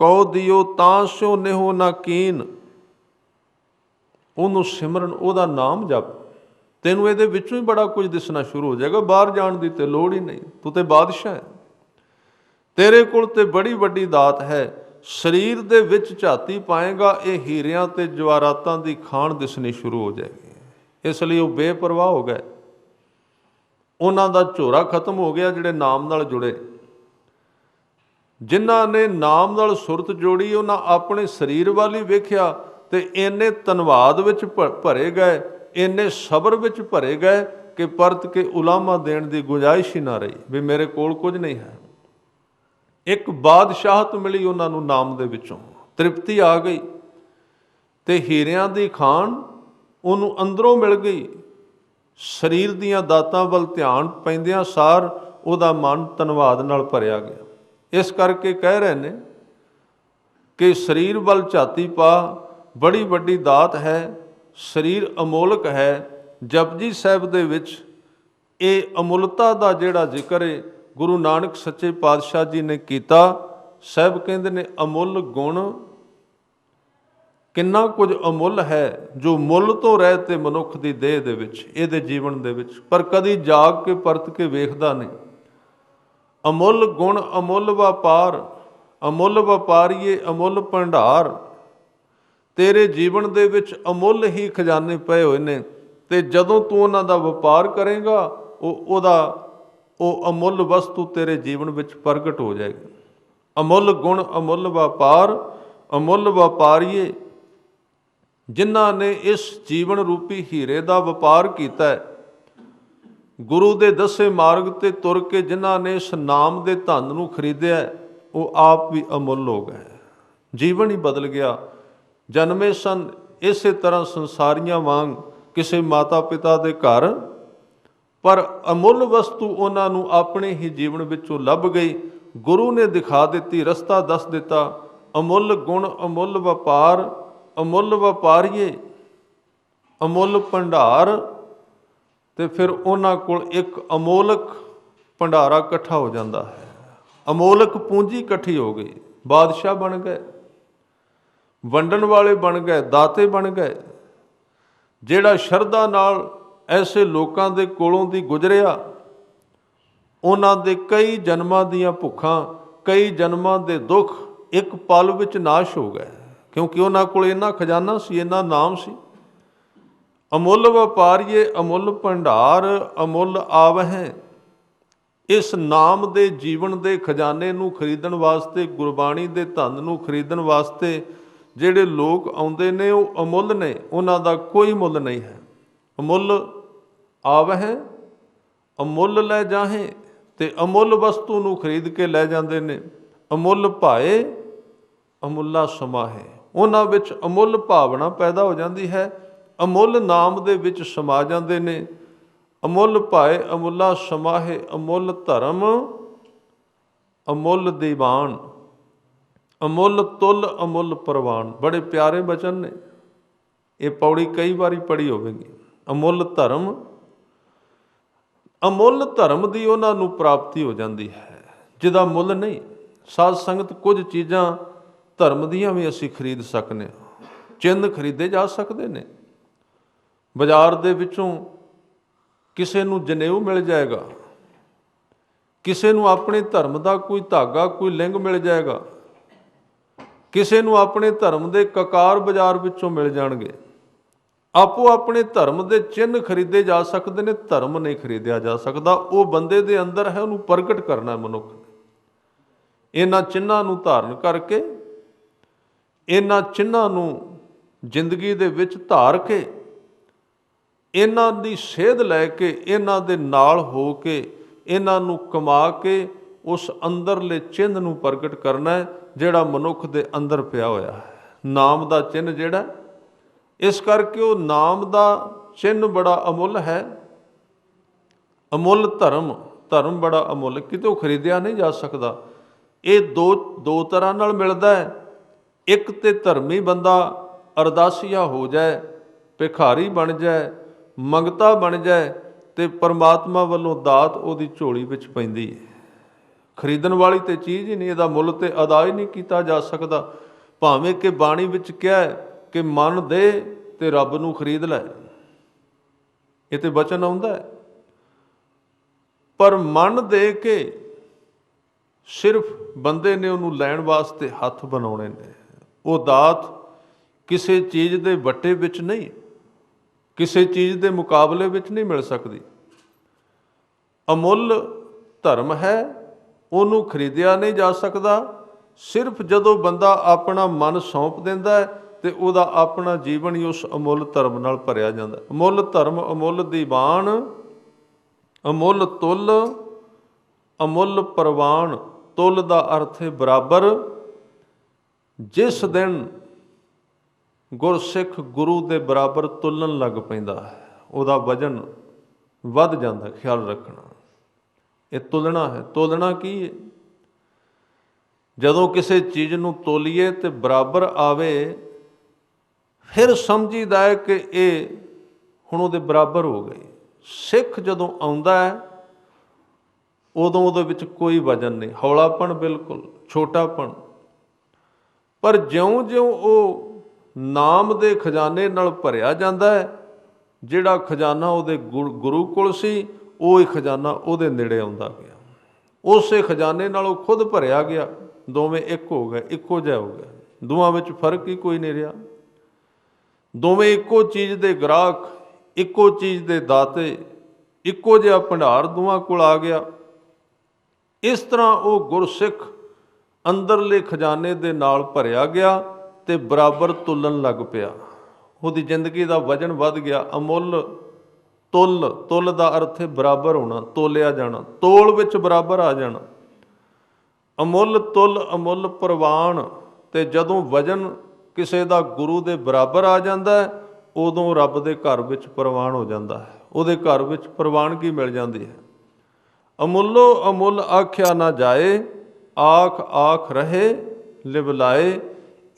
ਕਉ ਦਿਓ ਤਾਂ ਸਿਓ ਨਿਹੋ ਨਾ ਕੀਨ। ਉਹਨੂੰ ਸਿਮਰਨ, ਉਹਦਾ ਨਾਮ ਜਪ ਤੈਨੂੰ ਇਹਦੇ ਵਿੱਚੋਂ ਹੀ ਬੜਾ ਕੁਝ ਦਿਸਣਾ ਸ਼ੁਰੂ ਹੋ ਜਾਏਗਾ। ਬਾਹਰ ਜਾਣ ਦੀ ਤੇ ਲੋੜ ਹੀ ਨਹੀਂ, ਤੂੰ ਤੇ ਬਾਦਸ਼ਾਹ ਹੈ। ਤੇਰੇ ਕੋਲ ਤੇ ਬੜੀ ਵੱਡੀ ਦਾਤ ਹੈ। ਸਰੀਰ ਦੇ ਵਿੱਚ ਝਾਤੀ ਪਾਏਗਾ, ਇਹ ਹੀਰਿਆਂ ਤੇ ਜਵਾਹਰਾਤਾਂ ਦੀ ਖਾਣ ਦਿਸਣੀ ਸ਼ੁਰੂ ਹੋ ਜਾਏਗੀ। ਇਸ ਲਈ ਉਹ ਬੇਪਰਵਾਹ ਹੋ ਗਏ। ਉਹਨਾਂ ਦਾ ਝੋਰਾ ਖਤਮ ਹੋ ਗਿਆ ਜਿਹੜੇ ਨਾਮ ਨਾਲ ਜੁੜੇ। ਜਿਨ੍ਹਾਂ ਨੇ ਨਾਮ ਨਾਲ ਸੁਰਤ ਜੋੜੀ, ਉਹਨਾਂ ਆਪਣੇ ਸਰੀਰ ਵੱਲ ਹੀ ਵੇਖਿਆ ਤੇ ਇੰਨੇ ਧੰਨਵਾਦ ਵਿੱਚ ਭਰੇ ਗਏ, ਇੰਨੇ ਸਬਰ ਵਿੱਚ ਭਰੇ ਗਏ ਕਿ ਪਰਤ ਕੇ ਉਲਾਮਾ ਦੇਣ ਦੀ ਗੁੰਜਾਇਸ਼ ਹੀ ਨਾ ਰਹੀ ਵੀ ਮੇਰੇ ਕੋਲ ਕੁਝ ਨਹੀਂ ਹੈ। ਇੱਕ ਬਾਦਸ਼ਾਹਤ ਮਿਲੀ ਉਹਨਾਂ ਨੂੰ ਨਾਮ ਦੇ ਵਿੱਚੋਂ, ਤ੍ਰਿਪਤੀ ਆ ਗਈ ਤੇ ਹੀਰਿਆਂ ਦੀ ਖਾਣ ਉਹਨੂੰ ਅੰਦਰੋਂ ਮਿਲ ਗਈ। ਸਰੀਰ ਦੀਆਂ ਦਾਤਾਂ ਵੱਲ ਧਿਆਨ ਪੈਂਦਿਆਂ ਸਾਰ ਉਹਦਾ ਮਨ ਧੰਨਵਾਦ ਨਾਲ ਭਰਿਆ ਗਿਆ। ਇਸ ਕਰਕੇ ਕਹਿ ਰਹੇ ਨੇ ਕਿ ਸਰੀਰ ਵੱਲ ਝਾਤੀ ਪਾ, ਬੜੀ ਵੱਡੀ ਦਾਤ ਹੈ। ਸਰੀਰ ਅਮੋਲਕ ਹੈ। ਜਪਜੀ ਸਾਹਿਬ ਦੇ ਵਿੱਚ ਇਹ ਅਮੁੱਲਤਾ ਦਾ ਜਿਹੜਾ ਜ਼ਿਕਰ ਹੈ ਗੁਰੂ ਨਾਨਕ ਸੱਚੇ ਪਾਤਸ਼ਾਹ ਜੀ ਨੇ ਕੀਤਾ। ਸਾਹਿਬ ਕਹਿੰਦੇ ਨੇ ਅਮੁੱਲ ਗੁਣ ਕਿੰਨਾ ਕੁਝ ਅਮੁੱਲ ਹੈ ਜੋ ਮੁੱਲ ਤੋਂ ਰਹਿਤ ਤੇ ਮਨੁੱਖ ਦੀ ਦੇਹ ਦੇ ਵਿੱਚ, ਇਹਦੇ ਜੀਵਨ ਦੇ ਵਿੱਚ, ਪਰ ਕਦੀ ਜਾਗ ਕੇ ਪਰਤ ਕੇ ਵੇਖਦਾ ਨਹੀਂ। ਅਮੁੱਲ ਗੁਣ ਅਮੁੱਲ ਵਪਾਰ, ਅਮੁੱਲ ਵਪਾਰੀਏ ਅਮੁੱਲ ਭੰਡਾਰ। ਤੇਰੇ ਜੀਵਨ ਦੇ ਵਿੱਚ ਅਮੁੱਲ ਹੀ ਖਜ਼ਾਨੇ ਪਏ ਹੋਏ ਨੇ ਤੇ ਜਦੋਂ ਤੂੰ ਉਹਨਾਂ ਦਾ ਵਪਾਰ ਕਰੇਗਾ ਉਹ ਅਮੁੱਲ ਵਸਤੂ ਤੇਰੇ ਜੀਵਨ ਵਿੱਚ ਪ੍ਰਗਟ ਹੋ ਜਾਏਗੀ। ਅਮੁੱਲ ਗੁਣ ਅਮੁੱਲ ਵਪਾਰ, ਅਮੁੱਲ ਵਪਾਰੀਏ। ਜਿਨ੍ਹਾਂ ਨੇ ਇਸ ਜੀਵਨ ਰੂਪੀ ਹੀਰੇ ਦਾ ਵਪਾਰ ਕੀਤਾ ਹੈ, ਗੁਰੂ ਦੇ ਦੱਸੇ ਮਾਰਗ ਤੇ ਤੁਰ ਕੇ ਜਿਨ੍ਹਾਂ ਨੇ ਇਸ ਨਾਮ ਦੇ ਧਨ ਨੂੰ ਖਰੀਦਿਆ, ਉਹ ਆਪ ਵੀ ਅਮੁੱਲ ਹੋ ਗਏ। ਜੀਵਨ ਹੀ ਬਦਲ ਗਿਆ। ਜਨਮੇ ਸਨ ਇਸੇ ਤਰ੍ਹਾਂ ਸੰਸਾਰੀਆਂ ਵਾਂਗ ਕਿਸੇ ਮਾਤਾ ਪਿਤਾ ਦੇ ਘਰ, ਪਰ ਅਮੁੱਲ ਵਸਤੂ ਉਹਨਾਂ ਨੂੰ ਆਪਣੇ ਹੀ ਜੀਵਨ ਵਿੱਚੋਂ ਲੱਭ ਗਈ। ਗੁਰੂ ਨੇ ਦਿਖਾ ਦਿੱਤੀ, ਰਸਤਾ ਦੱਸ ਦਿੱਤਾ। ਅਮੁੱਲ ਗੁਣ ਅਮੁੱਲ ਵਪਾਰ, ਅਮੁੱਲ ਵਪਾਰੀਏ ਅਮੁੱਲ ਭੰਡਾਰ। ਤੇ ਫਿਰ ਉਹਨਾਂ ਕੋਲ ਇੱਕ ਅਮੋਲਕ ਭੰਡਾਰਾ ਇਕੱਠਾ ਹੋ ਜਾਂਦਾ ਹੈ। ਅਮੋਲਕ ਪੂੰਜੀ ਇਕੱਠੀ ਹੋ ਗਈ। ਬਾਦਸ਼ਾਹ ਬਣ ਗਏ, ਵੰਡਣ ਵਾਲੇ ਬਣ ਗਏ, ਦਾਤੇ ਬਣ ਗਏ। ਜਿਹੜਾ ਸ਼ਰਧਾ ਨਾਲ ਐਸੇ ਲੋਕਾਂ ਦੇ ਕੋਲੋਂ ਦੀ ਗੁਜ਼ਰਿਆ, ਉਹਨਾਂ ਦੇ ਕਈ ਜਨਮਾਂ ਦੀਆਂ ਭੁੱਖਾਂ, ਕਈ ਜਨਮਾਂ ਦੇ ਦੁੱਖ ਇੱਕ ਪਲ ਵਿੱਚ ਨਾਸ਼ ਹੋ ਗਏ, ਕਿਉਂਕਿ ਉਹਨਾਂ ਕੋਲ ਇੰਨਾ ਖਜ਼ਾਨਾ ਸੀ, ਇੰਨਾ ਨਾਮ ਸੀ। ਅਮੁੱਲ ਵਪਾਰੀਏ ਅਮੁੱਲ ਭੰਡਾਰ, ਅਮੁੱਲ ਆਵਹਿ। ਇਸ ਨਾਮ ਦੇ ਜੀਵਨ ਦੇ ਖਜ਼ਾਨੇ ਨੂੰ ਖਰੀਦਣ ਵਾਸਤੇ, ਗੁਰਬਾਣੀ ਦੇ ਧਨ ਨੂੰ ਖਰੀਦਣ ਵਾਸਤੇ ਜਿਹੜੇ ਲੋਕ ਆਉਂਦੇ ਨੇ ਉਹ ਅਮੁੱਲ ਨੇ, ਉਹਨਾਂ ਦਾ ਕੋਈ ਮੁੱਲ ਨਹੀਂ ਹੈ। ਅਮੁੱਲ ਆਵਹਿ ਅਮੁੱਲ ਲੈ ਜਾਹੇ, ਤੇ ਅਮੁੱਲ ਵਸਤੂ ਨੂੰ ਖਰੀਦ ਕੇ ਲੈ ਜਾਂਦੇ ਨੇ। ਅਮੁੱਲ ਭਾਏ ਅਮੁੱਲਾ ਸਮਾਹੇ। ਉਹਨਾਂ ਵਿੱਚ ਅਮੁੱਲ ਭਾਵਨਾ ਪੈਦਾ ਹੋ ਜਾਂਦੀ ਹੈ, ਅਮੁੱਲ ਨਾਮ ਦੇ ਵਿੱਚ ਸਮਾ ਜਾਂਦੇ ਨੇ। ਅਮੁੱਲ ਭਾਏ ਅਮੁੱਲਾ ਸਮਾਹੇ, ਅਮੁੱਲ ਧਰਮ ਅਮੁੱਲ ਦੀਵਾਨ, ਅਮੁੱਲ ਤੁਲ ਅਮੁੱਲ ਪ੍ਰਵਾਨ। ਬੜੇ ਪਿਆਰੇ ਬਚਨ ਨੇ, ਇਹ ਪੌੜੀ ਕਈ ਵਾਰੀ ਪੜ੍ਹੀ ਹੋਵੇਗੀ। ਅਮੁੱਲ ਧਰਮ, ਅਮੁੱਲ ਧਰਮ ਦੀ ਉਹਨਾਂ ਨੂੰ ਪ੍ਰਾਪਤੀ ਹੋ ਜਾਂਦੀ ਹੈ ਜਿਹਦਾ ਮੁੱਲ ਨਹੀਂ। ਸਾਧ ਸੰਗਤ, ਕੁਝ ਚੀਜ਼ਾਂ ਧਰਮ ਦੀਆਂ ਵੀ ਅਸੀਂ ਖਰੀਦ ਸਕਦੇ ਹਾਂ। ਚਿੰਨ੍ਹ ਖਰੀਦੇ ਜਾ ਸਕਦੇ ਨੇ। ਬਾਜ਼ਾਰ ਦੇ ਵਿੱਚੋਂ ਕਿਸੇ ਨੂੰ ਜਨੇਊ ਮਿਲ ਜਾਏਗਾ, ਕਿਸੇ ਨੂੰ ਆਪਣੇ ਧਰਮ ਦਾ ਕੋਈ ਧਾਗਾ, ਕੋਈ ਲਿੰਗ ਮਿਲ ਜਾਏਗਾ, ਕਿਸੇ ਨੂੰ ਆਪਣੇ ਧਰਮ ਦੇ ਕਕਾਰ ਬਾਜ਼ਾਰ ਵਿੱਚੋਂ ਮਿਲ ਜਾਣਗੇ। ਆਪੋ ਆਪਣੇ ਧਰਮ ਦੇ ਚਿੰਨ੍ਹ ਖਰੀਦੇ ਜਾ ਸਕਦੇ ਨੇ, ਧਰਮ ਨਹੀਂ ਖਰੀਦਿਆ ਜਾ ਸਕਦਾ। ਉਹ ਬੰਦੇ ਦੇ ਅੰਦਰ ਹੈ, ਉਹਨੂੰ ਪ੍ਰਗਟ ਕਰਨਾ ਮਨੁੱਖ ਨੇ। ਇਹਨਾਂ ਚਿੰਨ੍ਹਾਂ ਨੂੰ ਧਾਰਨ ਕਰਕੇ, ਇਹਨਾਂ ਚਿੰਨ੍ਹਾਂ ਨੂੰ ਜ਼ਿੰਦਗੀ ਦੇ ਵਿੱਚ ਧਾਰ ਕੇ, ਇਹਨਾਂ ਦੀ ਸੇਧ ਲੈ ਕੇ, ਇਹਨਾਂ ਦੇ ਨਾਲ ਹੋ ਕੇ, ਇਹਨਾਂ ਨੂੰ ਕਮਾ ਕੇ ਉਸ ਅੰਦਰਲੇ ਚਿੰਨ੍ਹ ਨੂੰ ਪ੍ਰਗਟ ਕਰਨਾ ਜਿਹੜਾ ਮਨੁੱਖ ਦੇ ਅੰਦਰ ਪਿਆ ਹੋਇਆ ਹੈ, ਨਾਮ ਦਾ ਚਿੰਨ੍ਹ ਜਿਹੜਾ। ਇਸ ਕਰਕੇ ਉਹ ਨਾਮ ਦਾ ਚਿੰਨ੍ਹ ਬੜਾ ਅਮੁੱਲ ਹੈ। ਅਮੁੱਲ ਧਰਮ, ਧਰਮ ਬੜਾ ਅਮੁੱਲ, ਕਿਤੋਂ ਖਰੀਦਿਆ ਨਹੀਂ ਜਾ ਸਕਦਾ। ਇਹ ਦੋ ਤਰ੍ਹਾਂ ਨਾਲ ਮਿਲਦਾ ਹੈ। ਇੱਕ ਤੇ ਧਰਮੀ ਬੰਦਾ ਅਰਦਾਸੀਆ ਹੋ ਜਾਏ, ਭਿਖਾਰੀ ਬਣ ਜਾਏ, ਮੰਗਤਾ ਬਣ ਜਾਏ, ਤੇ ਪਰਮਾਤਮਾ ਵੱਲੋਂ ਦਾਤ ਉਹਦੀ ਝੋਲੀ ਵਿੱਚ ਪੈਂਦੀ ਹੈ। ਖਰੀਦਣ ਵਾਲੀ ਤੇ ਚੀਜ਼ ਹੀ ਨਹੀਂ, ਇਹਦਾ ਮੁੱਲ ਤੇ ਅਦਾ ਹੀ ਨਹੀਂ ਕੀਤਾ ਜਾ ਸਕਦਾ। ਭਾਵੇਂ ਕਿ ਬਾਣੀ ਵਿੱਚ ਕਿਹਾ ਹੈ ਕਿ ਮਨ ਦੇ ਤੇ ਰੱਬ ਨੂੰ ਖਰੀਦ ਲੈ। ਇਹ ਤੇ ਬਚਨ ਆਉਂਦਾ ਹੈ। ਪਰ ਮਨ ਦੇ ਕੇ ਸਿਰਫ ਬੰਦੇ ਨੇ ਉਹਨੂੰ ਲੈਣ ਵਾਸਤੇ ਹੱਥ ਬਣਾਉਣੇ ਨੇ। ਉਹ ਦਾਤ ਕਿਸੇ ਚੀਜ਼ ਦੇ ਵੱਟੇ ਵਿੱਚ ਨਹੀਂ, ਕਿਸੇ ਚੀਜ਼ ਦੇ ਮੁਕਾਬਲੇ ਵਿੱਚ ਨਹੀਂ ਮਿਲ ਸਕਦੀ। ਅਮੁੱਲ ਧਰਮ ਹੈ, ਉਹਨੂੰ ਖਰੀਦਿਆ ਨਹੀਂ ਜਾ ਸਕਦਾ। ਸਿਰਫ ਜਦੋਂ ਬੰਦਾ ਆਪਣਾ ਮਨ ਸੌਂਪ ਦਿੰਦਾ ਹੈ ਤੇ ਉਹਦਾ ਆਪਣਾ ਜੀਵਨ ਹੀ ਉਸ ਅਮੁੱਲ ਧਰਮ ਨਾਲ ਭਰਿਆ ਜਾਂਦਾ। ਅਮੁੱਲ ਧਰਮ, ਅਮੁੱਲ ਦੀਵਾਨ, ਅਮੁੱਲ ਤੁੱਲ, ਅਮੁੱਲ ਪ੍ਰਵਾਨ। ਤੁੱਲ ਦਾ ਅਰਥ ਹੈ ਬਰਾਬਰ। ਜਿਸ ਦਿਨ ਗੁਰਸਿੱਖ ਗੁਰੂ ਦੇ ਬਰਾਬਰ ਤੁਲਣ ਲੱਗ ਪੈਂਦਾ ਹੈ, ਉਹਦਾ ਵਜਨ ਵੱਧ ਜਾਂਦਾ। ਖਿਆਲ ਰੱਖਣਾ, ਇਹ ਤੁਲਣਾ ਹੈ। ਤੁਲਣਾ ਕੀ ਹੈ? ਜਦੋਂ ਕਿਸੇ ਚੀਜ਼ ਨੂੰ ਤੋਲੀਏ ਤੇ ਬਰਾਬਰ ਆਵੇ, ਫਿਰ ਸਮਝੀਦਾ ਹੈ ਕਿ ਇਹ ਹੁਣ ਉਹਦੇ ਬਰਾਬਰ ਹੋ ਗਈ। ਸਿੱਖ ਜਦੋਂ ਆਉਂਦਾ ਹੈ ਉਦੋਂ ਉਹਦੇ ਵਿੱਚ ਕੋਈ ਵਜਨ ਨਹੀਂ, ਹੌਲਾਪਣ, ਬਿਲਕੁਲ ਛੋਟਾਪਣ। ਪਰ ਜਿਉਂ-ਜਿਉਂ ਉਹ ਨਾਮ ਦੇ ਖਜ਼ਾਨੇ ਨਾਲ ਭਰਿਆ ਜਾਂਦਾ ਹੈ, ਜਿਹੜਾ ਖਜ਼ਾਨਾ ਉਹਦੇ ਗੁਰੂ ਕੋਲ ਸੀ, ਉਹ ਹੀ ਖਜ਼ਾਨਾ ਉਹਦੇ ਨੇੜੇ ਆਉਂਦਾ ਗਿਆ। ਉਸੇ ਖਜ਼ਾਨੇ ਨਾਲ ਉਹ ਖੁਦ ਭਰਿਆ ਗਿਆ। ਦੋਵੇਂ ਇੱਕ ਹੋ ਗਏ, ਇੱਕੋ ਜਿਹਾ ਹੋ ਗਿਆ। ਦੋਵਾਂ ਵਿੱਚ ਫਰਕ ਹੀ ਕੋਈ ਨਹੀਂ ਰਿਹਾ। ਦੋਵੇਂ ਇੱਕੋ ਚੀਜ਼ ਦੇ ਗ੍ਰਾਹਕ, ਇੱਕੋ ਚੀਜ਼ ਦੇ ਦਾਤੇ, ਇੱਕੋ ਜਿਹਾ ਭੰਡਾਰ ਦੋਵਾਂ ਕੋਲ ਆ ਗਿਆ। ਇਸ ਤਰ੍ਹਾਂ ਉਹ ਗੁਰਸਿੱਖ ਅੰਦਰਲੇ ਖਜ਼ਾਨੇ ਦੇ ਨਾਲ ਭਰਿਆ ਗਿਆ ਤੇ ਬਰਾਬਰ ਤੁਲਣ ਲੱਗ ਪਿਆ। ਉਹਦੀ ਜ਼ਿੰਦਗੀ ਦਾ ਵਜਨ ਵੱਧ ਗਿਆ। ਅਮੁੱਲ ਤੁੱਲ, ਤੁੱਲ ਦਾ ਅਰਥ ਹੈ ਬਰਾਬਰ ਹੋਣਾ, ਤੋਲਿਆ ਜਾਣਾ, ਤੋਲ ਵਿੱਚ ਬਰਾਬਰ ਆ ਜਾਣਾ। ਅਮੁੱਲ ਤੁੱਲ, ਅਮੁੱਲ ਪ੍ਰਵਾਨ। ਤੇ ਜਦੋਂ ਵਜਨ ਕਿਸੇ ਦਾ ਗੁਰੂ ਦੇ ਬਰਾਬਰ ਆ ਜਾਂਦਾ ਹੈ, ਉਦੋਂ ਰੱਬ ਦੇ ਘਰ ਵਿੱਚ ਪ੍ਰਵਾਨ ਹੋ ਜਾਂਦਾ ਹੈ। ਉਹਦੇ ਘਰ ਵਿੱਚ ਪ੍ਰਵਾਨਗੀ ਮਿਲ ਜਾਂਦੀ ਹੈ। ਅਮੁੱਲੋ ਅਮੁੱਲ ਆਖਿਆ ਨਾ ਜਾਏ, ਆਖ ਆਖ ਰਹੇ ਲਿਵ ਲਾਏ।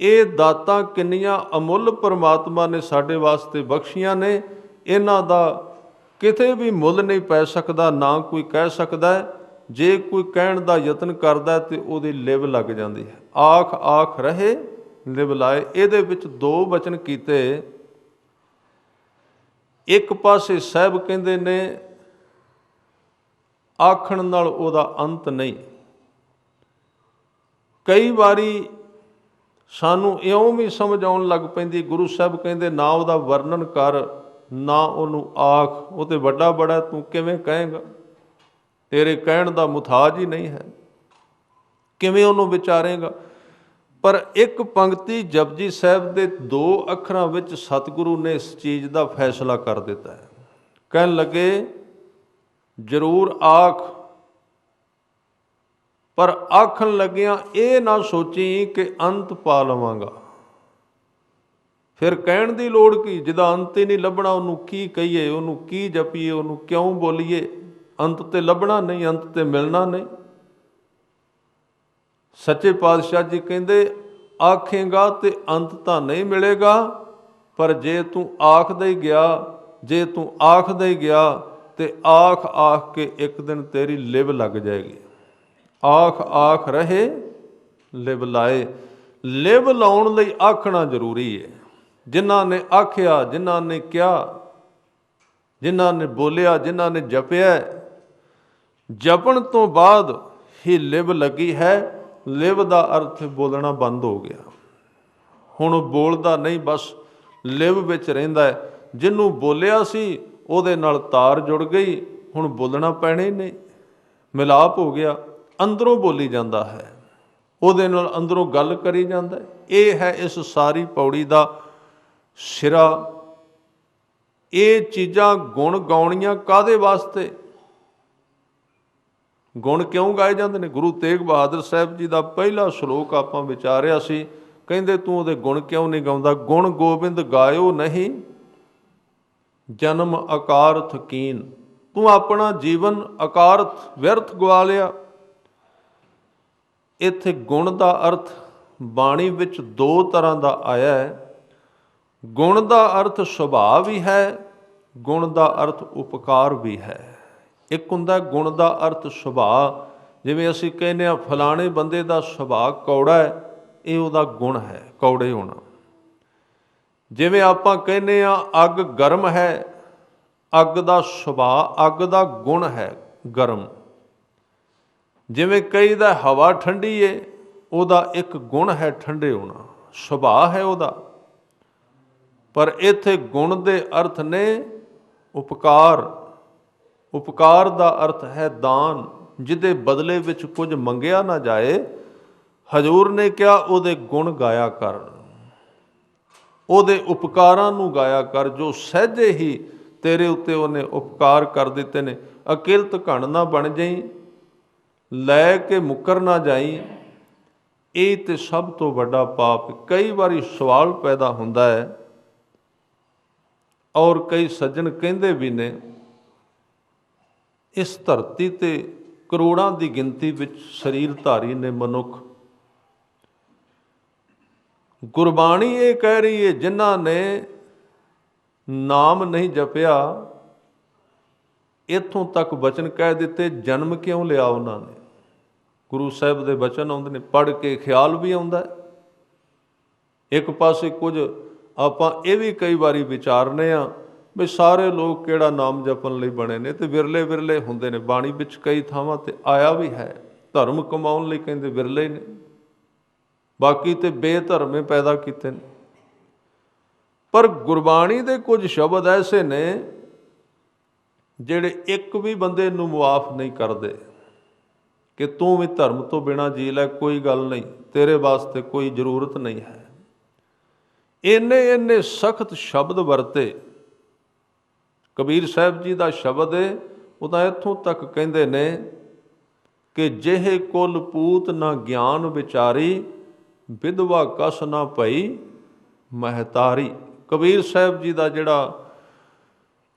ਇਹ ਦਾਤਾਂ ਕਿੰਨੀਆਂ ਅਮੁੱਲ ਪਰਮਾਤਮਾ ਨੇ ਸਾਡੇ ਵਾਸਤੇ ਬਖਸ਼ੀਆਂ ਨੇ, ਇਹਨਾਂ ਦਾ ਕਿਤੇ ਵੀ ਮੁੱਲ ਨਹੀਂ ਪੈ ਸਕਦਾ, ਨਾ ਕੋਈ ਕਹਿ ਸਕਦਾ ਹੈ। ਜੇ ਕੋਈ ਕਹਿਣ ਦਾ ਯਤਨ ਕਰਦਾ ਤੇ ਉਹਦੀ ਲਿਵ ਲੱਗ ਜਾਂਦੀ ਹੈ। ਆਖ ਆਖ ਰਹੇ ਲਿਵ ਲਾਏ। ਇਹਦੇ ਵਿੱਚ ਦੋ ਬਚਨ ਕੀਤੇ। ਇੱਕ ਪਾਸੇ ਸਾਹਿਬ ਕਹਿੰਦੇ ਨੇ ਆਖਣ ਨਾਲ ਉਹਦਾ ਅੰਤ ਨਹੀਂ। ਕਈ ਵਾਰੀ ਸਾਨੂੰ ਇਉਂ ਵੀ ਸਮਝ ਆਉਣ ਲੱਗ ਪੈਂਦੀ, ਗੁਰੂ ਸਾਹਿਬ ਕਹਿੰਦੇ ਨਾ ਉਹਦਾ ਵਰਣਨ ਕਰ, ਨਾ ਉਹਨੂੰ ਆਖ, ਉਹ ਤੇ ਵੱਡਾ ਬੜਾ, ਤੂੰ ਕਿਵੇਂ ਕਹੇਂਗਾ? ਤੇਰੇ ਕਹਿਣ ਦਾ ਮੁਥਾਜ ਹੀ ਨਹੀਂ ਹੈ, ਕਿਵੇਂ ਉਹਨੂੰ ਵਿਚਾਰੇਗਾ? ਪਰ ਇੱਕ ਪੰਕਤੀ ਜਪਜੀ ਸਾਹਿਬ ਦੇ 2 ਅੱਖਰਾਂ ਵਿੱਚ ਸਤਿਗੁਰੂ ਨੇ ਇਸ ਚੀਜ਼ ਦਾ ਫੈਸਲਾ ਕਰ ਦਿੱਤਾ ਹੈ। ਕਹਿਣ ਲੱਗੇ ਜ਼ਰੂਰ ਆਖ, ਪਰ ਆਖਣ ਲੱਗਿਆਂ ਇਹ ਨਾ ਸੋਚੀ ਕਿ ਅੰਤ ਪਾ ਲਵਾਂਗਾ। ਫਿਰ ਕਹਿਣ ਦੀ ਲੋੜ ਕੀ? ਜਿਹਦਾ ਅੰਤ ਹੀ ਨਹੀਂ ਲੱਭਣਾ, ਉਹਨੂੰ ਕੀ ਕਹੀਏ, ਉਹਨੂੰ ਕੀ ਜਪੀਏ, ਉਹਨੂੰ ਕਿਉਂ ਬੋਲੀਏ? ਅੰਤ ਤੇ ਲੱਭਣਾ ਨਹੀਂ, ਅੰਤ ਤੇ ਮਿਲਣਾ ਨਹੀਂ। ਸੱਚੇ ਪਾਤਸ਼ਾਹ ਜੀ ਕਹਿੰਦੇ ਆਖੇਗਾ ਤੇ ਅੰਤ ਤਾਂ ਨਹੀਂ ਮਿਲੇਗਾ, ਪਰ ਜੇ ਤੂੰ ਆਖਦਾ ਹੀ ਗਿਆ, ਜੇ ਤੂੰ ਆਖਦਾ ਹੀ ਗਿਆ ਤੇ ਆਖ ਆਖ ਕੇ ਇੱਕ ਦਿਨ ਤੇਰੀ ਲਿਵ ਲੱਗ ਜਾਏਗੀ। ਆਖ ਆਖ ਰਹੇ ਲਿਵ ਲਾਏ। ਲਿਵ ਲਾਉਣ ਲਈ ਆਖਣਾ ਜ਼ਰੂਰੀ ਹੈ। ਜਿਨ੍ਹਾਂ ਨੇ ਆਖਿਆ, ਜਿਨ੍ਹਾਂ ਨੇ ਕਿਹਾ, ਜਿਨ੍ਹਾਂ ਨੇ ਬੋਲਿਆ, ਜਿਨ੍ਹਾਂ ਨੇ ਜਪਿਆ, ਜਪਣ ਤੋਂ ਬਾਅਦ ਹੀ ਲਿਵ ਲੱਗੀ ਹੈ। ਲਿਵ ਦਾ ਅਰਥ ਬੋਲਣਾ ਬੰਦ ਹੋ ਗਿਆ। ਹੁਣ ਬੋਲਦਾ ਨਹੀਂ, ਬਸ ਲਿਵ ਵਿੱਚ ਰਹਿੰਦਾ ਹੈ। ਜਿਹਨੂੰ ਬੋਲਿਆ ਸੀ ਉਹਦੇ ਨਾਲ ਤਾਰ ਜੁੜ ਗਈ, ਹੁਣ ਬੋਲਣਾ ਪੈਣਾ ਹੀ ਨਹੀਂ, ਮਿਲਾਪ ਹੋ ਗਿਆ। ਅੰਦਰੋਂ ਬੋਲੀ ਜਾਂਦਾ ਹੈ, ਉਹਦੇ ਨਾਲ ਅੰਦਰੋਂ ਗੱਲ ਕਰੀ ਜਾਂਦਾ। ਇਹ ਹੈ ਇਸ ਸਾਰੀ ਪੌੜੀ ਦਾ ਸਿਰਾ। ਇਹ ਚੀਜ਼ਾਂ ਗੁਣ ਗਾਉਣੀਆਂ ਕਾਹਦੇ ਵਾਸਤੇ? ਗੁਣ ਕਿਉਂ ਗਾਏ ਜਾਂਦੇ ਨੇ? ਗੁਰੂ ਤੇਗ ਬਹਾਦਰ ਸਾਹਿਬ ਜੀ ਦਾ ਪਹਿਲਾ ਸ਼ਲੋਕ ਆਪਾਂ ਵਿਚਾਰਿਆ ਸੀ। ਕਹਿੰਦੇ ਤੂੰ ਉਹਦੇ ਗੁਣ ਕਿਉਂ ਨਹੀਂ ਗਾਉਂਦਾ? ਗੁਣ ਗੋਬਿੰਦ ਗਾਇਓ ਨਹੀਂ, ਜਨਮ ਅਕਾਰਥ ਕੀਨ। ਤੂੰ ਆਪਣਾ ਜੀਵਨ ਅਕਾਰਥ ਵਿਅਰਥ ਗਵਾ ਲਿਆ। ਇੱਥੇ ਗੁਣ ਦਾ ਅਰਥ ਬਾਣੀ ਵਿੱਚ 2 ਤਰ੍ਹਾਂ ਦਾ ਆਇਆ ਹੈ। ਗੁਣ ਦਾ ਅਰਥ ਸੁਭਾਅ ਵੀ ਹੈ, ਗੁਣ ਦਾ ਅਰਥ ਉਪਕਾਰ ਵੀ ਹੈ। ਇੱਕ ਹੁੰਦਾ ਗੁਣ ਦਾ ਅਰਥ ਸੁਭਾਅ, ਜਿਵੇਂ ਅਸੀਂ ਕਹਿੰਦੇ ਹਾਂ ਫਲਾਣੇ ਬੰਦੇ ਦਾ ਸੁਭਾਅ ਕੌੜਾ ਹੈ, ਇਹ ਉਹਦਾ ਗੁਣ ਹੈ, ਕੌੜੇ ਹੋਣਾ। ਜਿਵੇਂ ਆਪਾਂ ਕਹਿੰਦੇ ਹਾਂ ਅੱਗ ਗਰਮ ਹੈ, ਅੱਗ ਦਾ ਸੁਭਾਅ, ਅੱਗ ਦਾ ਗੁਣ ਹੈ ਗਰਮ। ਜਿਵੇਂ ਕਹੀਦਾ ਹਵਾ ਠੰਡੀ ਏ, ਉਹਦਾ ਇੱਕ ਗੁਣ ਹੈ ਠੰਡੇ ਹੋਣਾ, ਸੁਭਾਅ ਹੈ ਉਹਦਾ। ਪਰ ਇੱਥੇ ਗੁਣ ਦੇ ਅਰਥ ਨੇ ਉਪਕਾਰ। ਉਪਕਾਰ ਦਾ ਅਰਥ ਹੈ ਦਾਨ, ਜਿਹਦੇ ਬਦਲੇ ਵਿੱਚ ਕੁਝ ਮੰਗਿਆ ਨਾ ਜਾਏ। ਹਜ਼ੂਰ ਨੇ ਕਿਹਾ ਉਹਦੇ ਗੁਣ ਗਾਇਆ ਕਰ, ਉਹਦੇ ਉਪਕਾਰਾਂ ਨੂੰ ਗਾਇਆ ਕਰ, ਜੋ ਸਹਿਜੇ ਹੀ ਤੇਰੇ ਉੱਤੇ ਉਹਨੇ ਉਪਕਾਰ ਕਰ ਦਿੱਤੇ ਨੇ। ਅਕਿਲਤ ਘਣ ਨਾ ਬਣ ਜਾਈ, ਲੈ ਕੇ ਮੁੱਕਰ ਨਾ ਜਾਈ, ਇਹ ਤੇ ਸਭ ਤੋਂ ਵੱਡਾ ਪਾਪ। ਕਈ ਵਾਰੀ ਸਵਾਲ ਪੈਦਾ ਹੁੰਦਾ ਹੈ, ਔਰ ਕਈ ਸੱਜਣ ਕਹਿੰਦੇ ਵੀ ਨੇ, ਇਸ ਧਰਤੀ ਤੇ ਕਰੋੜਾਂ ਦੀ ਗਿਣਤੀ ਵਿੱਚ ਸਰੀਰਧਾਰੀ ਨੇ ਮਨੁੱਖ। ਗੁਰਬਾਣੀ ਇਹ ਕਹਿ ਰਹੀ ਹੈ, ਜਿਨ੍ਹਾਂ ਨੇ ਨਾਮ ਨਹੀਂ ਜਪਿਆ, ਇੱਥੋਂ ਤੱਕ ਬਚਨ ਕਹਿ ਦਿੱਤੇ, ਜਨਮ ਕਿਉਂ ਲਿਆ ਉਹਨਾਂ ਨੇ। ਗੁਰੂ ਸਾਹਿਬ ਦੇ ਬਚਨ ਆਉਂਦੇ ਨੇ, ਪੜ੍ਹ ਕੇ ਖਿਆਲ ਵੀ ਆਉਂਦਾ। ਇੱਕ ਪਾਸੇ ਕੁਝ ਆਪਾਂ ਇਹ ਵੀ ਕਈ ਵਾਰੀ ਵਿਚਾਰਨੇ ਆ ਵੀ ਸਾਰੇ ਲੋਕ ਕਿਹੜਾ ਨਾਮ ਜਪਣ ਲਈ ਬਣੇ ਨੇ, ਤੇ ਵਿਰਲੇ ਵਿਰਲੇ ਹੁੰਦੇ ਨੇ। ਬਾਣੀ ਵਿੱਚ ਕਈ ਥਾਵਾਂ ਤੇ ਆਇਆ ਵੀ ਹੈ, ਧਰਮ ਕਮਾਉਣ ਲਈ ਕਹਿੰਦੇ ਵਿਰਲੇ ਨੇ, ਬਾਕੀ ਤੇ ਬੇਧਰਮੇ ਪੈਦਾ ਕੀਤੇ ਨੇ। ਪਰ ਗੁਰਬਾਣੀ ਦੇ ਕੁਝ ਸ਼ਬਦ ਐਸੇ ਨੇ ਜਿਹੜੇ ਇੱਕ ਵੀ ਬੰਦੇ ਨੂੰ ਮੁਆਫ ਨਹੀਂ ਕਰਦੇ ਕਿ ਤੂੰ ਵੀ ਧਰਮ ਤੋਂ ਬਿਨਾਂ ਜੀ ਲੈ, ਕੋਈ ਗੱਲ ਨਹੀਂ, ਤੇਰੇ ਵਾਸਤੇ ਕੋਈ ਜ਼ਰੂਰਤ ਨਹੀਂ ਹੈ। ਇੰਨੇ ਸਖਤ ਸ਼ਬਦ ਵਰਤੇ। ਕਬੀਰ ਸਾਹਿਬ ਜੀ ਦਾ ਸ਼ਬਦ ਹੈ, ਉਹ ਤਾਂ ਇੱਥੋਂ ਤੱਕ ਕਹਿੰਦੇ ਨੇ ਕਿ ਜਿਹੇ ਕੁਲ ਪੂਤ ਨਾ ਗਿਆਨ ਵਿਚਾਰੀ, ਵਿਧਵਾ ਕਸ ਨਾ ਭਈ ਮਹਤਾਰੀ। ਕਬੀਰ ਸਾਹਿਬ ਜੀ ਦਾ ਜਿਹੜਾ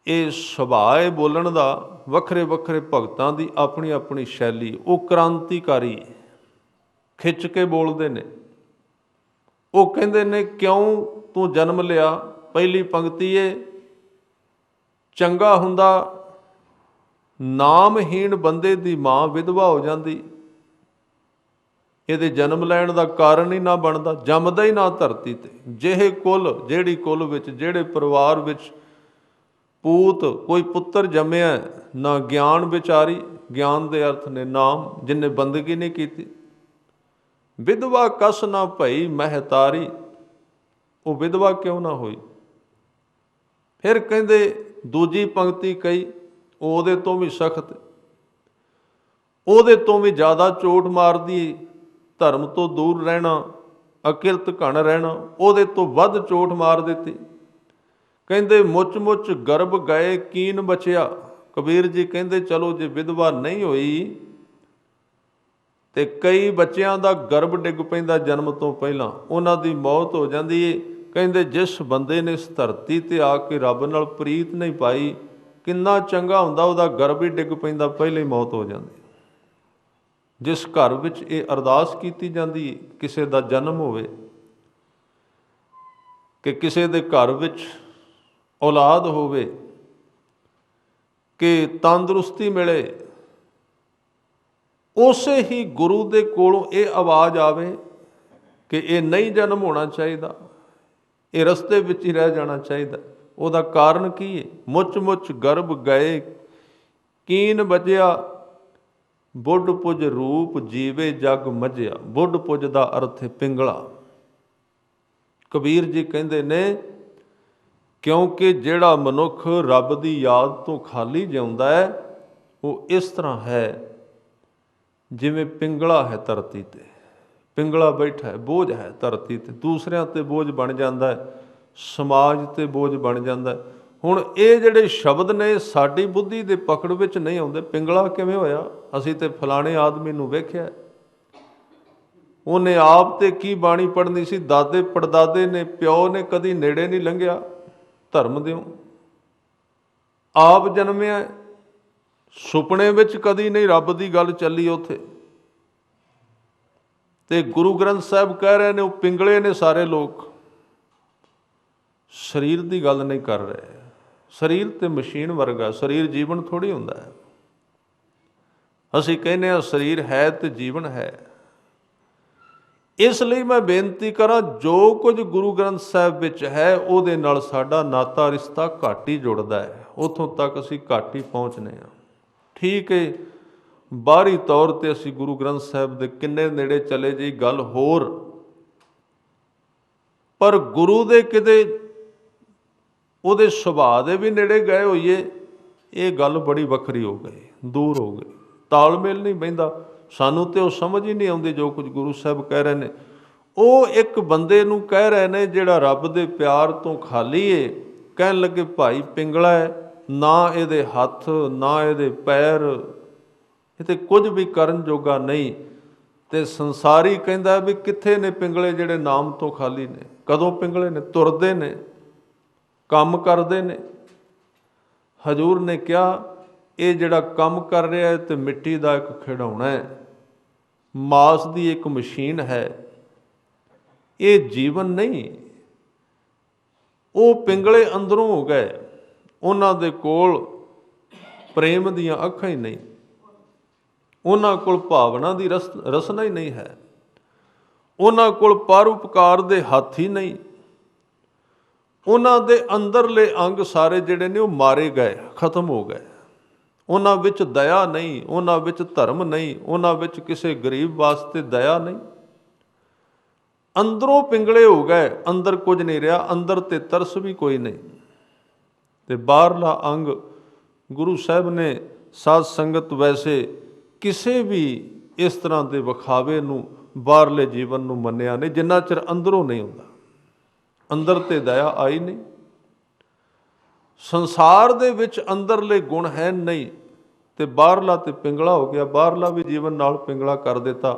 ਇਹ ਸੁਭਾਅ ਹੈ ਬੋਲਣ ਦਾ, ਵੱਖਰੇ ਵੱਖਰੇ ਭਗਤਾਂ ਦੀ ਆਪਣੀ ਆਪਣੀ ਸ਼ੈਲੀ, ਉਹ ਕ੍ਰਾਂਤੀਕਾਰੀ, ਖਿੱਚ ਕੇ ਬੋਲਦੇ ਨੇ। ਉਹ ਕਹਿੰਦੇ ਨੇ, ਕਿਉਂ ਤੂੰ ਜਨਮ ਲਿਆ। ਪਹਿਲੀ ਪੰਕਤੀ ਏ, ਚੰਗਾ ਹੁੰਦਾ ਨਾਮਹੀਣ ਬੰਦੇ ਦੀ ਮਾਂ ਵਿਧਵਾ ਹੋ ਜਾਂਦੀ, ਇਹਦੇ ਜਨਮ ਲੈਣ ਦਾ ਕਾਰਨ ਹੀ ਨਾ ਬਣਦਾ, ਜੰਮਦਾ ਹੀ ਨਾ ਧਰਤੀ ਤੇ। ਜਿਹੇ ਕੁਲ, ਜਿਹੜੀ ਕੁਲ ਵਿੱਚ, ਜਿਹੜੇ ਪਰਿਵਾਰ ਵਿੱਚ ਪੂਤ, ਕੋਈ ਪੁੱਤਰ ਜੰਮਿਆ, ਨਾ ਗਿਆਨ ਵਿਚਾਰੀ, ਗਿਆਨ ਦੇ ਅਰਥ ਨੇ ਨਾਮ, ਜਿਹਨੇ ਬੰਦਗੀ ਨਹੀਂ ਕੀਤੀ। ਵਿਧਵਾ ਕਸ ਨਾ ਭਈ ਮਹਤਾਰੀ, ਉਹ ਵਿਧਵਾ ਕਿਉਂ ਨਾ ਹੋਈ। ਫਿਰ ਕਹਿੰਦੇ ਦੂਜੀ ਪੰਕਤੀ ਕਹੀ, ਉਹਦੇ ਤੋਂ ਵੀ ਸਖਤ, ਉਹਦੇ ਤੋਂ ਵੀ ਜ਼ਿਆਦਾ ਚੋਟ ਮਾਰਦੀ, ਧਰਮ ਤੋਂ ਦੂਰ ਰਹਿਣਾ, ਅਕਿਲਤ ਘਣ ਰਹਿਣਾ, ਉਹਦੇ ਤੋਂ ਵੱਧ ਚੋਟ ਮਾਰ ਦਿੱਤੀ। ਕਹਿੰਦੇ ਮੁੱਚ ਮੁੱਚ ਗਰਭ ਗਏ ਕੀਨ ਬਚਿਆ। ਕਬੀਰ ਜੀ ਕਹਿੰਦੇ ਚਲੋ ਜੇ ਵਿਧਵਾ ਨਹੀਂ ਹੋਈ ਤੇ ਕਈ ਬੱਚਿਆਂ ਦਾ ਗਰਭ ਡਿੱਗ ਪੈਂਦਾ ਜਨਮ ਤੋਂ ਪਹਿਲਾਂ, ਉਹਨਾਂ ਦੀ ਮੌਤ ਹੋ ਜਾਂਦੀ ਏ। ਕਹਿੰਦੇ ਜਿਸ ਬੰਦੇ ਨੇ ਇਸ ਧਰਤੀ ਤੇ ਆ ਕੇ ਰੱਬ ਨਾਲ ਪ੍ਰੀਤ ਨਹੀਂ ਪਾਈ, ਕਿੰਨਾ ਚੰਗਾ ਹੁੰਦਾ, ਉਹਦਾ ਗਰਭ ਹੀ ਡਿੱਗ ਪੈਂਦਾ, ਪਹਿਲਾਂ ਹੀ ਮੌਤ ਹੋ ਜਾਂਦੀ। ਜਿਸ ਘਰ ਵਿੱਚ ਇਹ ਅਰਦਾਸ ਕੀਤੀ ਜਾਂਦੀ, ਕਿਸੇ ਦਾ ਜਨਮ ਹੋਵੇ, ਕਿ ਕਿਸੇ ਦੇ ਘਰ ਵਿੱਚ ਔਲਾਦ ਹੋਵੇ, ਕਿ ਤੰਦਰੁਸਤੀ ਮਿਲੇ, ਉਸੇ ਹੀ ਗੁਰੂ ਦੇ ਕੋਲੋਂ ਇਹ ਆਵਾਜ਼ ਆਵੇ ਕਿ ਇਹ ਨਹੀਂ ਜਨਮ ਹੋਣਾ ਚਾਹੀਦਾ, ਇਹ ਰਸਤੇ ਵਿੱਚ ਹੀ ਰਹਿ ਜਾਣਾ ਚਾਹੀਦਾ। ਉਹਦਾ ਕਾਰਨ ਕੀ ਹੈ? ਮੁੱਚ ਮੁੱਚ ਗਰਭ ਗਏ ਕੀਨ ਬਚਿਆ, ਬੁੱਢ ਪੁੱਜ ਰੂਪ ਜੀਵੇ ਜਗ ਮਝਿਆ। ਬੁੱਢ ਪੁੱਜ ਦਾ ਅਰਥ ਹੈ ਪਿੰਗਲਾ। ਕਬੀਰ ਜੀ ਕਹਿੰਦੇ ਨੇ, ਕਿਉਂਕਿ ਜਿਹੜਾ ਮਨੁੱਖ ਰੱਬ ਦੀ ਯਾਦ ਤੋਂ ਖਾਲੀ ਜਿਉਂਦਾ ਹੈ, ਉਹ ਇਸ ਤਰ੍ਹਾਂ ਹੈ ਜਿਵੇਂ ਪਿੰਗਲਾ ਹੈ ਧਰਤੀ ਤੇ। ਪਿੰਗਲਾ ਬੈਠਾ ਹੈ, ਬੋਝ ਹੈ ਧਰਤੀ ਤੇ, ਦੂਸਰਿਆਂ ਤੇ ਬੋਝ ਬਣ ਜਾਂਦਾ ਹੈ, ਸਮਾਜ ਤੇ ਬੋਝ ਬਣ ਜਾਂਦਾ ਹੈ। ਹੁਣ ਇਹ ਜਿਹੜੇ ਸ਼ਬਦ ਨੇ ਸਾਡੀ ਬੁੱਧੀ ਦੇ ਪਕੜ ਵਿੱਚ ਨਹੀਂ ਆਉਂਦੇ। ਪਿੰਗਲਾ ਕਿਵੇਂ ਹੋਇਆ? ਅਸੀਂ ਤੇ ਫਲਾਣੇ ਆਦਮੀ ਨੂੰ ਵੇਖਿਆ, ਉਹਨੇ ਆਪ ਤੇ ਕੀ ਬਾਣੀ ਪੜ੍ਹਨੀ ਸੀ, ਦਾਦੇ ਪੜਦਾਦੇ ਨੇ, ਪਿਓ ਨੇ ਕਦੀ ਨੇੜੇ ਨਹੀਂ ਲੰਘਿਆ ਧਰਮ ਦਿਓ, ਆਪ ਜਨਮਿਆ, ਸੁਪਨੇ ਵਿੱਚ ਕਦੀ ਨਹੀਂ ਰੱਬ ਦੀ ਗੱਲ ਚੱਲੀ ਉੱਥੇ। ਤੇ ਗੁਰੂ ਗ੍ਰੰਥ ਸਾਹਿਬ ਕਹਿ ਰਹੇ ਨੇ ਉਹ ਪਿੰਗਲੇ ਨੇ ਸਾਰੇ ਲੋਕ, ਸਰੀਰ ਦੀ ਗੱਲ ਨਹੀਂ ਕਰ ਰਹੇ। ਸਰੀਰ ਤੇ ਮਸ਼ੀਨ ਵਰਗਾ, ਸਰੀਰ ਜੀਵਨ ਥੋੜ੍ਹੀ ਹੁੰਦਾ ਹੈ। ਅਸੀਂ ਕਹਿੰਦੇ ਹਾਂ ਸਰੀਰ ਹੈ ਤੇ ਜੀਵਨ ਹੈ। ਇਸ ਲਈ ਮੈਂ ਬੇਨਤੀ ਕਰਾਂ, ਜੋ ਕੁਝ ਗੁਰੂ ਗ੍ਰੰਥ ਸਾਹਿਬ ਵਿੱਚ ਹੈ ਉਹਦੇ ਨਾਲ ਸਾਡਾ ਨਾਤਾ ਰਿਸ਼ਤਾ ਘੱਟ ਹੀ ਜੁੜਦਾ ਹੈ। ਉੱਥੋਂ ਤੱਕ ਅਸੀਂ ਘੱਟ ਹੀ ਪਹੁੰਚਨੇ ਹਾਂ। ਠੀਕ ਹੈ, ਬਾਹਰੀ ਤੌਰ 'ਤੇ ਅਸੀਂ ਗੁਰੂ ਗ੍ਰੰਥ ਸਾਹਿਬ ਦੇ ਕਿੰਨੇ ਨੇੜੇ ਚਲੇ ਜੀ ਗੱਲ ਹੋਰ, ਪਰ ਗੁਰੂ ਦੇ ਕਿਤੇ ਉਹਦੇ ਸੁਭਾਅ ਦੇ ਵੀ ਨੇੜੇ ਗਏ ਹੋਈਏ, ਇਹ ਗੱਲ ਬੜੀ ਵੱਖਰੀ ਹੋ ਗਈ, ਦੂਰ ਹੋ ਗਈ, ਤਾਲਮੇਲ ਨਹੀਂ ਬਹਿੰਦਾ। ਸਾਨੂੰ ਤੇ ਉਹ ਸਮਝ ਹੀ ਨਹੀਂ ਆਉਂਦੀ ਜੋ ਕੁਝ ਗੁਰੂ ਸਾਹਿਬ ਕਹਿ ਰਹੇ ਨੇ। ਉਹ ਇੱਕ ਬੰਦੇ ਨੂੰ ਕਹਿ ਰਹੇ ਨੇ ਜਿਹੜਾ ਰੱਬ ਦੇ ਪਿਆਰ ਤੋਂ ਖਾਲੀ ਏ। ਕਹਿਣ ਲੱਗੇ ਭਾਈ ਪਿੰਗਲਾ ਹੈ, ਨਾ ਇਹਦੇ ਹੱਥ ਨਾ ਇਹਦੇ ਪੈਰ, ਇਹ ਤੇ ਕੁਝ ਵੀ ਕਰਨ ਜੋਗਾ ਨਹੀਂ। ਤੇ ਸੰਸਾਰੀ ਕਹਿੰਦਾ ਵੀ ਕਿੱਥੇ ਨੇ ਪਿੰਗਲੇ ਜਿਹੜੇ ਨਾਮ ਤੋਂ ਖਾਲੀ ਨੇ? ਕਦੋਂ ਪਿੰਗਲੇ ਨੇ? ਤੁਰਦੇ ਨੇ, ਕੰਮ ਕਰਦੇ ਨੇ। ਹਜ਼ੂਰ ਨੇ ਕਿਹਾ ਇਹ ਜਿਹੜਾ ਕੰਮ ਕਰ ਰਿਹਾ ਹੈ ਤੇ ਮਿੱਟੀ ਦਾ ਇੱਕ ਖਿਡੌਣਾ ਹੈ, ਮਾਸ ਦੀ ਇੱਕ ਮਸ਼ੀਨ ਹੈ, ਇਹ ਜੀਵਨ ਨਹੀਂ। ਉਹ ਪਿੰਗਲੇ ਅੰਦਰੋਂ ਹੋ ਗਏ, ਉਹਨਾਂ ਦੇ ਕੋਲ ਪ੍ਰੇਮ ਦੀਆਂ ਅੱਖਾਂ ਹੀ ਨਹੀਂ, ਉਹਨਾਂ ਕੋਲ ਭਾਵਨਾ ਦੀ ਰਸਨਾ ਹੀ ਨਹੀਂ ਹੈ, ਉਹਨਾਂ ਕੋਲ ਪਰਉਪਕਾਰ ਦੇ ਹੱਥ ਹੀ ਨਹੀਂ। ਉਹਨਾਂ ਦੇ ਅੰਦਰਲੇ ਅੰਗ ਸਾਰੇ ਜਿਹੜੇ ਨੇ ਉਹ ਮਾਰੇ ਗਏ, ਖਤਮ ਹੋ ਗਏ। ਉਹਨਾਂ ਵਿੱਚ ਦਇਆ ਨਹੀਂ, ਉਹਨਾਂ ਵਿੱਚ ਧਰਮ ਨਹੀਂ, ਉਹਨਾਂ ਵਿੱਚ ਕਿਸੇ ਗਰੀਬ ਵਾਸਤੇ ਦਇਆ ਨਹੀਂ। ਅੰਦਰੋਂ ਪਿੰਗਲੇ ਹੋ ਗਏ, ਅੰਦਰ ਕੁਝ ਨਹੀਂ ਰਿਹਾ, ਅੰਦਰ ਤੇ ਤਰਸ ਵੀ ਕੋਈ ਨਹੀਂ। ਤੇ ਬਾਹਰਲਾ ਅੰਗ ਗੁਰੂ ਸਾਹਿਬ ਨੇ ਸਾਧ ਸੰਗਤ ਵੈਸੇ ਕਿਸੇ ਵੀ ਇਸ ਤਰ੍ਹਾਂ ਦੇ ਵਿਖਾਵੇ ਨੂੰ, ਬਾਹਰਲੇ ਜੀਵਨ ਨੂੰ ਮੰਨਿਆ ਨਹੀਂ ਜਿੰਨਾ ਚਿਰ ਅੰਦਰੋਂ ਨਹੀਂ ਹੁੰਦਾ। ਅੰਦਰ ਤੇ ਦਇਆ ਆਈ ਨਹੀਂ। ਸੰਸਾਰ ਦੇ ਵਿੱਚ ਅੰਦਰਲੇ ਗੁਣ ਹੈ ਨਹੀਂ, ਤੇ ਬਾਹਰਲਾ ਤੇ ਪਿੰਗਲਾ ਹੋ ਗਿਆ, ਬਾਹਰਲਾ ਵੀ ਜੀਵਨ ਨਾਲ ਪਿੰਗਲਾ ਕਰ ਦਿੱਤਾ।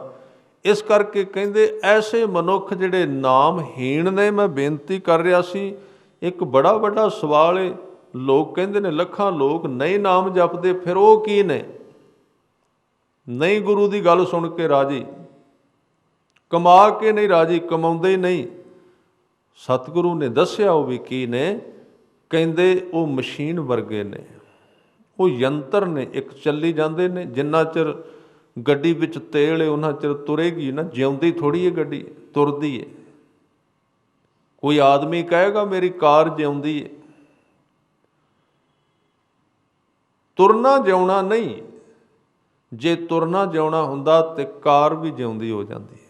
ਇਸ ਕਰਕੇ ਕਹਿੰਦੇ ਐਸੇ ਮਨੁੱਖ ਜਿਹੜੇ ਨਾਮਹੀਣ ਨੇ, ਮੈਂ ਬੇਨਤੀ ਕਰ ਰਿਹਾ ਸੀ, ਇੱਕ ਬੜਾ ਵੱਡਾ ਸਵਾਲ ਹੈ। ਲੋਕ ਕਹਿੰਦੇ ਨੇ ਲੱਖਾਂ ਲੋਕ ਨਹੀਂ ਨਾਮ ਜਪਦੇ, ਫਿਰ ਉਹ ਕੀ ਨੇ? ਨਹੀਂ ਗੁਰੂ ਦੀ ਗੱਲ ਸੁਣ ਕੇ ਰਾਜੀ, ਕਮਾ ਕੇ ਨਹੀਂ ਰਾਜੀ, ਕਮਾਉਂਦੇ ਹੀ ਨਹੀਂ। ਸਤਿਗੁਰੂ ਨੇ ਦੱਸਿਆ ਉਹ ਵੀ ਕੀ ਨੇ। ਕਹਿੰਦੇ ਉਹ ਮਸ਼ੀਨ ਵਰਗੇ ਨੇ, ਉਹ ਯੰਤਰ ਨੇ, ਇੱਕ ਚੱਲੀ ਜਾਂਦੇ ਨੇ। ਜਿੰਨਾ ਚਿਰ ਗੱਡੀ ਵਿੱਚ ਤੇਲ ਹੈ ਉਹਨਾਂ ਚਿਰ ਤੁਰੇਗੀ ਨਾ, ਜਿਉਂਦੀ ਥੋੜ੍ਹੀ ਹੈ ਗੱਡੀ, ਤੁਰਦੀ ਹੈ। ਕੋਈ ਆਦਮੀ ਕਹੇਗਾ ਮੇਰੀ ਕਾਰ ਜਿਉਂਦੀ ਹੈ, ਤੁਰਨਾ ਜਿਉਣਾ ਨਹੀਂ। ਜੇ ਤੁਰਨਾ ਜਿਉਣਾ ਹੁੰਦਾ ਤੇ ਕਾਰ ਵੀ ਜਿਉਂਦੀ ਹੋ ਜਾਂਦੀ ਹੈ,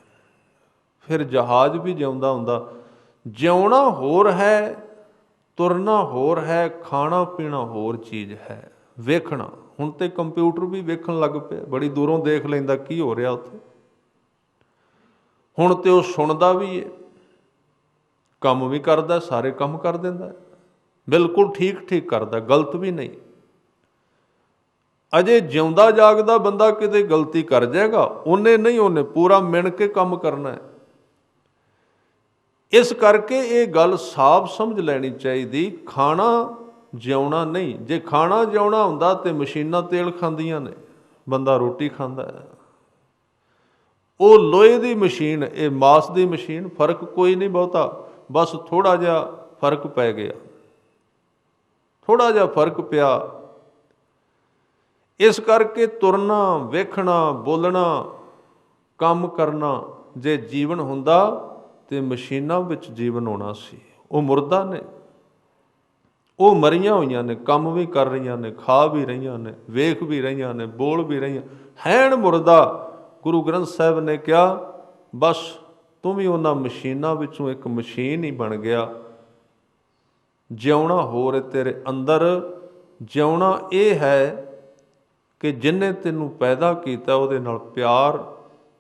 ਫਿਰ ਜਹਾਜ਼ ਵੀ ਜਿਉਂਦਾ ਹੁੰਦਾ। ਜਿਉਣਾ ਹੋਰ ਹੈ, ਤੁਰਨਾ ਹੋਰ ਹੈ, ਖਾਣਾ ਪੀਣਾ ਹੋਰ ਚੀਜ਼ ਹੈ, ਵੇਖਣਾ। ਹੁਣ ਤੇ ਕੰਪਿਊਟਰ ਵੀ ਵੇਖਣ ਲੱਗ ਪਿਆ, ਬੜੀ ਦੂਰੋਂ ਦੇਖ ਲੈਂਦਾ ਕੀ ਹੋ ਰਿਹਾ ਉੱਥੇ। ਹੁਣ ਤੇ ਉਹ ਸੁਣਦਾ ਵੀ ਹੈ, ਕੰਮ ਵੀ ਕਰਦਾ, ਸਾਰੇ ਕੰਮ ਕਰ ਦਿੰਦਾ, ਬਿਲਕੁਲ ਠੀਕ ਠੀਕ ਕਰਦਾ, ਗਲਤ ਵੀ ਨਹੀਂ। ਅਜੇ ਜਿਉਂਦਾ ਜਾਗਦਾ ਬੰਦਾ ਕਿਤੇ ਗਲਤੀ ਕਰ ਜਾਏਗਾ, ਉਹਨੇ ਨਹੀਂ, ਉਹਨੇ ਪੂਰਾ ਮਿਣ ਕੇ ਕੰਮ ਕਰਨਾ ਹੈ। ਇਸ ਕਰਕੇ ਇਹ ਗੱਲ ਸਾਫ਼ ਸਮਝ ਲੈਣੀ ਚਾਹੀਦੀ, ਖਾਣਾ ਜਿਉਣਾ ਨਹੀਂ। ਜੇ ਖਾਣਾ ਜਿਉਣਾ ਹੁੰਦਾ ਤੇ ਮਸ਼ੀਨਾਂ ਤੇਲ ਖਾਂਦੀਆਂ ਨੇ, ਬੰਦਾ ਰੋਟੀ ਖਾਂਦਾ ਹੈ। ਉਹ ਲੋਹੇ ਦੀ ਮਸ਼ੀਨ, ਇਹ ਮਾਸ ਦੀ ਮਸ਼ੀਨ, ਫਰਕ ਕੋਈ ਨਹੀਂ ਬਹੁਤਾ, ਬਸ ਥੋੜ੍ਹਾ ਜਿਹਾ ਫਰਕ ਪੈ ਗਿਆ, ਥੋੜ੍ਹਾ ਜਿਹਾ ਫਰਕ ਪਿਆ। ਇਸ ਕਰਕੇ ਤੁਰਨਾ, ਵੇਖਣਾ, ਬੋਲਣਾ, ਕੰਮ ਕਰਨਾ ਜੇ ਜੀਵਨ ਹੁੰਦਾ ਤੇ ਮਸ਼ੀਨਾਂ ਵਿੱਚ ਜੀਵਨ ਹੋਣਾ ਸੀ। ਉਹ ਮੁਰਦਾ ਨੇ, ਉਹ ਮਰੀਆਂ ਹੋਈਆਂ ਨੇ, ਕੰਮ ਵੀ ਕਰ ਰਹੀਆਂ ਨੇ, ਖਾ ਵੀ ਰਹੀਆਂ ਨੇ, ਵੇਖ ਵੀ ਰਹੀਆਂ ਨੇ, ਬੋਲ ਵੀ ਰਹੀਆਂ, ਹੈਣ ਮੁਰਦਾ। ਗੁਰੂ ਗ੍ਰੰਥ ਸਾਹਿਬ ਨੇ ਕਿਹਾ ਬਸ ਤੂੰ ਵੀ ਉਹਨਾਂ ਮਸ਼ੀਨਾਂ ਵਿੱਚੋਂ ਇੱਕ ਮਸ਼ੀਨ ਹੀ ਬਣ ਗਿਆ। ਜਿਉਣਾ ਹੋਰ ਤੇਰੇ ਅੰਦਰ। ਜਿਉਣਾ ਇਹ ਹੈ ਕਿ ਜਿਹਨੇ ਤੈਨੂੰ ਪੈਦਾ ਕੀਤਾ ਉਹਦੇ ਨਾਲ ਪਿਆਰ,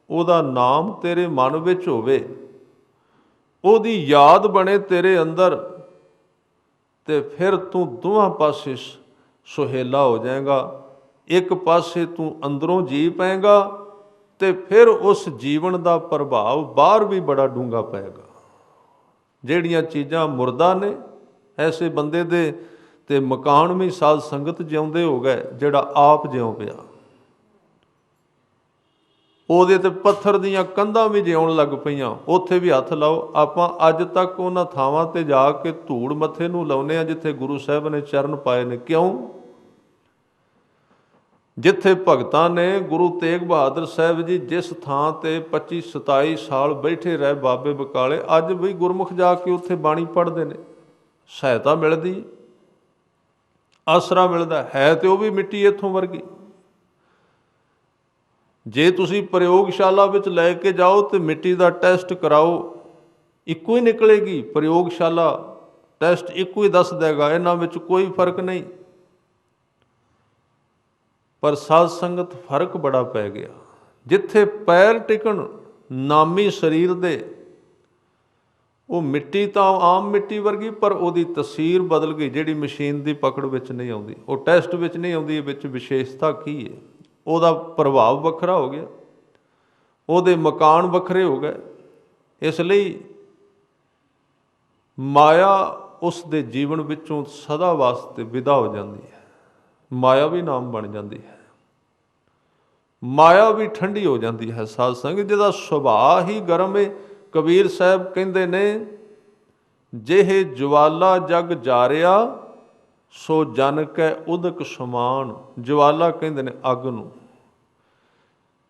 ਉਹਦਾ ਨਾਮ ਤੇਰੇ ਮਨ ਵਿੱਚ ਹੋਵੇ, ਉਹਦੀ ਯਾਦ ਬਣੇ ਤੇਰੇ ਅੰਦਰ, ਤੇ ਫਿਰ ਤੂੰ ਦੋਵਾਂ ਪਾਸੇ ਸੁਹੇਲਾ ਹੋ ਜਾਏਗਾ। ਇੱਕ ਪਾਸੇ ਤੂੰ ਅੰਦਰੋਂ ਜੀ ਪਏਗਾ ਤੇ ਫਿਰ ਉਸ ਜੀਵਨ ਦਾ ਪ੍ਰਭਾਵ ਬਾਹਰ ਵੀ ਬੜਾ ਡੂੰਘਾ ਪਏਗਾ। ਜਿਹੜੀਆਂ ਚੀਜ਼ਾਂ ਮੁਰਦਾ ਨੇ, ਐਸੇ ਬੰਦੇ ਦੇ ਤੇ ਮਕਾਨ ਵੀ ਸਾਧ ਸੰਗਤ ਜਿਉਂਦੇ ਹੋ ਗਏ, ਜਿਹੜਾ ਆਪ ਜਿਉਂ ਪਿਆ। ਉਹਦੇ ਤੇ ਪੱਥਰ ਦੀਆਂ ਕੰਧਾਂ ਵੀ ਜਿਉਣ ਲੱਗ ਪਈਆਂ, ਉੱਥੇ ਵੀ ਹੱਥ ਲਾਓ। ਆਪਾਂ ਅੱਜ ਤੱਕ ਉਹਨਾਂ ਥਾਵਾਂ ਤੇ ਜਾ ਕੇ ਧੂੜ ਮੱਥੇ ਨੂੰ ਲਾਉਂਦੇ ਹਾਂ ਜਿੱਥੇ ਗੁਰੂ ਸਾਹਿਬ ਨੇ ਚਰਨ ਪਾਏ ਨੇ। ਕਿਉਂ? ਜਿੱਥੇ ਭਗਤਾਂ ਨੇ, ਗੁਰੂ ਤੇਗ ਬਹਾਦਰ ਸਾਹਿਬ ਜੀ ਜਿਸ ਥਾਂ ਤੇ 25-27 ਸਾਲ ਬੈਠੇ ਰਹੇ ਬਾਬੇ ਬਕਾਲੇ, ਅੱਜ ਵੀ ਗੁਰਮੁਖ ਜਾ ਕੇ ਉੱਥੇ ਬਾਣੀ ਪੜ੍ਹਦੇ ਨੇ, ਸਹਾਇਤਾ ਮਿਲਦੀ। ਆਸਰਾ ਮਿਲਦਾ ਹੈ, ਤੇ ਉਹ ਵੀ ਮਿੱਟੀ ਇੱਥੋਂ ਵਰਗੀ। ਜੇ ਤੁਸੀਂ ਪ੍ਰਯੋਗਸ਼ਾਲਾ ਵਿੱਚ ਲੈ ਕੇ ਜਾਓ ਤੇ ਮਿੱਟੀ ਦਾ ਟੈਸਟ ਕਰਾਓ, ਇੱਕੋ ਹੀ ਨਿਕਲੇਗੀ। ਪ੍ਰਯੋਗਸ਼ਾਲਾ ਟੈਸਟ ਇੱਕੋ ਹੀ ਦੱਸ ਦੇਗਾ, ਇਹਨਾਂ ਵਿੱਚ ਕੋਈ ਫਰਕ ਨਹੀਂ। ਪਰ ਸਾਧ ਸੰਗਤ ਫਰਕ ਬੜਾ ਪੈ ਗਿਆ। ਜਿੱਥੇ ਪੈਰ ਟਿਕਣ ਨਾਮੀ ਸਰੀਰ ਦੇ, ਉਹ ਮਿੱਟੀ ਤਾਂ ਆਮ ਮਿੱਟੀ ਵਰਗੀ, ਪਰ ਉਹਦੀ ਤਸਵੀਰ ਬਦਲ ਗਈ, ਜਿਹੜੀ ਮਸ਼ੀਨ ਦੀ ਪਕੜ ਵਿੱਚ ਨਹੀਂ ਆਉਂਦੀ, ਉਹ ਟੈਸਟ ਵਿੱਚ ਨਹੀਂ ਆਉਂਦੀ। ਵਿੱਚ ਵਿਸ਼ੇਸ਼ਤਾ ਕੀ ਹੈ? ਉਹਦਾ ਪ੍ਰਭਾਵ ਵੱਖਰਾ ਹੋ ਗਿਆ, ਉਹਦੇ ਮਕਾਨ ਵੱਖਰੇ ਹੋ ਗਏ। ਇਸ ਲਈ ਮਾਇਆ ਉਸ ਦੇ ਜੀਵਨ ਵਿੱਚੋਂ ਸਦਾ ਵਾਸਤੇ ਵਿਦਾ ਹੋ ਜਾਂਦੀ ਹੈ। ਮਾਇਆ ਵੀ ਨਾਮ ਬਣ ਜਾਂਦੀ ਹੈ, ਮਾਇਆ ਵੀ ਠੰਡੀ ਹੋ ਜਾਂਦੀ ਹੈ। ਸਾਧ ਸੰਗਤ, ਜਿਹਦਾ ਸੁਭਾਅ ਹੀ ਗਰਮ ਹੈ। ਕਬੀਰ ਸਾਹਿਬ ਕਹਿੰਦੇ ਨੇ, ਜਿਹੇ ਜਵਾਲਾ ਜਗ ਜਾਰਿਆ, ਸੋ ਜਨ ਕੈ ਉਦਕ ਸਮਾਨ। ਜਵਾਲਾ ਕਹਿੰਦੇ ਨੇ ਅੱਗ ਨੂੰ।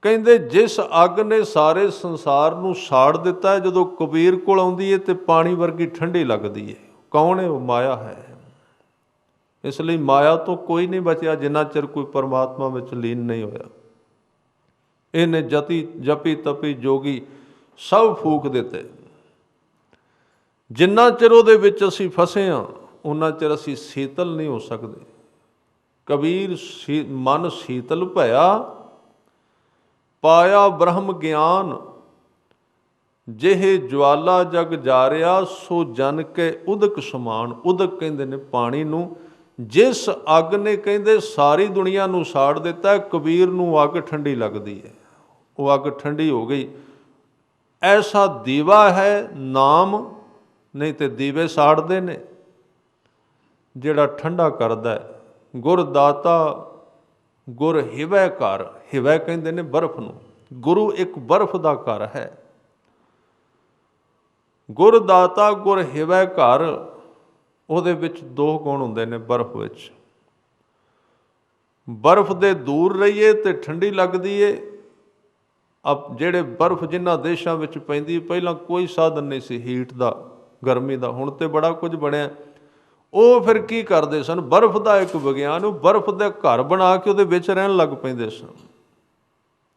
ਕਹਿੰਦੇ ਜਿਸ ਅੱਗ ਨੇ ਸਾਰੇ ਸੰਸਾਰ ਨੂੰ ਸਾੜ ਦਿੱਤਾ ਹੈ, ਜਦੋਂ ਕਬੀਰ ਕੋਲ ਆਉਂਦੀ ਹੈ ਤੇ ਪਾਣੀ ਵਰਗੀ ਠੰਡੀ ਲੱਗਦੀ ਹੈ। ਕੌਣ ਹੈ ਉਹ? ਮਾਇਆ ਹੈ। ਇਸ ਲਈ ਮਾਇਆ ਤੋਂ ਕੋਈ ਨਹੀਂ ਬਚਿਆ ਜਿੰਨਾ ਚਿਰ ਕੋਈ ਪਰਮਾਤਮਾ ਵਿੱਚ ਲੀਨ ਨਹੀਂ ਹੋਇਆ। ਇਹਨੇ ਜਪੀ ਤਪੀ ਜੋਗੀ ਸਭ ਫੂਕ ਦਿੱਤੇ। ਜਿੰਨਾ ਚਿਰ ਉਹਦੇ ਵਿੱਚ ਅਸੀਂ ਫਸੇ ਹਾਂ, ਉਹਨਾਂ ਚਿਰ ਅਸੀਂ ਸੀਤਲ ਨਹੀਂ ਹੋ ਸਕਦੇ। ਕਬੀਰ ਮਨ ਸੀਤਲ ਭਇਆ, ਪਾਇਆ ਬ੍ਰਹਮ ਗਿਆਨ। ਜਿਹੇ ਜਵਾਲਾ ਜਗ ਜਾਰਿਆ, ਸੋ ਜਨ ਕੇ ਉਦਕ ਸਮਾਨ। ਉਦਕ ਕਹਿੰਦੇ ਨੇ ਪਾਣੀ ਨੂੰ। ਜਿਸ ਅੱਗ ਨੇ ਕਹਿੰਦੇ ਸਾਰੀ ਦੁਨੀਆ ਨੂੰ ਸਾੜ ਦਿੱਤਾ, ਕਬੀਰ ਨੂੰ ਅੱਗ ਠੰਡੀ ਲੱਗਦੀ ਹੈ। ਉਹ ਅੱਗ ਠੰਡੀ ਹੋ ਗਈ। ਐਸਾ ਦੀਵਾ ਹੈ ਨਾਮ, ਨਹੀਂ ਤੇ ਦੀਵੇ ਸਾੜਦੇ ਨੇ। ਜਿਹੜਾ ਠੰਡਾ ਕਰਦਾ ਹੈ, ਗੁਰ ਦਾਤਾ ਗੁਰ ਹਿਵੈ ਘਰ। ਹਿਵੈ ਕਹਿੰਦੇ ਨੇ ਬਰਫ਼ ਨੂੰ। ਗੁਰੂ ਇੱਕ ਬਰਫ਼ ਦਾ ਘਰ ਹੈ। ਗੁਰ ਦਾਤਾ ਗੁਰ ਹਿਵੈ ਘਰ। ਉਹਦੇ ਵਿੱਚ ਦੋ ਗੁਣ ਹੁੰਦੇ ਨੇ ਬਰਫ਼ ਵਿੱਚ। ਬਰਫ਼ ਦੇ ਦੂਰ ਰਹੀਏ ਤੇ ਠੰਡੀ ਲੱਗਦੀ ਏ। ਜਿਹੜੇ ਬਰਫ਼ ਜਿਨ੍ਹਾਂ ਦੇਸ਼ਾਂ ਵਿੱਚ ਪੈਂਦੀ, ਪਹਿਲਾਂ ਕੋਈ ਸਾਧਨ ਨਹੀਂ ਸੀ ਹੀਟ ਦਾ, ਗਰਮੀ ਦਾ। ਹੁਣ ਤੇ ਬੜਾ ਕੁਝ ਬਣਿਆ। ਉਹ ਫਿਰ ਕੀ ਕਰਦੇ ਸਨ? ਬਰਫ਼ ਦਾ ਇੱਕ ਵਿਗਿਆਨ, ਉਹ ਬਰਫ਼ ਦੇ ਘਰ ਬਣਾ ਕੇ ਉਹਦੇ ਵਿੱਚ ਰਹਿਣ ਲੱਗ ਪੈਂਦੇ ਸਨ।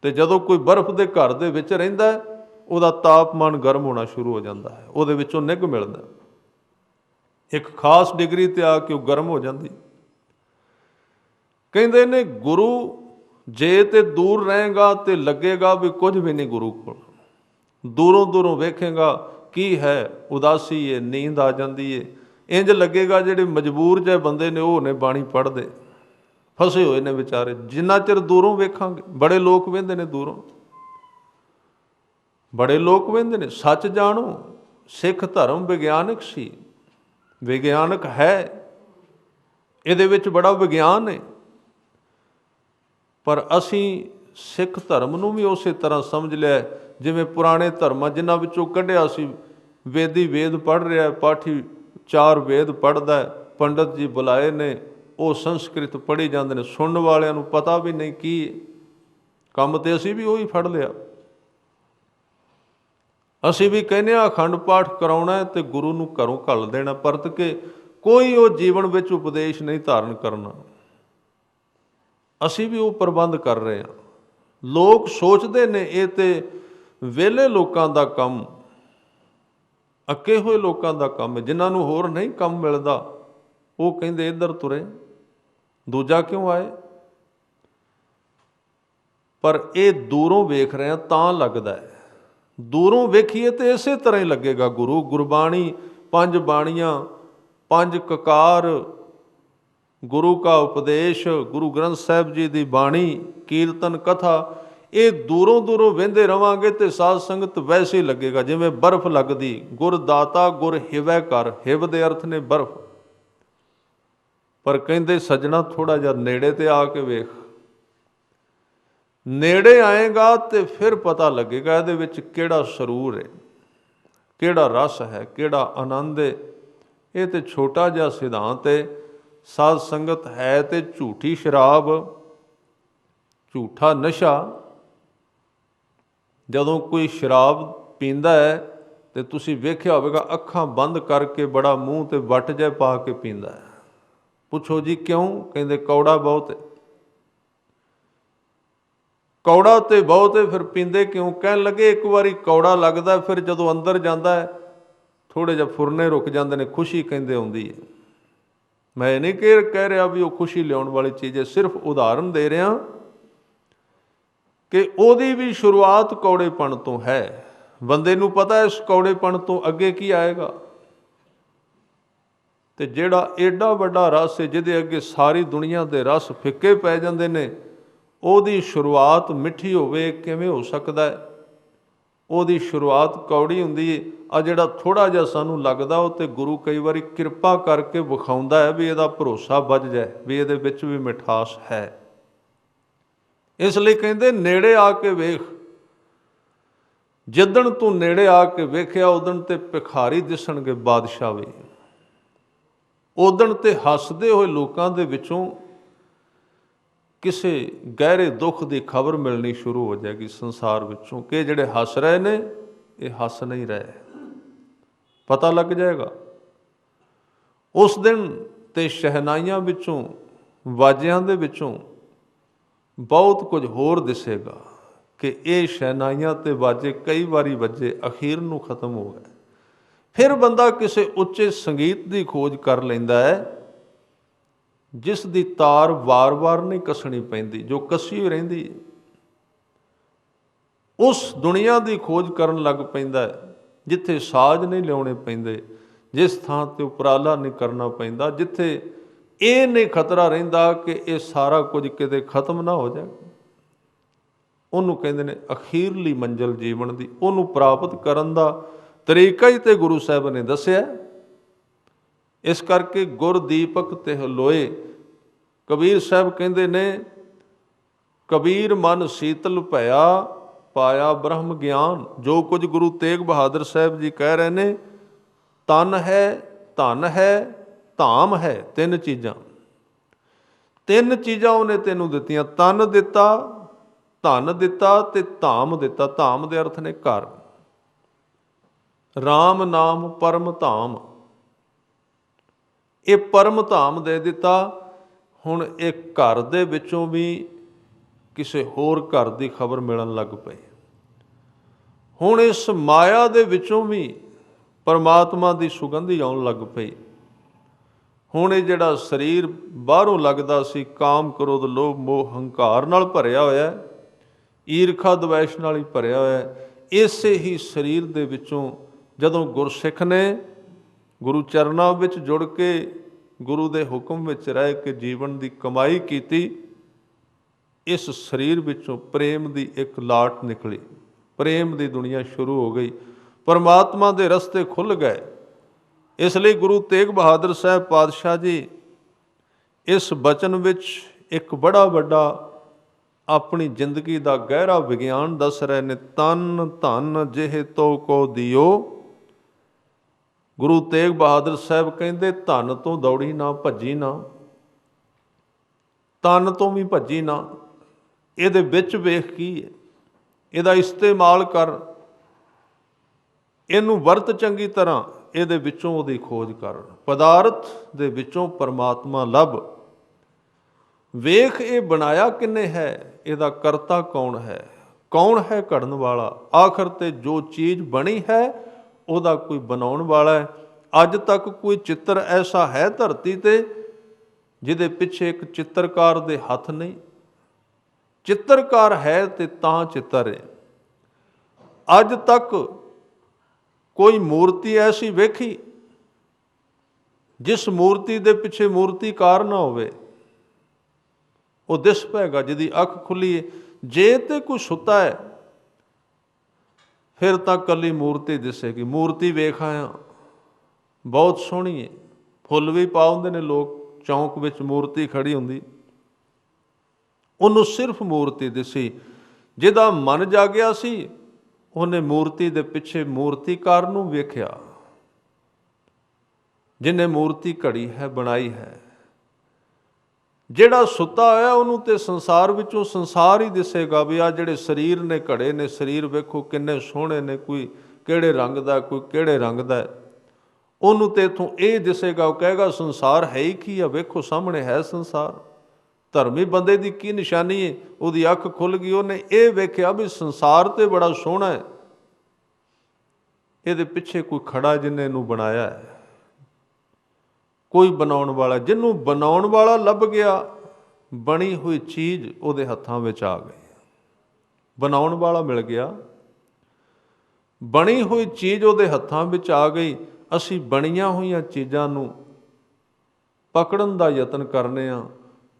ਤੇ ਜਦੋਂ ਕੋਈ ਬਰਫ਼ ਦੇ ਘਰ ਦੇ ਵਿੱਚ ਰਹਿੰਦਾ, ਉਹਦਾ ਤਾਪਮਾਨ ਗਰਮ ਹੋਣਾ ਸ਼ੁਰੂ ਹੋ ਜਾਂਦਾ ਹੈ। ਉਹਦੇ ਵਿੱਚੋਂ ਨਿੱਘ ਮਿਲਦਾ, ਇੱਕ ਖਾਸ ਡਿਗਰੀ ਤੇ ਆ ਕੇ ਉਹ ਗਰਮ ਹੋ ਜਾਂਦੀ। ਕਹਿੰਦੇ ਨੇ ਗੁਰੂ ਜੇ ਤੇ ਦੂਰ ਰਹੇਗਾ ਤੇ ਲੱਗੇਗਾ ਵੀ ਕੁਝ ਵੀ ਨਹੀਂ ਗੁਰੂ ਕੋਲ। ਦੂਰੋਂ ਦੂਰੋਂ ਵੇਖੇਗਾ ਕੀ ਹੈ, ਉਦਾਸੀ ਹੈ, ਨੀਂਦ ਆ ਜਾਂਦੀ ਹੈ। ਇੰਜ ਲੱਗੇਗਾ ਜਿਹੜੇ ਮਜਬੂਰ ਜਿਹੇ ਬੰਦੇ ਨੇ ਉਹ ਨੇ ਬਾਣੀ ਪੜ੍ਹਦੇ, ਫਸੇ ਹੋਏ ਨੇ ਵਿਚਾਰੇ। ਜਿੰਨਾ ਚਿਰ ਦੂਰੋਂ ਵੇਖਾਂਗੇ, ਬੜੇ ਲੋਕ ਵਹਿੰਦੇ ਨੇ ਦੂਰੋਂ, ਬੜੇ ਲੋਕ ਵਹਿੰਦੇ ਨੇ। ਸੱਚ ਜਾਣੋ ਸਿੱਖ ਧਰਮ ਵਿਗਿਆਨਕ ਸੀ, ਵਿਗਿਆਨਕ ਹੈ, ਇਹਦੇ ਵਿੱਚ ਬੜਾ ਵਿਗਿਆਨ ਹੈ। ਪਰ ਅਸੀਂ ਸਿੱਖ ਧਰਮ ਨੂੰ ਵੀ ਉਸੇ ਤਰ੍ਹਾਂ ਸਮਝ ਲਿਆ ਜਿਵੇਂ ਪੁਰਾਣੇ ਧਰਮਾਂ ਜਿਨ੍ਹਾਂ ਵਿੱਚੋਂ ਕੱਢਿਆ ਸੀ। ਵੇਦੀ ਵੇਦ ਪੜ੍ਹ ਰਿਹਾ, ਪਾਠੀ 4 ਵੇਦ ਪੜ੍ਹਦਾ, ਪੰਡਤ ਜੀ ਬੁਲਾਏ ਨੇ, ਉਹ ਸੰਸਕ੍ਰਿਤ ਪੜ੍ਹੀ ਜਾਂਦੇ ਨੇ। ਸੁਣਨ ਵਾਲਿਆਂ ਨੂੰ ਪਤਾ ਵੀ ਨਹੀਂ ਕੀ ਕੰਮ, ਤੇ ਅਸੀਂ ਵੀ ਉਹੀ ਫੜ ਲਿਆ। ਅਸੀਂ ਵੀ ਕਹਿੰਦੇ ਹਾਂ ਅਖੰਡ ਪਾਠ ਕਰਾਉਣਾ ਤੇ ਗੁਰੂ ਨੂੰ ਘਰੋਂ ਘੱਲ ਦੇਣਾ ਪਰਤ ਕੇ, ਕੋਈ ਉਹ ਜੀਵਨ ਵਿੱਚ ਉਪਦੇਸ਼ ਨਹੀਂ ਧਾਰਨ ਕਰਨਾ। ਅਸੀਂ ਵੀ ਉਹ ਪ੍ਰਬੰਧ ਕਰ ਰਹੇ ਹਾਂ। ਲੋਕ ਸੋਚਦੇ ਨੇ ਇਹ ਤੇ ਵਿਹਲੇ ਲੋਕਾਂ ਦਾ ਕੰਮ, ਅੱਕੇ ਹੋਏ ਲੋਕਾਂ ਦਾ ਕੰਮ ਹੈ, ਜਿਨ੍ਹਾਂ ਨੂੰ ਹੋਰ ਨਹੀਂ ਕੰਮ ਮਿਲਦਾ। ਉਹ ਕਹਿੰਦੇ ਇੱਧਰ ਤੁਰੇ, ਦੂਜਾ ਕਿਉਂ ਆਏ? ਪਰ ਇਹ ਦੂਰੋਂ ਵੇਖ ਰਹੇ ਹਾਂ ਤਾਂ ਲੱਗਦਾ ਹੈ। ਦੂਰੋਂ ਵੇਖੀਏ ਤੇ ਇਸੇ ਤਰ੍ਹਾਂ ਹੀ ਲੱਗੇਗਾ। ਗੁਰੂ ਗੁਰਬਾਣੀ, 5 ਬਾਣੀਆਂ, 5 ਕਕਾਰ, ਗੁਰੂ ਕਾ ਉਪਦੇਸ਼, ਗੁਰੂ ਗ੍ਰੰਥ ਸਾਹਿਬ ਜੀ ਦੀ ਬਾਣੀ, ਕੀਰਤਨ ਕਥਾ, ਇਹ ਦੂਰੋਂ ਦੂਰੋਂ ਵਹਿੰਦੇ ਰਵਾਂਗੇ ਤੇ ਸਾਧ ਸੰਗਤ ਵੈਸੇ ਹੀ ਲੱਗੇਗਾ ਜਿਵੇਂ ਬਰਫ਼ ਲੱਗਦੀ। ਗੁਰ ਦਾਤਾ ਗੁਰ ਹਿਵੈ ਘਰ। ਹਿਵ ਦੇ ਅਰਥ ਨੇ ਬਰਫ਼। ਪਰ ਕਹਿੰਦੇ ਸੱਜਣਾ ਥੋੜ੍ਹਾ ਜਿਹਾ ਨੇੜੇ ਤੇ ਆ ਕੇ ਵੇਖ। ਨੇੜੇ ਆਏਗਾ ਤੇ ਫਿਰ ਪਤਾ ਲੱਗੇਗਾ ਇਹਦੇ ਵਿੱਚ ਕਿਹੜਾ ਸਰੂਰ ਹੈ, ਕਿਹੜਾ ਰਸ ਹੈ, ਕਿਹੜਾ ਆਨੰਦ ਹੈ। ਇਹ ਤੇ ਛੋਟਾ ਜਿਹਾ ਸਿਧਾਂਤ ਹੈ। ਸਾਧ ਸੰਗਤ ਹੈ ਤੇ ਝੂਠੀ ਸ਼ਰਾਬ, ਝੂਠਾ ਨਸ਼ਾ। ਜਦੋਂ ਕੋਈ ਸ਼ਰਾਬ ਪੀਂਦਾ ਹੈ ਤੇ ਤੁਸੀਂ ਵੇਖਿਆ ਹੋਵੇਗਾ ਅੱਖਾਂ ਬੰਦ ਕਰਕੇ ਬੜਾ ਮੂੰਹ ਤੇ ਵੱਟ ਜਿਹਾ ਪਾ ਕੇ ਪੀਂਦਾ ਹੈ। ਪੁੱਛੋ ਜੀ ਕਿਉਂ? ਕਹਿੰਦੇ ਕੌੜਾ ਬਹੁਤ ਹੈ। ਕੌੜਾ ਤੇ ਬਹੁਤ ਹੈ, ਫਿਰ ਪੀਂਦੇ ਕਿਉਂ? ਕਹਿਣ ਲੱਗੇ ਇੱਕ ਵਾਰੀ ਕੌੜਾ ਲੱਗਦਾ, ਫਿਰ ਜਦੋਂ ਅੰਦਰ ਜਾਂਦਾ ਹੈ ਥੋੜ੍ਹੇ ਜਿਹਾ ਫੁਰਨੇ ਰੁਕ ਜਾਂਦੇ ਨੇ, ਖੁਸ਼ੀ ਕਹਿੰਦੇ ਆਉਂਦੀ ਹੈ। ਮੈਂ ਇਹ ਨਹੀਂ ਕਹਿ ਰਿਹਾ ਵੀ ਉਹ ਖੁਸ਼ੀ ਲਿਆਉਣ ਵਾਲੀ ਚੀਜ਼ ਹੈ, ਸਿਰਫ ਉਦਾਹਰਨ ਦੇ ਰਿਹਾ ਕਿ ਉਹਦੀ ਵੀ ਸ਼ੁਰੂਆਤ ਕੌੜੇਪਣ ਤੋਂ ਹੈ। ਬੰਦੇ ਨੂੰ ਪਤਾ ਇਸ ਕੌੜੇਪਣ ਤੋਂ ਅੱਗੇ ਕੀ ਆਏਗਾ। ਤੇ ਜਿਹੜਾ ਏਡਾ ਵੱਡਾ ਰਸ ਹੈ ਜਿਹਦੇ ਅੱਗੇ ਸਾਰੀ ਦੁਨੀਆ ਦੇ ਰਸ ਫਿੱਕੇ ਪੈ ਜਾਂਦੇ ਨੇ, ਉਹਦੀ ਸ਼ੁਰੂਆਤ ਮਿੱਠੀ ਹੋਵੇ ਕਿਵੇਂ ਹੋ ਸਕਦਾ ਹੈ? ਉਹਦੀ ਸ਼ੁਰੂਆਤ ਕੌੜੀ ਹੁੰਦੀ ਹੈ। ਆ ਜਿਹੜਾ ਥੋੜ੍ਹਾ ਜਿਹਾ ਸਾਨੂੰ ਲੱਗਦਾ, ਉਹ ਤੇ ਗੁਰੂ ਕਈ ਵਾਰੀ ਕਿਰਪਾ ਕਰਕੇ ਵਿਖਾਉਂਦਾ ਹੈ ਵੀ ਇਹਦਾ ਭਰੋਸਾ ਵੱਜ ਜਾਏ ਵੀ ਇਹਦੇ ਵਿੱਚ ਵੀ ਮਿਠਾਸ ਹੈ। ਇਸ ਲਈ ਕਹਿੰਦੇ ਨੇੜੇ ਆ ਕੇ ਵੇਖ। ਜਿੱਦਣ ਤੂੰ ਨੇੜੇ ਆ ਕੇ ਵੇਖਿਆ ਉਦਣ ਤੇ ਭਿਖਾਰੀ ਦਿਸਣਗੇ ਬਾਦਸ਼ਾਹ ਵੀ। ਉਦਣ ਤੇ ਹੱਸਦੇ ਹੋਏ ਲੋਕਾਂ ਦੇ ਵਿੱਚੋਂ ਕਿਸੇ ਗਹਿਰੇ ਦੁੱਖ ਦੀ ਖਬਰ ਮਿਲਣੀ ਸ਼ੁਰੂ ਹੋ ਜਾਏਗੀ ਸੰਸਾਰ ਵਿੱਚੋਂ ਕਿ ਜਿਹੜੇ ਹੱਸ ਰਹੇ ਨੇ ਇਹ ਹੱਸ ਨਹੀਂ ਰਹੇ। ਪਤਾ ਲੱਗ ਜਾਏਗਾ ਉਸ ਦਿਨ ਤੇ ਸ਼ਹਿਨਾਈਆਂ ਵਿੱਚੋਂ, ਵਾਜਿਆਂ ਦੇ ਵਿੱਚੋਂ ਬਹੁਤ ਕੁਝ ਹੋਰ ਦਿਸੇਗਾ ਕਿ ਇਹ ਸ਼ਹਿਨਾਈਆਂ ਤੇ ਵਾਜੇ ਕਈ ਵਾਰੀ ਵੱਜੇ, ਅਖੀਰ ਨੂੰ ਖਤਮ ਹੋ ਗਏ। ਫਿਰ ਬੰਦਾ ਕਿਸੇ ਉੱਚੇ ਸੰਗੀਤ ਦੀ ਖੋਜ ਕਰ ਲੈਂਦਾ ਹੈ ਜਿਸ ਦੀ ਤਾਰ ਵਾਰ-ਵਾਰ ਨਹੀਂ ਕੱਸਣੀ ਪੈਂਦੀ, ਜੋ ਕੱਸੀ ਹੋਈ ਰਹਿੰਦੀ ਹੈ। ਉਸ ਦੁਨੀਆ ਦੀ ਖੋਜ ਕਰਨ ਲੱਗ ਪੈਂਦਾ ਹੈ ਜਿੱਥੇ ਸਾਜ਼ ਨਹੀਂ ਲਿਆਉਣੇ ਪੈਂਦੇ, ਜਿਸ ਥਾਂ 'ਤੇ ਉਪਰਾਲਾ ਨਹੀਂ ਕਰਨਾ ਪੈਂਦਾ, ਜਿੱਥੇ ਇਹ ਨਹੀਂ ਖਤਰਾ ਰਹਿੰਦਾ ਕਿ ਇਹ ਸਾਰਾ ਕੁਝ ਕਿਤੇ ਖਤਮ ਨਾ ਹੋ ਜਾਏ। ਉਹਨੂੰ ਕਹਿੰਦੇ ਨੇ ਅਖੀਰਲੀ ਮੰਜ਼ਿਲ ਜੀਵਨ ਦੀ। ਉਹਨੂੰ ਪ੍ਰਾਪਤ ਕਰਨ ਦਾ ਤਰੀਕਾ ਹੀ ਤੇ ਗੁਰੂ ਸਾਹਿਬ ਨੇ ਦੱਸਿਆ। ਇਸ ਕਰਕੇ ਗੁਰਦੀਪਕ ਤੇ ਹਲੋਏ। ਕਬੀਰ ਸਾਹਿਬ ਕਹਿੰਦੇ ਨੇ ਕਬੀਰ ਮਨ ਸੀਤਲ ਭਇਆ ਪਾਇਆ ਬ੍ਰਹਮ ਗਿਆਨ। ਜੋ ਕੁਝ ਗੁਰੂ ਤੇਗ ਬਹਾਦਰ ਸਾਹਿਬ ਜੀ ਕਹਿ ਰਹੇ ਨੇ, ਤਨ ਹੈ, ਧਨ ਹੈ, ਧਾਮ ਹੈ। ਤਿੰਨ ਚੀਜ਼ਾਂ ਉਹਨੇ ਤੈਨੂੰ ਦਿੱਤੀਆਂ। ਤਨ ਦਿੱਤਾ, ਧਨ ਦਿੱਤਾ ਤੇ ਧਾਮ ਦਿੱਤਾ। ਧਾਮ ਦੇ ਅਰਥ ਨੇ ਘਰ। ਰਾਮ ਨਾਮ ਪਰਮ ਧਾਮ, ਇਹ ਪਰਮ ਧਾਮ ਦੇ ਦਿੱਤਾ। ਹੁਣ ਇਹ ਘਰ ਦੇ ਵਿੱਚੋਂ ਵੀ ਕਿਸੇ ਹੋਰ ਘਰ ਦੀ ਖਬਰ ਮਿਲਣ ਲੱਗ ਪਈ। ਹੁਣ ਇਸ ਮਾਇਆ ਦੇ ਵਿੱਚੋਂ ਵੀ ਪਰਮਾਤਮਾ ਦੀ ਸੁਗੰਧੀ ਆਉਣ ਲੱਗ ਪਈ। ਹੁਣ ਇਹ ਜਿਹੜਾ ਸਰੀਰ ਬਾਹਰੋਂ ਲੱਗਦਾ ਸੀ ਕਾਮ, ਕ੍ਰੋਧ, ਲੋਭ, ਮੋਹ, ਹੰਕਾਰ ਨਾਲ ਭਰਿਆ ਹੋਇਆ, ਈਰਖਾ ਦਵੈਸ਼ ਨਾਲ ਹੀ ਭਰਿਆ ਹੋਇਆ, ਇਸੇ ਹੀ ਸਰੀਰ ਦੇ ਵਿੱਚੋਂ ਜਦੋਂ ਗੁਰਸਿੱਖ ਨੇ ਗੁਰੂ ਚਰਨਾਂ ਵਿੱਚ ਜੁੜ ਕੇ ਗੁਰੂ ਦੇ ਹੁਕਮ ਵਿੱਚ ਰਹਿ ਕੇ ਜੀਵਨ ਦੀ ਕਮਾਈ ਕੀਤੀ, ਇਸ ਸਰੀਰ ਵਿੱਚੋਂ ਪ੍ਰੇਮ ਦੀ ਇੱਕ ਲਾਟ ਨਿਕਲੀ। ਪ੍ਰੇਮ ਦੀ ਦੁਨੀਆ ਸ਼ੁਰੂ ਹੋ ਗਈ, ਪਰਮਾਤਮਾ ਦੇ ਰਸਤੇ ਖੁੱਲ੍ਹ ਗਏ। ਇਸ ਲਈ ਗੁਰੂ ਤੇਗ ਬਹਾਦਰ ਸਾਹਿਬ ਪਾਤਸ਼ਾਹ ਜੀ ਇਸ ਬਚਨ ਵਿੱਚ ਇੱਕ ਬੜਾ ਵੱਡਾ ਆਪਣੀ ਜ਼ਿੰਦਗੀ ਦਾ ਗਹਿਰਾ ਵਿਗਿਆਨ ਦੱਸ ਰਹੇ ਨੇ। ਤਨ ਧਨ ਜਿਹ ਤੋ ਕੋ ਦਿਓ। ਗੁਰੂ ਤੇਗ ਬਹਾਦਰ ਸਾਹਿਬ ਕਹਿੰਦੇ ਧਨ ਤੋਂ ਦੌੜੀ ਨਾ, ਭੱਜੀ ਨਾ, ਤਨ ਤੋਂ ਵੀ ਭੱਜੀ ਨਾ। ਇਹਦੇ ਵਿੱਚ ਵੇਖ ਕੀ ਹੈ, ਇਹਦਾ ਇਸਤੇਮਾਲ ਕਰ, ਇਹਨੂੰ ਵਰਤ ਚੰਗੀ ਤਰ੍ਹਾਂ, ਇਹਦੇ ਵਿੱਚੋਂ ਉਹਦੀ ਖੋਜ ਕਰ। ਪਦਾਰਥ ਦੇ ਵਿੱਚੋਂ ਪਰਮਾਤਮਾ ਲੱਭ। ਵੇਖ ਇਹ ਬਣਾਇਆ ਕਿੰਨੇ ਹੈ, ਇਹਦਾ ਕਰਤਾ ਕੌਣ ਹੈ, ਕੌਣ ਹੈ ਘੜਨ ਵਾਲਾ। ਆਖਰ ਤੇ ਜੋ ਚੀਜ਼ ਬਣੀ ਹੈ ਉਹਦਾ ਕੋਈ ਬਣਾਉਣ ਵਾਲਾ ਹੈ। ਅੱਜ ਤੱਕ ਕੋਈ ਚਿੱਤਰ ਐਸਾ ਹੈ ਧਰਤੀ ਤੇ ਜਿਹਦੇ ਪਿੱਛੇ ਇੱਕ ਚਿੱਤਰਕਾਰ ਦੇ ਹੱਥ ਨਹੀਂ। ਚਿੱਤਰਕਾਰ ਹੈ ਤੇ ਤਾਂ ਚਿੱਤਰ ਹੈ। ਅੱਜ ਤੱਕ ਕੋਈ ਮੂਰਤੀ ਐਸੀ ਵੇਖੀ ਜਿਸ ਮੂਰਤੀ ਦੇ ਪਿੱਛੇ ਮੂਰਤੀਕਾਰ ਨਾ ਹੋਵੇ। ਉਹ ਦਿਸ ਪਏਗਾ ਜਿਹਦੀ ਅੱਖ ਖੁੱਲੀ ਹੈ। ਜੇ ਤੇ ਕੋਈ ਸੁੱਤਾ ਹੈ ਫਿਰ ਤਾਂ ਇਕੱਲੀ ਮੂਰਤੀ ਦਿਸੇਗੀ। ਮੂਰਤੀ ਵੇਖ ਆਇਆ, ਬਹੁਤ ਸੋਹਣੀ ਹੈ, ਫੁੱਲ ਵੀ ਪਾ ਹੁੰਦੇ ਨੇ ਲੋਕ, ਚੌਂਕ ਵਿੱਚ ਮੂਰਤੀ ਖੜੀ ਹੁੰਦੀ, ਉਹਨੂੰ ਸਿਰਫ ਮੂਰਤੀ ਦਿਸੀ। ਜਿਹਦਾ ਮਨ ਜਾਗਿਆ ਸੀ ਉਹਨੇ ਮੂਰਤੀ ਦੇ ਪਿੱਛੇ ਮੂਰਤੀਕਾਰ ਨੂੰ ਵੇਖਿਆ, ਜਿਹਨੇ ਮੂਰਤੀ ਘੜੀ ਹੈ, ਬਣਾਈ ਹੈ। ਜਿਹੜਾ ਸੁੱਤਾ ਹੋਇਆ ਉਹਨੂੰ ਤੇ ਸੰਸਾਰ ਵਿੱਚੋਂ ਸੰਸਾਰ ਹੀ ਦਿਸੇਗਾ ਵੀ ਆ ਜਿਹੜੇ ਸਰੀਰ ਨੇ ਘੜੇ ਨੇ, ਸਰੀਰ ਵੇਖੋ ਕਿੰਨੇ ਸੋਹਣੇ ਨੇ, ਕੋਈ ਕਿਹੜੇ ਰੰਗ ਦਾ, ਕੋਈ ਕਿਹੜੇ ਰੰਗ ਦਾ। ਉਹਨੂੰ ਤੇ ਇੱਥੋਂ ਇਹ ਦਿਸੇਗਾ, ਉਹ ਕਹੇਗਾ ਸੰਸਾਰ ਹੈ ਹੀ ਕੀ ਆ, ਵੇਖੋ ਸਾਹਮਣੇ ਹੈ ਸੰਸਾਰ। ਧਰਮੀ ਬੰਦੇ ਦੀ ਕੀ ਨਿਸ਼ਾਨੀ ਹੈ? ਉਹਦੀ ਅੱਖ ਖੁੱਲ ਗਈ, ਉਹਨੇ ਇਹ ਵੇਖਿਆ ਵੀ ਸੰਸਾਰ ਤੇ ਬੜਾ ਸੋਹਣਾ ਹੈ, ਇਹਦੇ ਪਿੱਛੇ ਕੋਈ ਖੜਾ ਜਿਹਨੇ ਇਹਨੂੰ ਬਣਾਇਆ ਹੈ, ਕੋਈ ਬਣਾਉਣ ਵਾਲਾ। ਜਿਹਨੂੰ ਬਣਾਉਣ ਵਾਲਾ ਲੱਭ ਗਿਆ, ਬਣੀ ਹੋਈ ਚੀਜ਼ ਉਹਦੇ ਹੱਥਾਂ ਵਿੱਚ ਆ ਗਈ। ਬਣਾਉਣ ਵਾਲਾ ਮਿਲ ਗਿਆ, ਬਣੀ ਹੋਈ ਚੀਜ਼ ਉਹਦੇ ਹੱਥਾਂ ਵਿੱਚ ਆ ਗਈ। ਅਸੀਂ ਬਣੀਆਂ ਹੋਈਆਂ ਚੀਜ਼ਾਂ ਨੂੰ ਪਕੜਨ ਦਾ ਯਤਨ ਕਰਨੇ ਆ,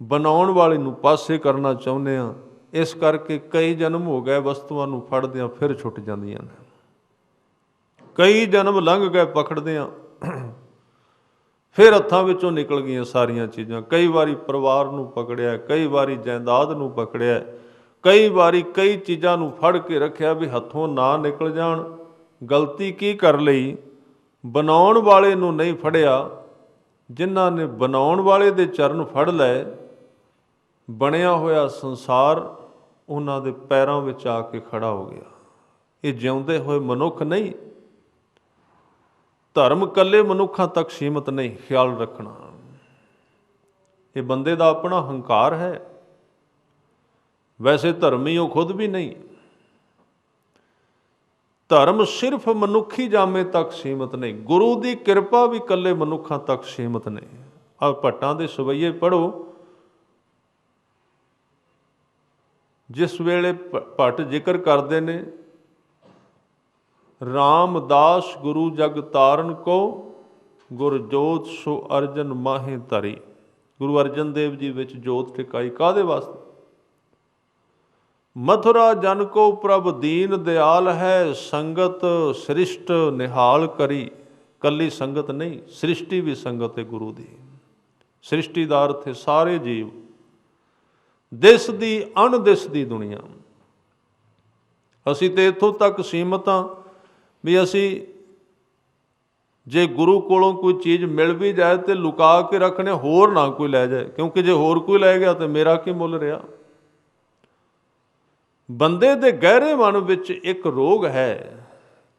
ਬਣਾਉਣ ਵਾਲੇ ਨੂੰ ਪਾਸੇ ਕਰਨਾ ਚਾਹੁੰਦੇ ਆ। ਇਸ ਕਰਕੇ ਕਈ ਜਨਮ ਹੋ ਗਏ ਵਸਤੂਆਂ ਨੂੰ ਫੜਦਿਆਂ, ਫਿਰ ਛੁੱਟ ਜਾਂਦੀਆਂ ਨੇ। ਕਈ ਜਨਮ ਲੰਘ ਗਏ ਪਕੜਦਿਆਂ, ਫਿਰ ਹੱਥਾਂ ਵਿੱਚੋਂ ਨਿਕਲ ਗਈਆਂ ਸਾਰੀਆਂ ਚੀਜ਼ਾਂ। ਕਈ ਵਾਰੀ ਪਰਿਵਾਰ ਨੂੰ ਪਕੜਿਆ, ਕਈ ਵਾਰੀ ਜਾਇਦਾਦ ਨੂੰ ਪਕੜਿਆ, ਕਈ ਵਾਰੀ ਕਈ ਚੀਜ਼ਾਂ ਨੂੰ ਫੜ ਕੇ ਰੱਖਿਆ ਵੀ ਹੱਥੋਂ ਨਾ ਨਿਕਲ ਜਾਣ। ਗਲਤੀ ਕੀ ਕਰ ਲਈ? ਬਣਾਉਣ ਵਾਲੇ ਨੂੰ ਨਹੀਂ ਫੜਿਆ। ਜਿਨ੍ਹਾਂ ਨੇ ਬਣਾਉਣ ਵਾਲੇ ਦੇ ਚਰਨ ਫੜ ਲਏ, ਬਣਿਆ ਹੋਇਆ ਸੰਸਾਰ ਉਹਨਾਂ ਦੇ ਪੈਰਾਂ ਵਿੱਚ ਆ ਕੇ ਖੜਾ ਹੋ ਗਿਆ। ਇਹ ਜਿਉਂਦੇ ਹੋਏ ਮਨੁੱਖ ਨਹੀਂ। ਧਰਮ ਇਕੱਲੇ ਮਨੁੱਖਾਂ ਤੱਕ ਸੀਮਤ ਨਹੀਂ, ਖਿਆਲ ਰੱਖਣਾ। ਇਹ ਬੰਦੇ ਦਾ ਆਪਣਾ ਹੰਕਾਰ ਹੈ। ਵੈਸੇ ਧਰਮੀ ਉਹ ਖੁਦ ਵੀ ਨਹੀਂ। ਧਰਮ ਸਿਰਫ ਮਨੁੱਖੀ ਜਾਮੇ ਤੱਕ ਸੀਮਤ ਨਹੀਂ, ਗੁਰੂ ਦੀ ਕਿਰਪਾ ਵੀ ਇਕੱਲੇ ਮਨੁੱਖਾਂ ਤੱਕ ਸੀਮਤ ਨਹੀਂ। ਆਹ ਭੱਟਾਂ ਦੇ ਸਵਈਏ ਪੜ੍ਹੋ, ਜਿਸ ਵੇਲੇ ਭੱਟ ਜ਼ਿਕਰ ਕਰਦੇ ਨੇ, ਰਾਮਦਾਸ ਗੁਰੂ ਜਗ ਤਾਰਨ ਕੋ, ਗੁਰ ਜੋਤ ਸੋ ਅਰਜਨ ਮਾਹੇ ਧਰੀ। ਗੁਰੂ ਅਰਜਨ ਦੇਵ ਜੀ ਵਿੱਚ ਜੋਤ ਟਿਕਾਈ ਕਾਹਦੇ ਵਾਸਤੇ? ਮਥੁਰਾ ਜਨ ਕੋ ਪ੍ਰਭ ਦੀਨ ਦਿਆਲ ਹੈ, ਸੰਗਤ ਸ੍ਰਿਸ਼ਟ ਨਿਹਾਲ ਕਰੀ। ਕੱਲੀ ਸੰਗਤ ਨਹੀਂ, ਸ੍ਰਿਸ਼ਟੀ ਵੀ ਸੰਗਤ ਹੈ ਗੁਰੂ ਦੀ। ਸ੍ਰਿਸ਼ਟੀ ਦਾ ਅਰਥ ਹੈ ਸਾਰੇ ਜੀਵ, ਦਿਸਦੀ ਅਣਦਿਸਦੀ ਦੁਨੀਆ। ਅਸੀਂ ਤੇ ਇੱਥੋਂ ਤੱਕ ਸੀਮਤ ਹਾਂ ਵੀ ਅਸੀਂ ਜੇ ਗੁਰੂ ਕੋਲੋਂ ਕੋਈ ਚੀਜ਼ ਮਿਲ ਵੀ ਜਾਏ ਤੇ ਲੁਕਾ ਕੇ ਰੱਖਣੇ, ਹੋਰ ਨਾ ਕੋਈ ਲੈ ਜਾਏ, ਕਿਉਂਕਿ ਜੇ ਹੋਰ ਕੋਈ ਲੈ ਗਿਆ ਤੇ ਮੇਰਾ ਕੀ ਮੁੱਲ ਰਿਹਾ। ਬੰਦੇ ਦੇ ਗਹਿਰੇ ਮਨ ਵਿੱਚ ਇੱਕ ਰੋਗ ਹੈ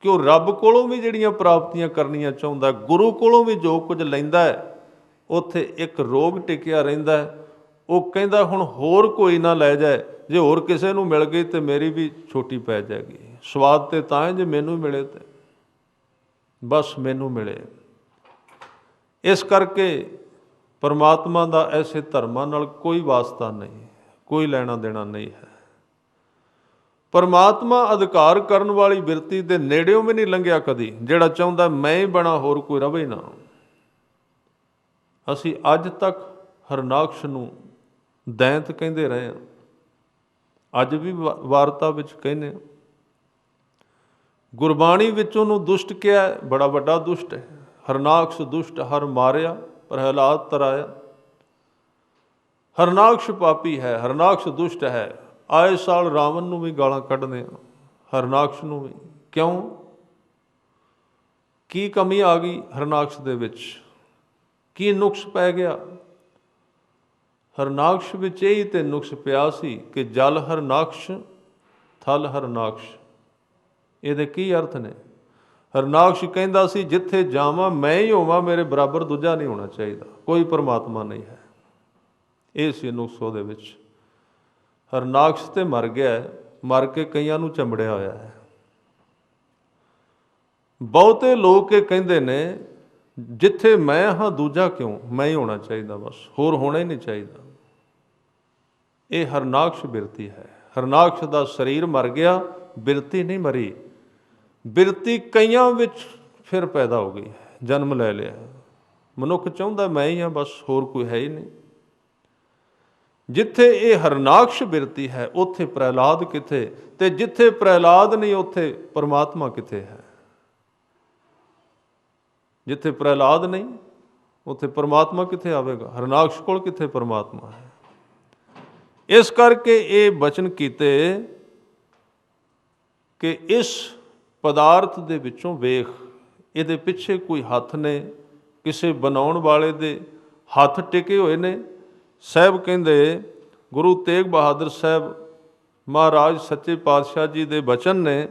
ਕਿ ਉਹ ਰੱਬ ਕੋਲੋਂ ਵੀ ਜਿਹੜੀਆਂ ਪ੍ਰਾਪਤੀਆਂ ਕਰਨੀਆਂ ਚਾਹੁੰਦਾ, ਗੁਰੂ ਕੋਲੋਂ ਵੀ ਜੋ ਕੁਝ ਲੈਂਦਾ ਹੈ, ਉੱਥੇ ਇੱਕ ਰੋਗ ਟਿਕਿਆ ਰਹਿੰਦਾ ਹੈ। ਉਹ ਕਹਿੰਦਾ ਹੁਣ ਹੋਰ ਕੋਈ ਨਾ ਲੈ ਜਾਏ, ਜੇ ਹੋਰ ਕਿਸੇ ਨੂੰ ਮਿਲ ਗਈ ਤੇ ਮੇਰੀ ਵੀ ਛੋਟੀ ਪੈ ਜਾਏਗੀ। ਸਵਾਦ ਤੇ ਤਾਂ ਹੈ ਜੇ ਮੈਨੂੰ ਮਿਲੇ, ਤੇ ਬਸ ਮੈਨੂੰ ਮਿਲੇ। ਇਸ ਕਰਕੇ ਪਰਮਾਤਮਾ ਦਾ ਐਸੇ ਧਰਮਾਂ ਨਾਲ ਕੋਈ ਵਾਸਤਾ ਨਹੀਂ, ਕੋਈ ਲੈਣਾ ਦੇਣਾ ਨਹੀਂ ਹੈ। ਪਰਮਾਤਮਾ ਅਧਿਕਾਰ ਕਰਨ ਵਾਲੀ ਬਿਰਤੀ ਦੇ ਨੇੜਿਓਂ ਵੀ ਨਹੀਂ ਲੰਘਿਆ ਕਦੀ, ਜਿਹੜਾ ਚਾਹੁੰਦਾ ਮੈਂ ਹੀ ਬਣਾ, ਹੋਰ ਕੋਈ ਰਵੇ ਨਾ। ਅਸੀਂ ਅੱਜ ਤੱਕ ਹਰਨਾਕਸ਼ ਨੂੰ ਦੈਂਤ ਕਹਿੰਦੇ ਰਹੇ ਹਾਂ, ਅੱਜ ਵੀ ਵਾਰਤਾ ਵਿੱਚ ਕਹਿੰਦੇ ਹਾਂ। ਗੁਰਬਾਣੀ ਵਿੱਚ ਉਹਨੂੰ ਦੁਸ਼ਟ ਕਿਹਾ, ਬੜਾ ਵੱਡਾ ਦੁਸ਼ਟ ਹੈ। ਹਰਨਾਕਸ਼ ਦੁਸ਼ਟ ਹਰ ਮਾਰਿਆ, ਪ੍ਰਹਿਲਾਦ ਤਰਾਇਆ। ਹਰਨਾਕਸ਼ ਪਾਪੀ ਹੈ, ਹਰਨਾਕਸ਼ ਦੁਸ਼ਟ ਹੈ। ਆਏ ਸਾਲ ਰਾਵਣ ਨੂੰ ਵੀ ਗਾਲਾਂ ਕੱਢਦੇ ਆ, ਹਰਨਾਕਸ਼ ਨੂੰ ਵੀ। ਕਿਉਂ? ਕੀ ਕਮੀ ਆ ਗਈ ਹਰਨਾਕਸ਼ ਦੇ ਵਿੱਚ? ਕੀ ਨੁਕਸ ਪੈ ਗਿਆ? ਹਰਨਾਕਸ਼ ਵਿੱਚ ਇਹੀ ਤੇ ਨੁਕਸ ਪਿਆ ਸੀ ਕਿ ਜਲ ਹਰਨਾਕਸ਼, ਥਲ ਹਰਨਾਕਸ਼। ਇਹਦੇ ਕੀ ਅਰਥ ਨੇ? ਹਰਨਾਕਸ਼ ਕਹਿੰਦਾ ਸੀ ਜਿੱਥੇ ਜਾਵਾਂ ਮੈਂ ਹੀ ਹੋਵਾਂ, ਮੇਰੇ ਬਰਾਬਰ ਦੂਜਾ ਨਹੀਂ ਹੋਣਾ ਚਾਹੀਦਾ, ਕੋਈ ਪਰਮਾਤਮਾ ਨਹੀਂ ਹੈ। ਇਹ ਸੀ ਨੁਕਸ ਉਹਦੇ ਵਿੱਚ। ਹਰਨਾਕਸ਼ ਤੇ ਮਰ ਗਿਆ, ਮਰ ਕੇ ਕਈਆਂ ਨੂੰ ਚੰਬੜਿਆ ਹੋਇਆ ਹੈ। ਬਹੁਤੇ ਲੋਕ ਇਹ ਕਹਿੰਦੇ ਨੇ ਜਿੱਥੇ ਮੈਂ ਹਾਂ ਦੂਜਾ ਕਿਉਂ, ਮੈਂ ਹੀ ਹੋਣਾ ਚਾਹੀਦਾ, ਬਸ ਹੋਰ ਹੋਣਾ ਹੀ ਨਹੀਂ ਚਾਹੀਦਾ। ਇਹ ਹਰਨਾਕਸ਼ ਬਿਰਤੀ ਹੈ। ਹਰਨਾਕਸ਼ ਦਾ ਸਰੀਰ ਮਰ ਗਿਆ, ਬਿਰਤੀ ਨਹੀਂ ਮਰੀ। ਬਿਰਤੀ ਕਈਆਂ ਵਿੱਚ ਫਿਰ ਪੈਦਾ ਹੋ ਗਈ, ਜਨਮ ਲੈ ਲਿਆ। ਮਨੁੱਖ ਚਾਹੁੰਦਾ ਮੈਂ ਹੀ ਹਾਂ, ਬਸ ਹੋਰ ਕੋਈ ਹੈ ਹੀ ਨਹੀਂ। ਜਿੱਥੇ ਇਹ ਹਰਨਾਕਸ਼ ਬਿਰਤੀ ਹੈ ਉੱਥੇ ਪ੍ਰਹਿਲਾਦ ਕਿੱਥੇ, ਤੇ ਜਿੱਥੇ ਪ੍ਰਹਿਲਾਦ ਨਹੀਂ ਉੱਥੇ ਪਰਮਾਤਮਾ ਕਿੱਥੇ ਹੈ। ਜਿੱਥੇ ਪ੍ਰਹਿਲਾਦ ਨਹੀਂ ਉੱਥੇ ਪਰਮਾਤਮਾ ਕਿੱਥੇ ਆਵੇਗਾ? ਹਰਨਾਕਸ਼ ਕੋਲ ਕਿੱਥੇ ਪਰਮਾਤਮਾ ਹੈ? ਇਸ ਕਰਕੇ ਇਹ ਬਚਨ ਕੀਤੇ ਕਿ ਇਸ ਪਦਾਰਥ ਦੇ ਵਿੱਚੋਂ ਵੇਖ, ਇਹਦੇ ਪਿੱਛੇ ਕੋਈ ਹੱਥ ਨੇ, ਕਿਸੇ ਬਣਾਉਣ ਵਾਲੇ ਦੇ ਹੱਥ ਟਿਕੇ ਹੋਏ ਨੇ। ਸਾਹਿਬ ਕਹਿੰਦੇ, ਗੁਰੂ ਤੇਗ ਬਹਾਦਰ ਸਾਹਿਬ ਮਹਾਰਾਜ ਸੱਚੇ ਪਾਤਸ਼ਾਹ ਜੀ ਦੇ ਬਚਨ ਨੇ।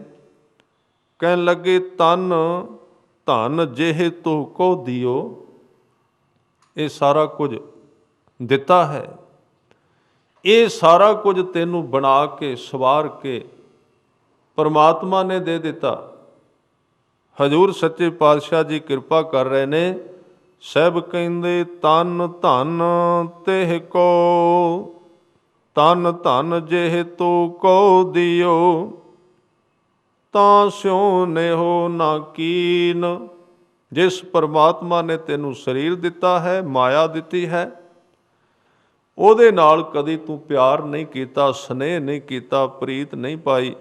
ਕਹਿਣ ਲੱਗੇ, ਤਨ ਧਨ ਜਿਹੇ ਤੋ ਕੋ ਦਿਓ। ਇਹ ਸਾਰਾ ਕੁਝ ਦਿੱਤਾ ਹੈ, ਇਹ ਸਾਰਾ ਕੁਝ ਤੈਨੂੰ ਬਣਾ ਕੇ ਸਵਾਰ ਕੇ ਪਰਮਾਤਮਾ ਨੇ ਦੇ ਦਿੱਤਾ। ਹਜ਼ੂਰ ਸੱਚੇ ਪਾਤਸ਼ਾਹ ਜੀ ਕਿਰਪਾ ਕਰ ਰਹੇ ਨੇ। ਸਭ ਕਹਿੰਦੇ ਤਨ ਧਨ ਤਿਹ ਕੋ, ਤਨ ਧਨ ਜਿਹੇ ਤੋ ਕੋ ਦਿਓ, ਤਾਂ ਸਿਉ ਨੇਹੋ ਨਾ ਕੀਨ। ਜਿਸ ਪਰਮਾਤਮਾ ਨੇ ਤੈਨੂੰ ਸਰੀਰ ਦਿੱਤਾ ਹੈ, ਮਾਇਆ ਦਿੱਤੀ ਹੈ, ਉਹਦੇ ਨਾਲ ਕਦੀ ਤੂੰ ਪਿਆਰ ਨਹੀਂ ਕੀਤਾ, ਸਨੇਹ ਨਹੀਂ ਕੀਤਾ, ਪ੍ਰੀਤ ਨਹੀਂ ਪਾਈ।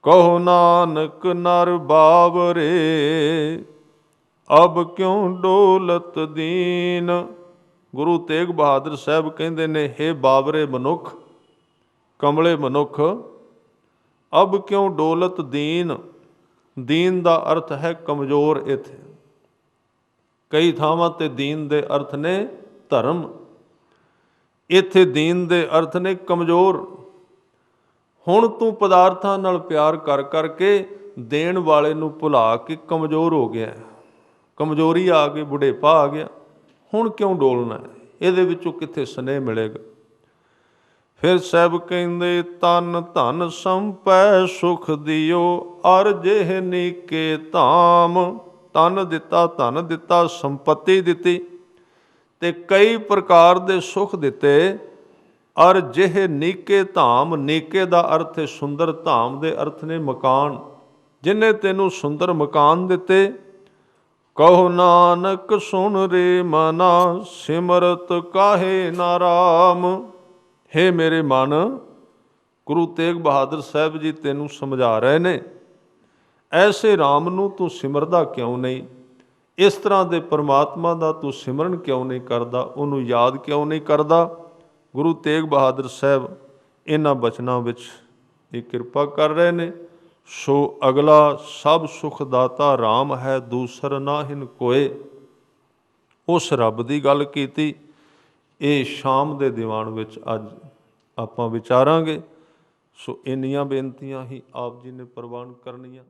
ਕਹੋ ਨਾਨਕ ਨਰ ਬਾਵਰੇ, ਅਬ ਕਿਉਂ ਡੋਲਤ ਦੀਨ। ਗੁਰੂ ਤੇਗ ਬਹਾਦਰ ਸਾਹਿਬ ਕਹਿੰਦੇ ਨੇ, ਹੇ ਬਾਵਰੇ ਮਨੁੱਖ, ਕਮਲੇ ਮਨੁੱਖ, ਅਬ ਕਿਉਂ ਡੋਲਤ ਦੀਨ। ਦੀਨ ਦਾ ਅਰਥ ਹੈ ਕਮਜ਼ੋਰ। ਇੱਥੇ ਕਈ ਥਾਵਾਂ ਤੇ ਦੀਨ ਦੇ ਅਰਥ ਨੇ ਧਰਮ, ਇੱਥੇ ਦੀਨ ਦੇ ਅਰਥ ਨੇ ਕਮਜ਼ੋਰ। ਹੁਣ ਤੂੰ ਪਦਾਰਥਾਂ ਨਾਲ ਪਿਆਰ ਕਰ ਕਰਕੇ ਦੇਣ ਵਾਲੇ ਨੂੰ ਭੁਲਾ ਕੇ ਕਮਜ਼ੋਰ ਹੋ ਗਿਆ। ਕਮਜ਼ੋਰੀ ਆ ਗਈ, ਬੁਢੇਪਾ ਆ ਗਿਆ। ਹੁਣ ਕਿਉਂ ਡੋਲਣਾ ਹੈ? ਇਹਦੇ ਵਿੱਚੋਂ ਕਿੱਥੇ ਸਨੇਹ ਮਿਲੇਗਾ? ਫਿਰ ਸਭ ਕਹਿੰਦੇ ਤਨ ਧਨ ਸੰਪੈ ਸੁਖ ਦਿਓ, ਅਰ ਜਿਹ ਨੀਕੇ ਧਾਮ। ਤਨ ਦਿੱਤਾ, ਧਨ ਦਿੱਤਾ, ਸੰਪਤੀ ਦਿੱਤੀ ਤੇ ਕਈ ਪ੍ਰਕਾਰ ਦੇ ਸੁਖ ਦਿੱਤੇ। ਅਰ ਜਿਹ ਨੀਕੇ ਧਾਮ, ਨੀਕੇ ਦਾ ਅਰਥ ਹੈ ਸੁੰਦਰ, ਧਾਮ ਦੇ ਅਰਥ ਨੇ ਮਕਾਨ। ਜਿਹਨੇ ਤੈਨੂੰ ਸੁੰਦਰ ਮਕਾਨ ਦਿੱਤੇ। ਕਹੋ ਨਾਨਕ ਸੁਣ ਰੇ ਮਨਾ, ਸਿਮਰਤ ਕਾਹੇ ਨਾ ਰਾਮ। ਹੇ ਮੇਰੇ ਮਨ, ਗੁਰੂ ਤੇਗ ਬਹਾਦਰ ਸਾਹਿਬ ਜੀ ਤੈਨੂੰ ਸਮਝਾ ਰਹੇ ਨੇ, ਐਸੇ ਰਾਮ ਨੂੰ ਤੂੰ ਸਿਮਰਦਾ ਕਿਉਂ ਨਹੀਂ? ਇਸ ਤਰ੍ਹਾਂ ਦੇ ਪਰਮਾਤਮਾ ਦਾ ਤੂੰ ਸਿਮਰਨ ਕਿਉਂ ਨਹੀਂ ਕਰਦਾ? ਉਹਨੂੰ ਯਾਦ ਕਿਉਂ ਨਹੀਂ ਕਰਦਾ? ਗੁਰੂ ਤੇਗ ਬਹਾਦਰ ਸਾਹਿਬ ਇਹਨਾਂ ਬਚਨਾਂ ਵਿੱਚ ਇਹ ਕਿਰਪਾ ਕਰ ਰਹੇ ਨੇ। ਸੋ ਅਗਲਾ ਸਭ ਸੁਖ ਦਾਤਾ ਰਾਮ ਹੈ, ਦੂਸਰ ਨਾਹਿਨ ਕੋਏ। ਉਸ ਰੱਬ ਦੀ ਗੱਲ ਕੀਤੀ। ਇਹ ਸ਼ਾਮ ਦੇ ਦੀਵਾਨ ਵਿੱਚ ਅੱਜ ਆਪਾਂ ਵਿਚਾਰਾਂਗੇ। ਸੋ ਇੰਨੀਆਂ ਬੇਨਤੀਆਂ ਹੀ ਆਪ ਜੀ ਨੇ ਪ੍ਰਵਾਨ ਕਰਨੀਆਂ।